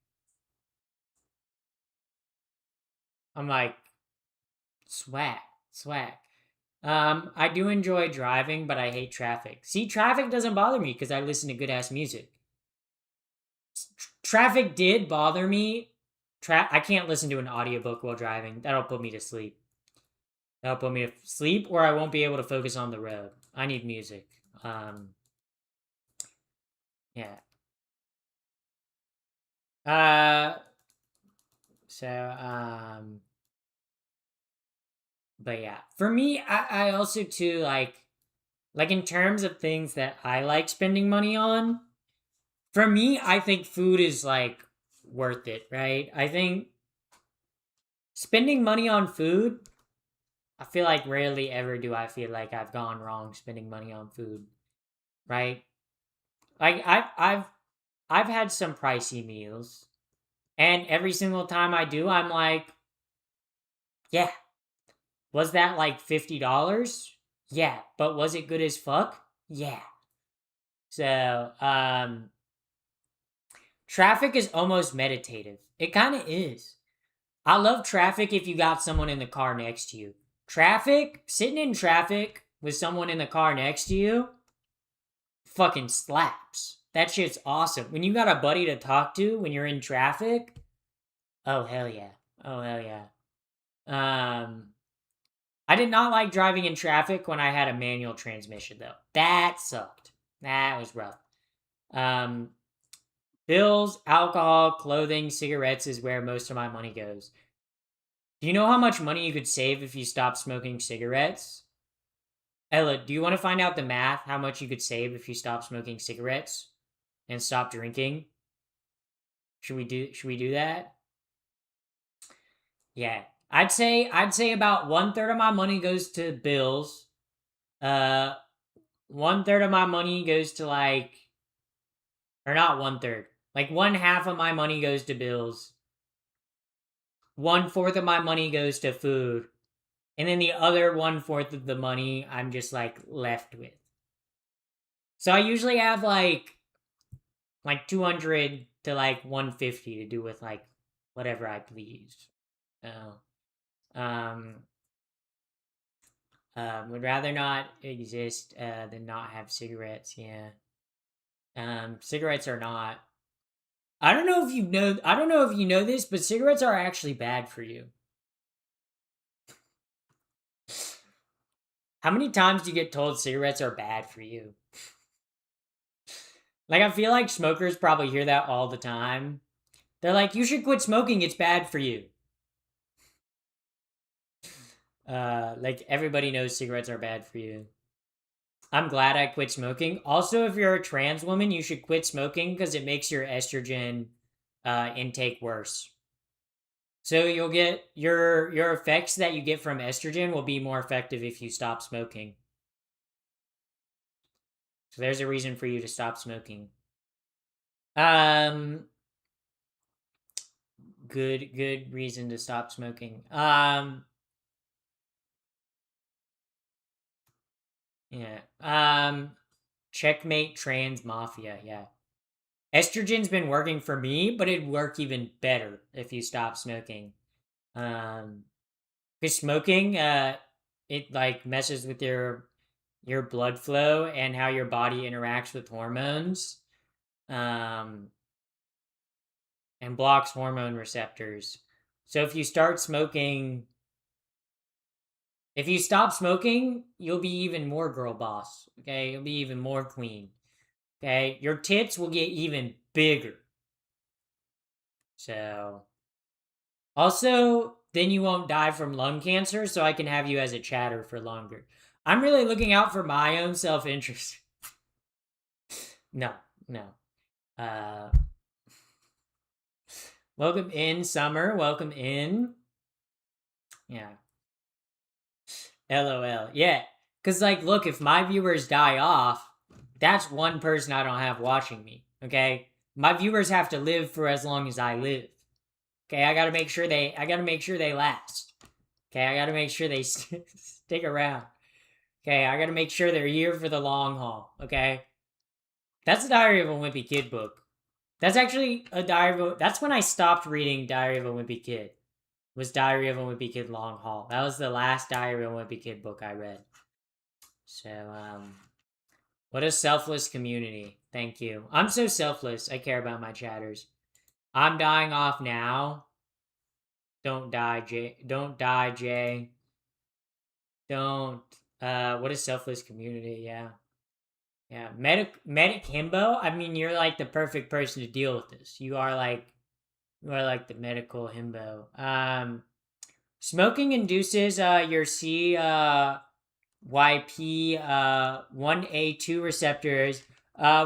swag, swag. I do enjoy driving, but I hate traffic. See, traffic doesn't bother me because I listen to good ass music. Traffic did bother me. I can't listen to an audiobook while driving. That'll put me to sleep. That'll put me to sleep, or I won't be able to focus on the road. I need music. Yeah. So, but yeah, for me, I also too like in terms of things that I like spending money on. For me, I think food is like worth it, right? I think spending money on food, I feel like rarely ever do I feel like I've gone wrong spending money on food, right? Like I've had some pricey meals, and every single time I do, I'm like, yeah, was that like $50? Yeah, but was it good as fuck? Yeah. So, traffic is almost meditative. It kind of is. I love traffic if you got someone in the car next to you. Traffic, sitting in traffic with someone in the car next to you, fucking slaps. That shit's awesome. When you got a buddy to talk to when you're in traffic, oh hell yeah. Oh hell yeah. I did not like driving in traffic when I had a manual transmission though. That sucked. That was rough. Bills, alcohol, clothing, cigarettes is where most of my money goes. Do you know how much money you could save if you stopped smoking cigarettes? Ella, do you want to find out the math? How much you could save if you stopped smoking cigarettes and stop drinking? Should we do that? Yeah. I'd say about 1/3 of my money goes to bills. 1/3 of my money goes to or not 1/3. Like 1/2 of my money goes to bills. 1/4 of my money goes to food. And then the other 1/4 of the money I'm just like left with. So I usually have like 200 to like 150 to do with like whatever I please. Um, would rather not exist than not have cigarettes. Yeah. Cigarettes are not. I don't know if you know. I don't know if you know this, but cigarettes are actually bad for you. How many times do you get told cigarettes are bad for you? Like, I feel like smokers probably hear that all the time. They're like, you should quit smoking, it's bad for you. Like, everybody knows cigarettes are bad for you. I'm glad I quit smoking. Also, if you're a trans woman, you should quit smoking because it makes your estrogen intake worse. So you'll get your effects that you get from estrogen will be more effective if you stop smoking. So there's a reason for you to stop smoking. Good reason to stop smoking. Yeah. Checkmate trans mafia, yeah. Estrogen's been working for me, but it'd work even better if you stop smoking. Because smoking, it like messes with your blood flow and how your body interacts with hormones, and blocks hormone receptors. So if you stop smoking, you'll be even more girl boss. Okay, you'll be even more queen. Okay, your tits will get even bigger. So, also, then you won't die from lung cancer, so I can have you as a chatter for longer. I'm really looking out for my own self-interest. No. Welcome in, Summer. Welcome in. Yeah. LOL. Yeah. Because, like, look, if my viewers die off, that's one person I don't have watching me, okay? My viewers have to live for as long as I live. Okay, I gotta make sure they last. Okay, I gotta make sure they stick around. Okay, I gotta make sure they're here for the long haul, okay? That's the Diary of a Wimpy Kid book. That's actually that's when I stopped reading Diary of a Wimpy Kid. Was Diary of a Wimpy Kid Long Haul. That was the last Diary of a Wimpy Kid book I read. So, what a selfless community. Thank you. I'm so selfless. I care about my chatters. I'm dying off now. Don't die, Jay. Don't die, Jay. Don't. What a selfless community. Yeah. Yeah. Medic himbo. I mean, you're like the perfect person to deal with this. You are like the medical himbo. Smoking induces your CYP1A2 receptors,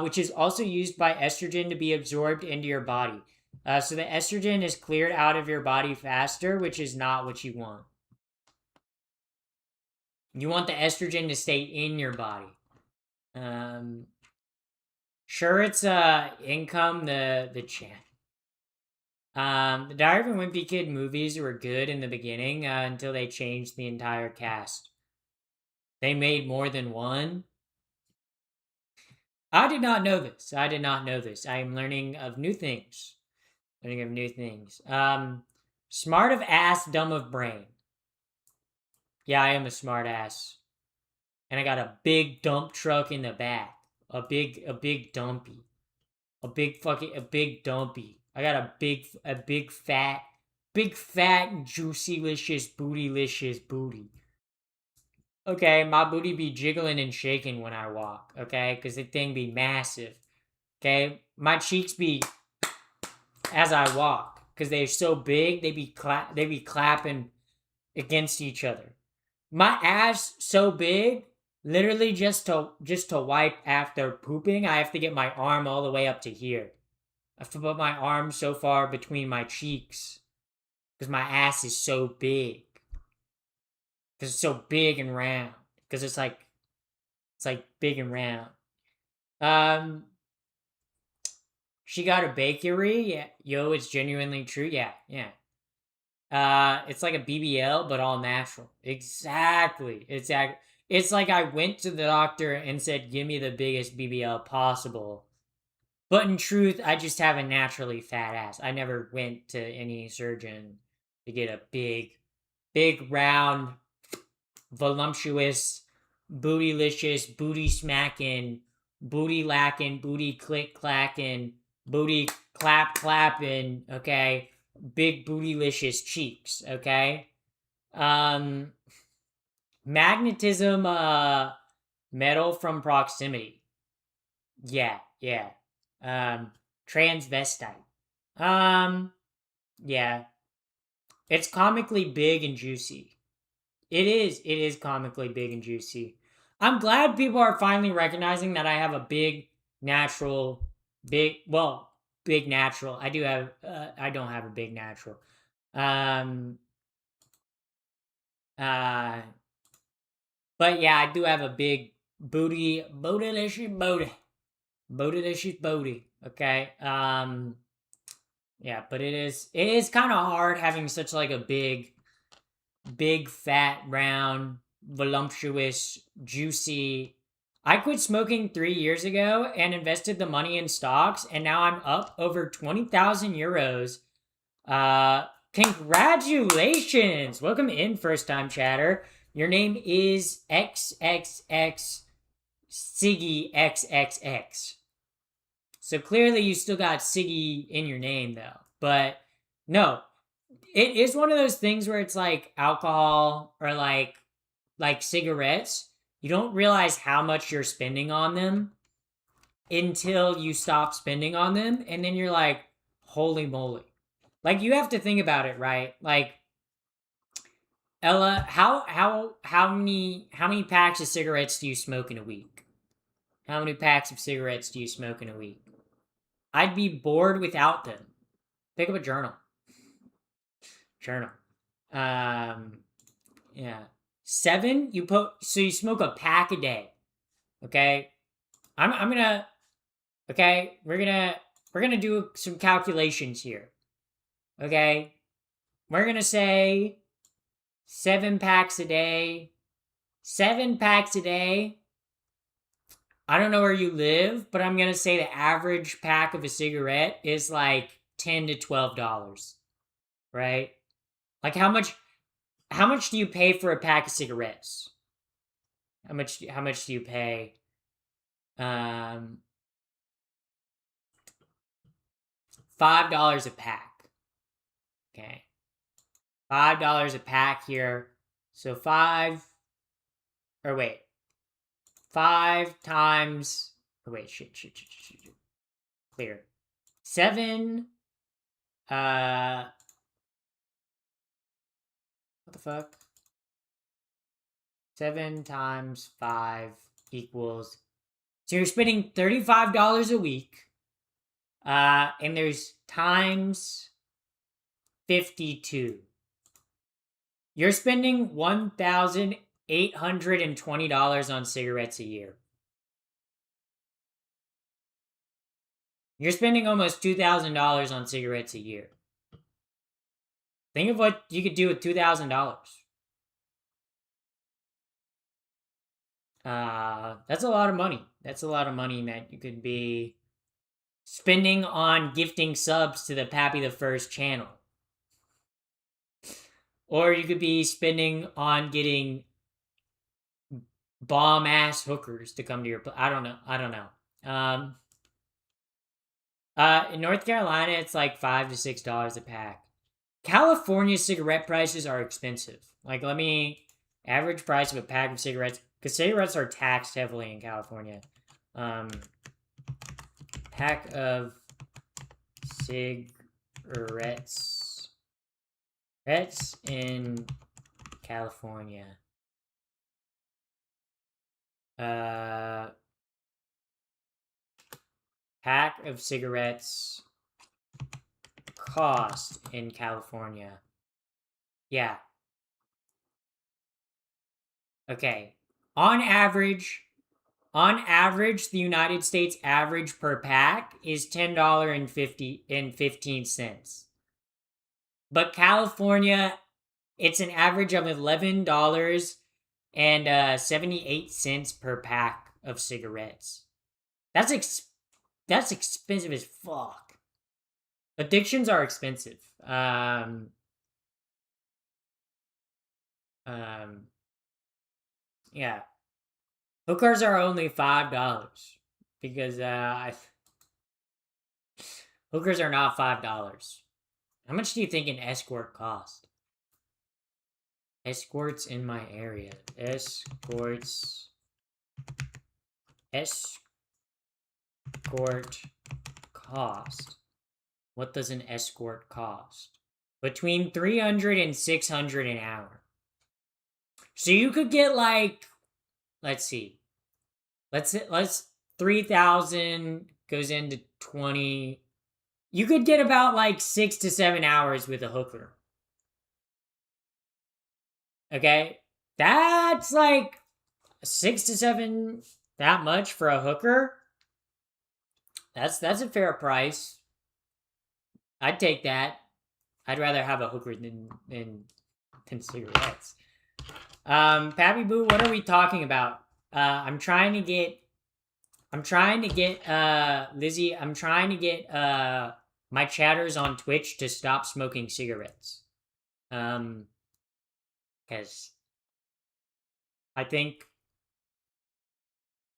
which is also used by estrogen to be absorbed into your body. So the estrogen is cleared out of your body faster, which is not what you want. You want the estrogen to stay in your body. Sure, it's income the chat. The Diary of a Wimpy Kid movies were good in the beginning until they changed the entire cast. They made more than one. I did not know this. I am learning of new things. Smart of ass, dumb of brain. Yeah, I am a smart ass. And I got a big dump truck in the back. A big dumpy. A big dumpy. I got a big fat, juicy-licious, bootylicious booty. Okay, my booty be jiggling and shaking when I walk, okay? Because the thing be massive, okay? My cheeks be as I walk, because they're so big, they be clapping against each other. My ass so big, literally just to wipe after pooping, I have to get my arm all the way up to here. I have to put my arm so far between my cheeks, because my ass is so big. Because it's so big and round. Because it's like big and round. She got a bakery. Yeah, yo, it's genuinely true. Yeah. It's like a BBL, but all natural. Exactly. It's like I went to the doctor and said, "Give me the biggest BBL possible." But in truth, I just have a naturally fat ass. I never went to any surgeon to get a big, round, voluptuous, bootylicious, booty smacking, booty lacking, booty click clacking, booty clap clapping, okay? Big bootylicious cheeks, okay? Magnetism, metal from proximity. Yeah. Transvestite. Yeah. It's comically big and juicy. It is comically big and juicy. I'm glad people are finally recognizing that I have a big natural. I don't have a big natural. But yeah, I do have a big bootylicious booty. Okay. Yeah, but it is kind of hard having such like a big, fat, round, voluptuous, juicy, I quit smoking 3 years ago and invested the money in stocks, and now I'm up over 20,000 euros. Congratulations! Welcome in, first time chatter. Your name is XXX Siggy XXX. So clearly you still got Siggy in your name, though. But no, it is one of those things where it's like alcohol or like cigarettes. You don't realize how much you're spending on them until you stop spending on them, and then you're like, holy moly. Like, you have to think about it, right? Like, Ella, how many packs of cigarettes do you smoke in a week? How many packs of cigarettes do you smoke in a week? I'd be bored without them. Pick up a journal. Yeah. 7, so you smoke a pack a day. Okay? I'm gonna, okay, we're gonna do some calculations here. Okay? We're gonna say 7 packs a day. 7 packs a day. I don't know where you live, but I'm gonna say the average pack of a cigarette is like $10 to $12. Right? Like, how much do you pay for a pack of cigarettes? How much do you pay? $5 a pack. Okay. $5 a pack here. So 5 times, clear. 7, what the fuck? 7 times 5 equals, so you're spending $35 a week, and there's times 52. You're spending $1,820 on cigarettes a year. You're spending almost $2,000 on cigarettes a year. Think of what you could do with $2,000. That's a lot of money. That's a lot of money that you could be spending on gifting subs to the Pappy the First channel. Or you could be spending on getting bomb-ass hookers to come to your place. I don't know. In North Carolina, it's like $5 to $6 a pack. California cigarette prices are expensive. Like, average price of a pack of cigarettes, because cigarettes are taxed heavily in California. Pack of cigarettes in California. Pack of cigarettes cost in California. Yeah. Okay. On average, the United States average per pack is $10.15. But California, it's an average of $11.78 per pack of cigarettes. That's expensive as fuck. Addictions are expensive. Yeah. Hookers are only $5 because hookers are not $5. How much do you think an escort cost? Escorts in my area. Escort cost. What does an escort cost? Between $300 and $600 an hour. So you could get like, let's see. Let's 3,000 goes into 20. You could get about like 6 to 7 hours with a hooker. Okay? That's like 6 to 7, that much for a hooker. That's a fair price. I'd take that. I'd rather have a hooker than cigarettes. Pappy Boo, what are we talking about? I'm trying to get Lizzie, I'm trying to get my chatters on Twitch to stop smoking cigarettes. Because I think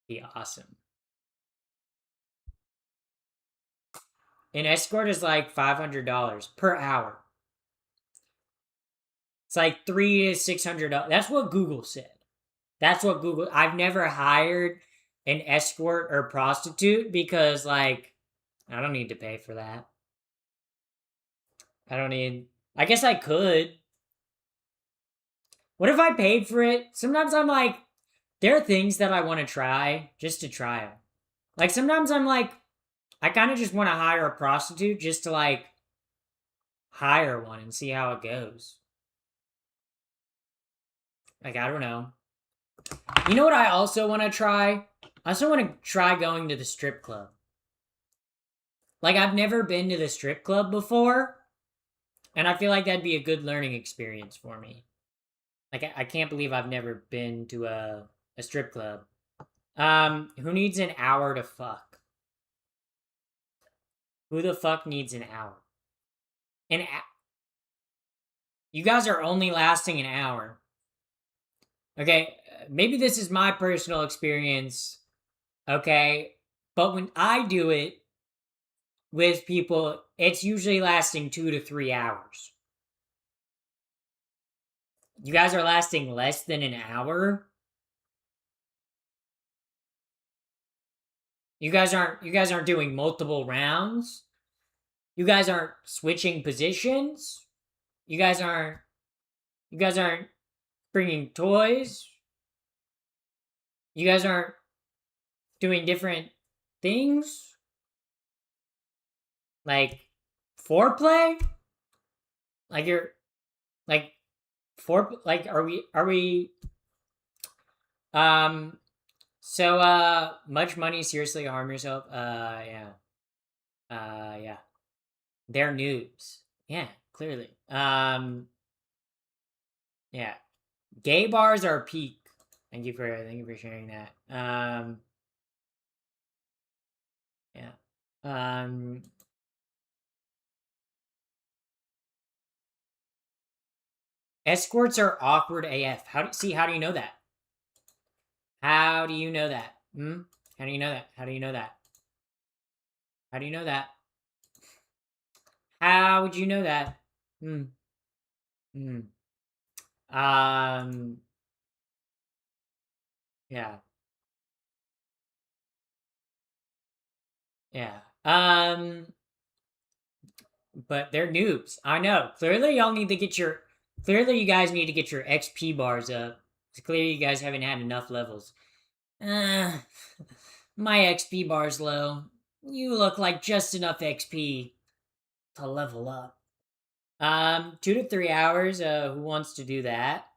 it'd be awesome. An escort is like $500 per hour. It's like $300 to $600. That's what Google said. That's what Google. I've never hired an escort or prostitute because, like, I don't need to pay for that. I guess I could. What if I paid for it? Sometimes I'm like, there are things that I want to try just to try them. Like, sometimes I'm like, I kind of just want to hire a prostitute just to, like, hire one and see how it goes. Like, I don't know. You know what I also want to try? I also want to try going to the strip club. Like, I've never been to the strip club before, and I feel like that'd be a good learning experience for me. Like, I can't believe I've never been to a strip club. Who needs an hour to fuck? Who the fuck needs an hour? You guys are only lasting an hour. Okay, maybe this is my personal experience, okay? But when I do it with people, it's usually lasting 2 to 3 hours. You guys are lasting less than an hour? You guys aren't doing multiple rounds? You guys aren't switching positions? You guys aren't bringing toys? You guys aren't doing different things? Like foreplay? Like you're like are we so much money, seriously harm yourself? Yeah. Yeah. They're noobs. Yeah, clearly. Yeah. Gay bars are peak. Thank you for sharing that. Yeah. Escorts are awkward AF. How do you know that? How do you know that? How do you know that? How do you know that? How do you know that? How would you know that? Yeah. Yeah. But they're noobs. I know. Clearly you guys need to get your XP bars up. It's clear you guys haven't had enough levels. My XP bar's low. You look like just enough XP to level up. 2 to 3 hours. Who wants to do that?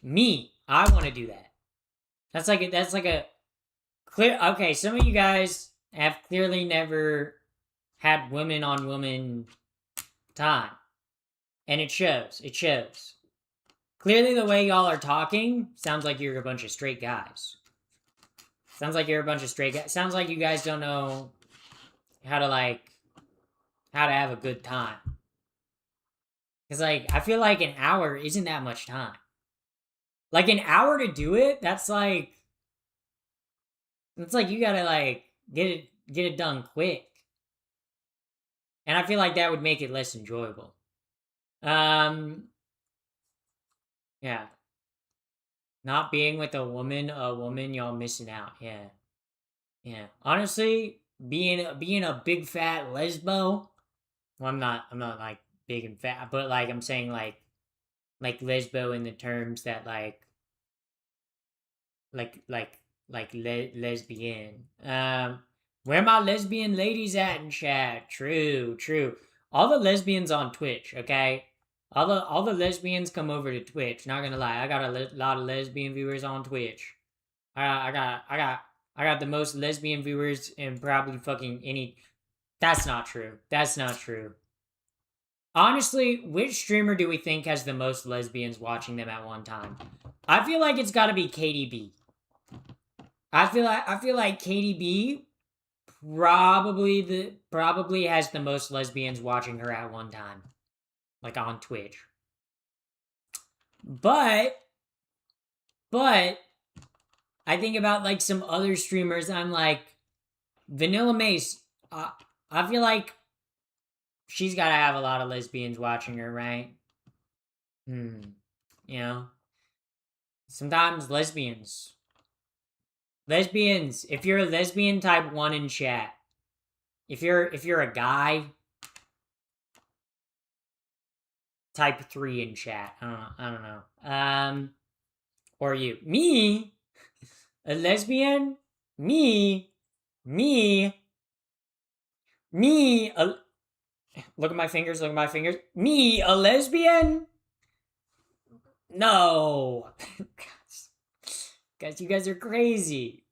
Me. I want to do that. That's like a clear. Okay, some of you guys have clearly never had woman on woman time, and it shows. It shows. Clearly, the way y'all are talking sounds like you're a bunch of straight guys. Sounds like you guys don't know how to have a good time. Because, like, I feel like an hour isn't that much time. Like, an hour to do it, that's like... It's like you gotta, like, get it done quick. And I feel like that would make it less enjoyable. Yeah. Not being with a woman, y'all missing out. Yeah. Yeah. Honestly, being a big fat lesbo. Well, I'm not like big and fat, but like I'm saying like lesbo in the terms that lesbian. Where my lesbian ladies at in chat? True. All the lesbians on Twitch, okay? All the lesbians come over to Twitch. Not gonna lie, I got a lot of lesbian viewers on Twitch. I got the most lesbian viewers in probably fucking any. That's not true. Honestly, which streamer do we think has the most lesbians watching them at one time? I feel like it's got to be KDB. I feel like KDB probably has the most lesbians watching her at one time, like on Twitch. But I think about like some other streamers. I'm like Vanilla Mace. I feel like she's got to have a lot of lesbians watching her, right? You know, sometimes lesbians. If you're a lesbian, type 1 in chat. If you're a guy, type 3 in chat. I don't know. Or you. Me? A lesbian? Me? Look at my fingers, Me, a lesbian? No. Guys, you guys are crazy.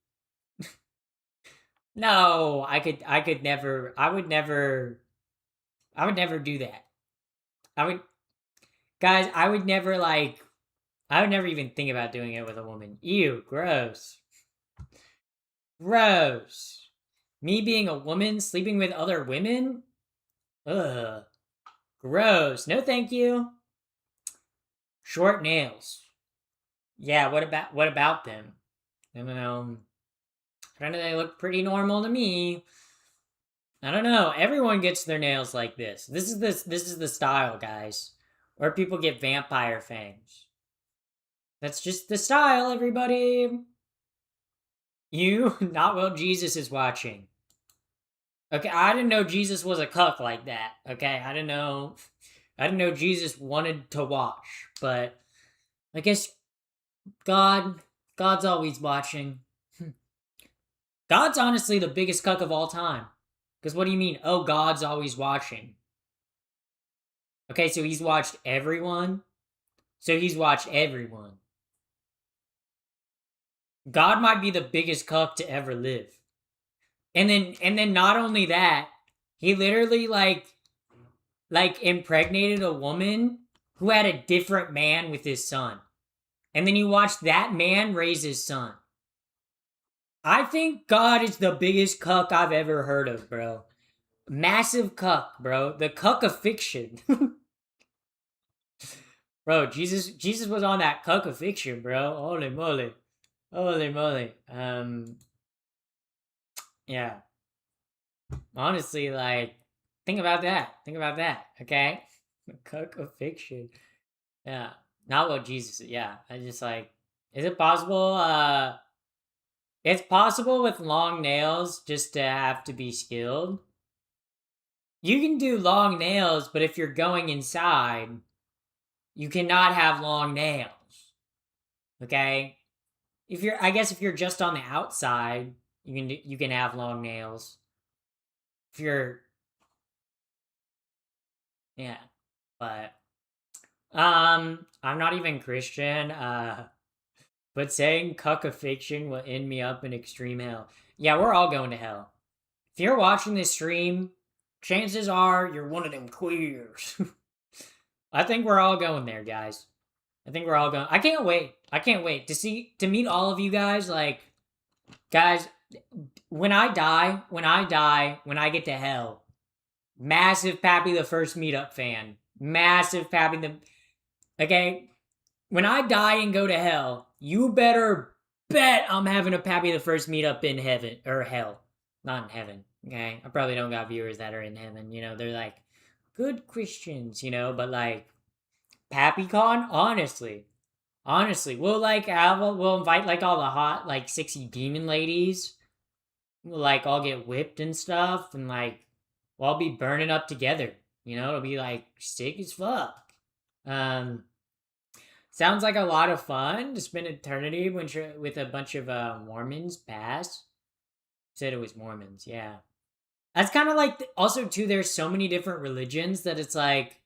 No, I would never do that. I would never even think about doing it with a woman. Ew, gross. Gross. Me being a woman, sleeping with other women? Ugh. Gross. No thank you. Short nails. Yeah, what about them? I don't know. They look pretty normal to me. I don't know. Everyone gets their nails like this. This is the style, guys. Or people get vampire fangs. That's just the style, everybody. You, not while Jesus is watching. Okay, I didn't know Jesus was a cuck like that. Okay, I didn't know Jesus wanted to watch, but I guess God's always watching. God's honestly the biggest cuck of all time. Because what do you mean? Oh, God's always watching. Okay, so he's watched everyone. God might be the biggest cuck to ever live. And then not only that, he literally like impregnated a woman who had a different man with his son. And then you watch that man raise his son. I think God is the biggest cuck I've ever heard of, bro. Massive cuck, bro. The cuck of fiction. Bro, Jesus was on that cuck of fiction, bro. Holy moly. Yeah. Honestly, like, think about that, okay? The cuck of fiction. Yeah. Not what Jesus, yeah. I just like, is it possible, it's possible with long nails just to have to be skilled. You can do long nails, but if you're going inside, you cannot have long nails. Okay? If you're just on the outside, you can have long nails. If you're yeah, but I'm not even Christian. But saying cuck of fiction will end me up in extreme hell. Yeah, we're all going to hell. If you're watching this stream, chances are you're one of them queers. I think we're all going there, guys. I think we're all going. I can't wait to meet all of you guys. Like, guys, when I get to hell, massive Pappy the First Meetup fan. Massive Pappy the. Okay, when I die and go to hell, you better bet I'm having a Pappy the First Meetup in heaven or hell, not in heaven. Okay, I probably don't got viewers that are in heaven. You know, they're like good Christians. You know, but like PappyCon, honestly, we'll invite like all the hot like 60 demon ladies. We'll like all get whipped and stuff, and like we'll all be burning up together. You know, it'll be like sick as fuck. Sounds like a lot of fun to spend eternity with a bunch of Mormons past. Said it was Mormons, yeah. That's kind of like, also too, there's so many different religions that it's like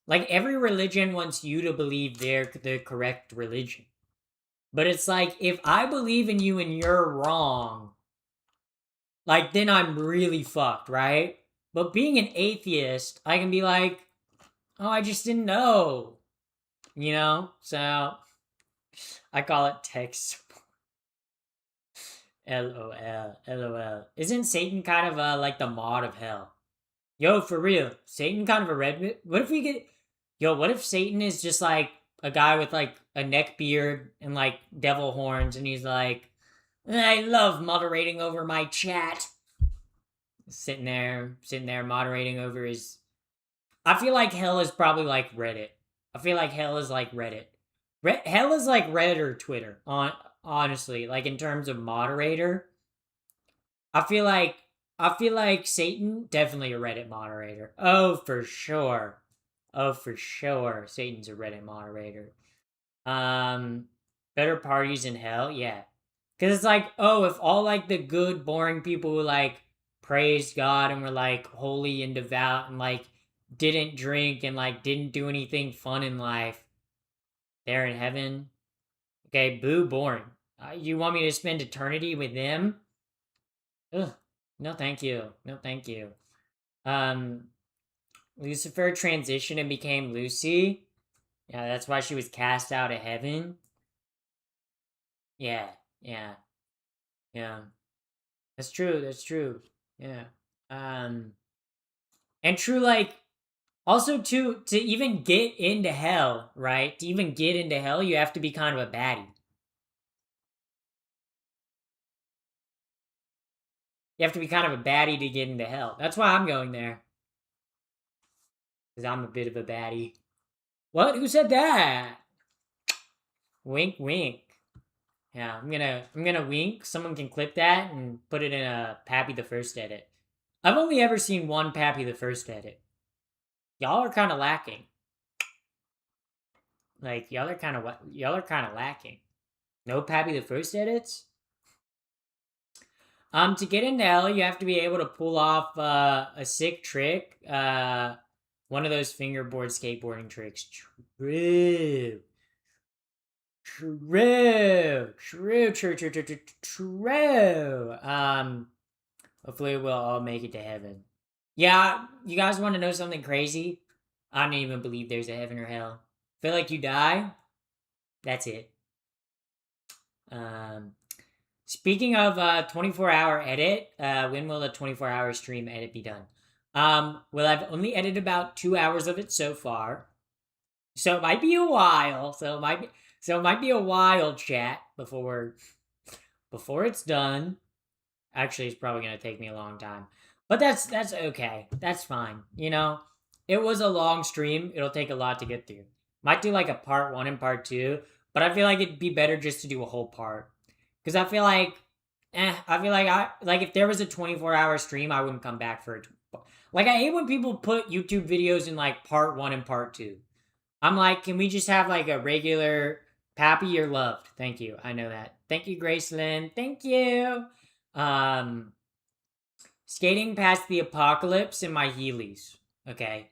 every religion wants you to believe they're the correct religion. But it's like, if I believe in you and you're wrong, like, then I'm really fucked, right? But being an atheist, I can be like, Oh, I just didn't know. You know? So, I call it text support. LOL. LOL. Isn't Satan kind of like the mod of hell? Yo, for real. Satan kind of a red... What if we get... Yo, what if Satan is just like a guy with like a neck beard and like devil horns and he's like, I love moderating over my chat. Sitting there moderating over his... I feel like hell is probably like Reddit. I feel like hell is like Reddit. Hell is like Reddit or Twitter, honestly. Like in terms of moderator. I feel like Satan, definitely a Reddit moderator. Oh, for sure. Oh, for sure. Satan's a Reddit moderator. Better parties in hell? Yeah. Because it's like, oh, if all like the good, boring people who like praised God and were like holy and devout and like didn't drink and like didn't do anything fun in life, they're in heaven. Okay, boo, boring. You want me to spend eternity with them? Ugh. No, thank you. No, thank you. Lucifer transitioned and became Lucy. Yeah, that's why she was cast out of heaven. Yeah, yeah, yeah. That's true. That's true. Yeah. And true, like, also to even get into hell, right? To even get into hell, you have to be kind of a baddie. You have to be kind of a baddie to get into hell. That's why I'm going there. Because I'm a bit of a baddie. What? Who said that? Wink, wink. Yeah, I'm gonna wink. Someone can clip that and put it in a Pappy the First edit. I've only ever seen one Pappy the First edit. Y'all are kind of lacking. Like y'all are kind of lacking. No Pappy the First edits. To get into hell, you have to be able to pull off a sick trick. One of those fingerboard skateboarding tricks. True. Hopefully we'll all make it to heaven. Yeah, you guys want to know something crazy? I don't even believe there's a heaven or hell. Feel like you die? That's it. Speaking of 24-hour edit, when will the 24-hour stream edit be done? Well, I've only edited about 2 hours of it so far. So it might be a while. So it might be a while, chat, before it's done. Actually, it's probably gonna take me a long time. But that's okay. That's fine. You know, it was a long stream. It'll take a lot to get through. Might do like a part 1 and part 2, but I feel like it'd be better just to do a whole part. Because I feel like if there was a 24-hour stream, I wouldn't come back for it. Like, I hate when people put YouTube videos in like part 1 and part 2. I'm like, can we just have like a regular Pappy, you're loved. Thank you. I know that. Thank you, Gracelyn. Thank you. Skating past the apocalypse in my Heelys. Okay.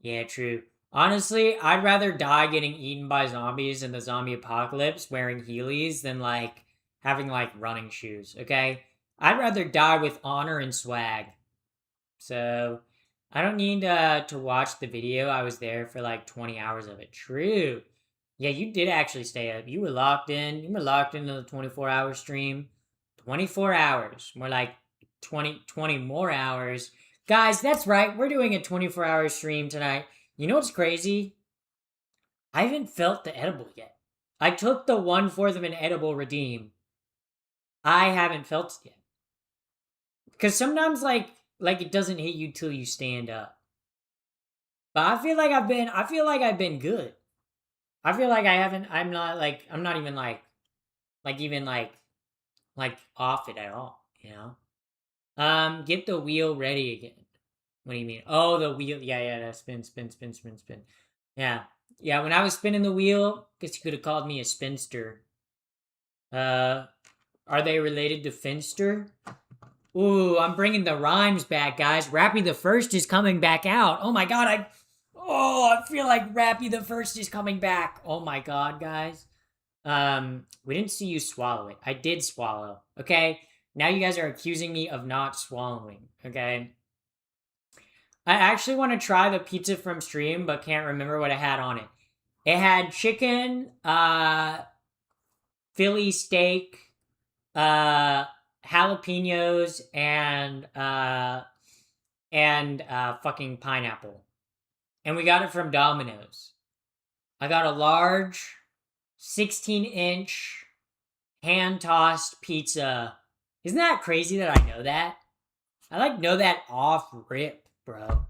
Yeah, true. Honestly, I'd rather die getting eaten by zombies in the zombie apocalypse wearing Heelys than like having like running shoes. Okay. I'd rather die with honor and swag. So I don't need to watch the video. I was there for like 20 hours of it. True. Yeah, you did actually stay up. You were locked in. You were locked into the 24-hour stream. 24 hours. More like 20 more hours. Guys, that's right. We're doing a 24-hour stream tonight. You know what's crazy? I haven't felt the edible yet. I took the 1/4 of an edible redeem. I haven't felt it yet. Because sometimes like it doesn't hit you till you stand up. But I feel like I've been good. I feel like I'm not even like off it at all, you know? Get the wheel ready again. What do you mean? Oh, the wheel. Yeah, that spin. Yeah, when I was spinning the wheel, guess you could have called me a spinster. Are they related to Finster? Ooh, I'm bringing the rhymes back, guys. Rappy the First is coming back out. Oh my god, I feel like Rappy the First is coming back. Oh my god, guys. We didn't see you swallow it. I did swallow, okay? Now you guys are accusing me of not swallowing, okay? I actually want to try the pizza from stream, but can't remember what it had on it. It had chicken, Philly steak, jalapenos, and fucking pineapple. And we got it from Domino's. I got a large 16-inch hand-tossed pizza. Isn't that crazy that I know that? I like know that off rip, bro.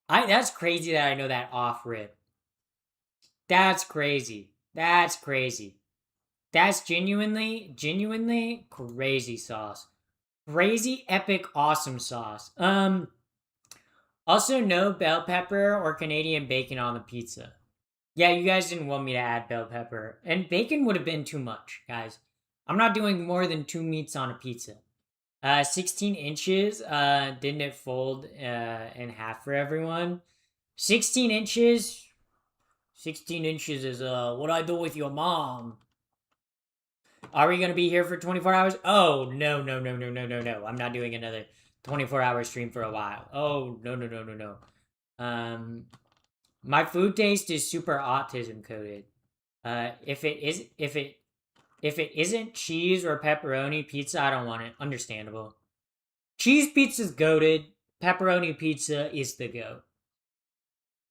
That's crazy that I know that off rip. That's crazy. That's crazy. That's genuinely crazy sauce. Crazy epic awesome sauce. Also no bell pepper or Canadian bacon on the pizza. Yeah, you guys didn't want me to add bell pepper. And bacon would have been too much, guys. I'm not doing more than 2 meats on a pizza. 16 inches, didn't it fold in half for everyone? 16 inches? 16 inches is what I do with your mom. Are we gonna be here for 24 hours? Oh, no. I'm not doing another 24-hour stream for a while. Oh, no. My food taste is super autism coded. If it isn't cheese or pepperoni pizza, I don't want it. Understandable. Cheese pizza's goated. Pepperoni pizza is the goat.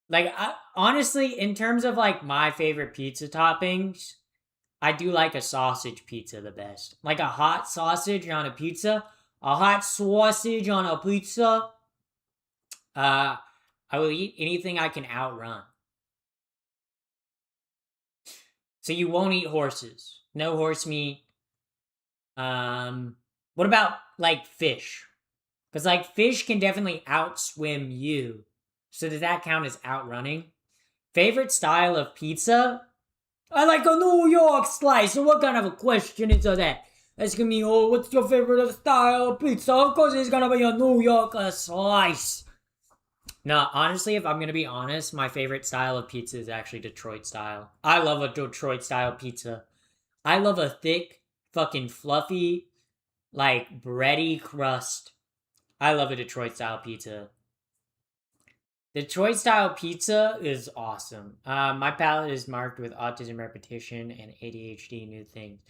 Like, honestly, in terms of, like, my favorite pizza toppings, I do like a sausage pizza the best. Like a hot sausage on a pizza. A hot sausage on a pizza. I will eat anything I can outrun. So you won't eat horses. No horse meat. What about, like, fish? Because, like, fish can definitely outswim you. So does that count as outrunning? Favorite style of pizza? I like a New York slice. So what kind of a question is that? Asking me, oh, what's your favorite style of pizza? Of course it's gonna be a New York slice. No, honestly, if I'm gonna be honest, my favorite style of pizza is actually Detroit style. I love a Detroit style pizza. I love a thick, fucking fluffy, like, bready crust. I love a Detroit style pizza. Detroit style pizza is awesome. My palate is marked with autism repetition and ADHD new things.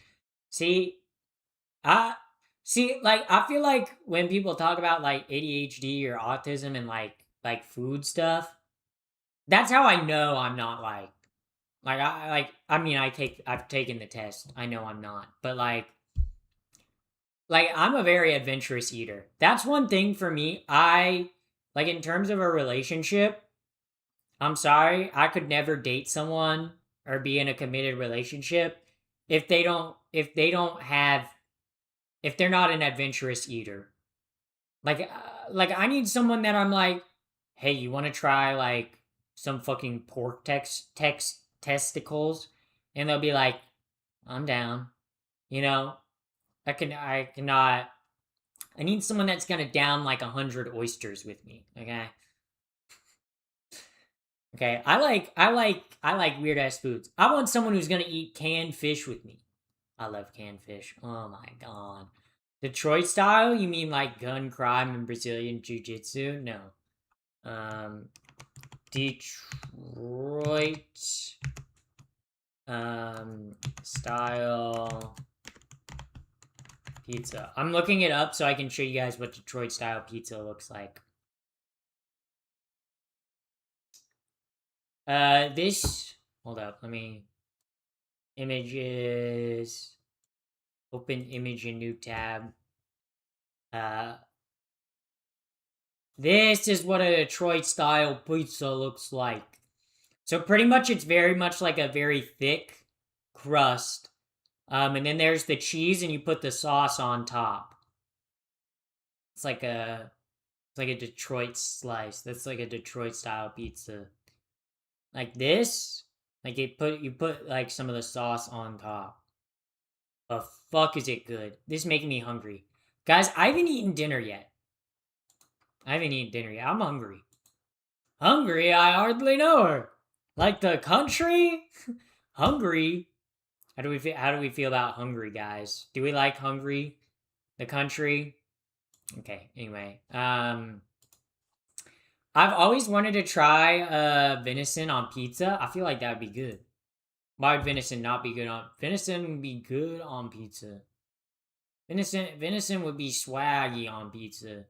I feel like when people talk about like ADHD or autism and like food stuff, that's how I know I'm not I've taken the test. I know I'm not. But like I'm a very adventurous eater. That's one thing for me. Like, in terms of a relationship, I'm sorry, I could never date someone or be in a committed relationship if they're not an adventurous eater. Like I need someone that I'm like, hey, you want to try, like, some fucking pork testicles? And they'll be like, I'm down. You know? I cannot... I need someone that's gonna down like 100 oysters with me, okay? Okay, I like weird ass foods. I want someone who's gonna eat canned fish with me. I love canned fish. Oh my god. Detroit style? You mean like gun crime and Brazilian jiu-jitsu? No. Detroit style pizza. I'm looking it up so I can show you guys what Detroit style pizza looks like. Hold up, let me... Images... Open image in new tab. This is what a Detroit style pizza looks like. So pretty much it's very much like a very thick crust. And then there's the cheese and you put the sauce on top. It's like a Detroit slice. That's like a Detroit style pizza. Like this, like you put like some of the sauce on top. The fuck is it good? This is making me hungry. Guys, I haven't eaten dinner yet. I'm hungry. Hungry? I hardly know her. Like the country? Hungry? How do we feel about Hungary, guys? Do we like Hungary? The country? Okay, anyway. I've always wanted to try venison on pizza. I feel like that would be good. Why would venison not be good on venison would be good on pizza. Venison would be swaggy on pizza.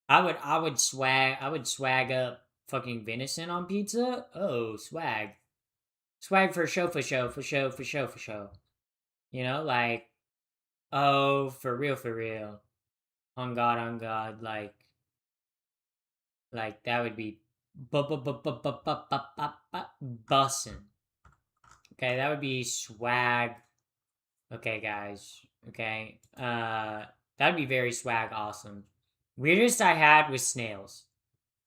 I would swag up fucking venison on pizza. Oh, swag. Swag for show. You know, like, oh, for real. On God, like that would be bussin'. Okay, that would be swag. Okay, guys. Okay, that'd be very swag awesome. Weirdest I had was snails.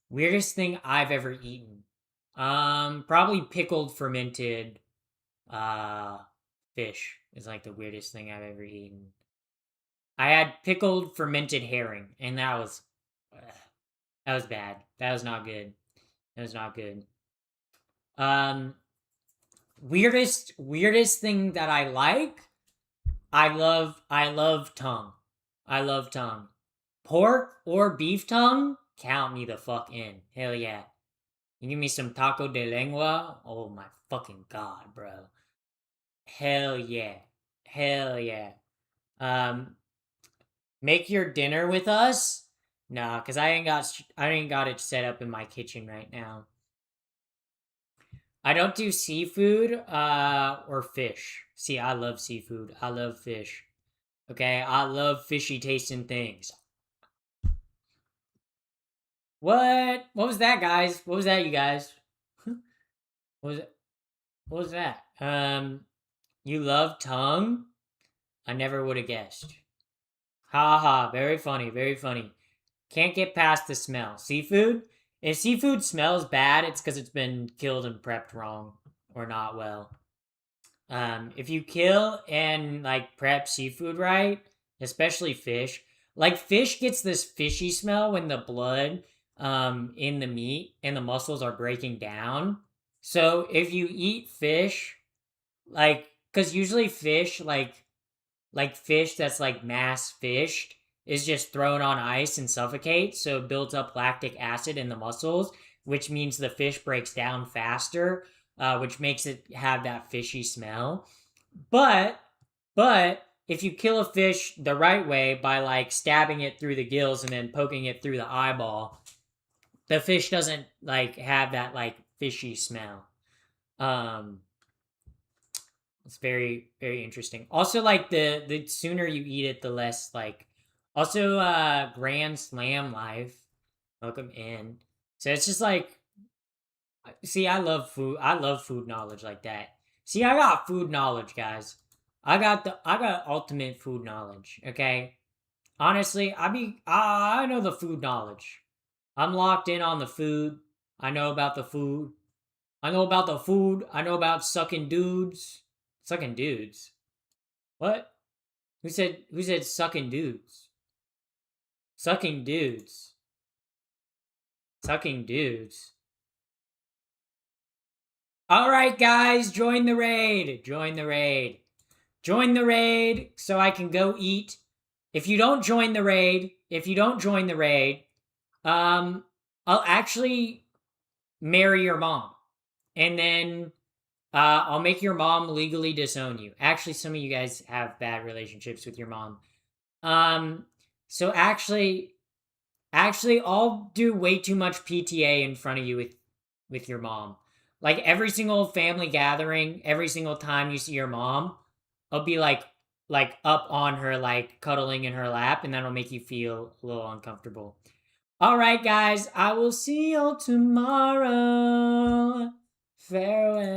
Weirdest thing I've ever eaten. Probably pickled fermented, fish is like the weirdest thing I've ever eaten. I had pickled fermented herring, and that was bad. That was not good. That was not good. Weirdest thing that I like. I love tongue. I love tongue. Pork or beef tongue, count me the fuck in. Hell yeah. You give me some taco de lengua? Oh my fucking god, bro. Hell yeah. Hell yeah. Make your dinner with us? Nah, cause I ain't got it set up in my kitchen right now. I don't do seafood or fish. See, I love seafood. I love fish. Okay, I love fishy tasting things. What? What was that, guys? What was that, you guys? What was it? What was that? You love tongue? I never would have guessed. Ha ha, very funny, very funny. Can't get past the smell. Seafood? If seafood smells bad, it's because it's been killed and prepped wrong or not well. If you kill and like prep seafood right, especially fish, like fish gets this fishy smell when the blood in the meat and the muscles are breaking down. So if you eat fish, like, because usually fish, like fish that's like mass fished, is just thrown on ice and suffocates, so it builds up lactic acid in the muscles, which means the fish breaks down faster, which makes it have that fishy smell. But if you kill a fish the right way by like stabbing it through the gills and then poking it through the eyeball, the fish doesn't like have that like fishy smell. It's very, very interesting. Also, like the sooner you eat it, the less like. Also, Grand Slam Life, welcome in. So it's just like, see, I love food. I love food knowledge like that. See, I got food knowledge, guys. I got ultimate food knowledge. Okay, honestly, I know the food knowledge. I'm locked in on the food. I know about the food. I know about the food. I know about sucking dudes. Sucking dudes. What? Who said sucking dudes? Sucking dudes. Sucking dudes. Alright, guys, join the raid. Join the raid. Join the raid so I can go eat. If you don't join the raid, I'll actually marry your mom. And then I'll make your mom legally disown you. Actually, some of you guys have bad relationships with your mom. So actually, I'll do way too much PTA in front of you with your mom. Like every single family gathering, every single time you see your mom, I'll be like up on her, like cuddling in her lap, and that'll make you feel a little uncomfortable. All right, guys, I will see you tomorrow. Farewell.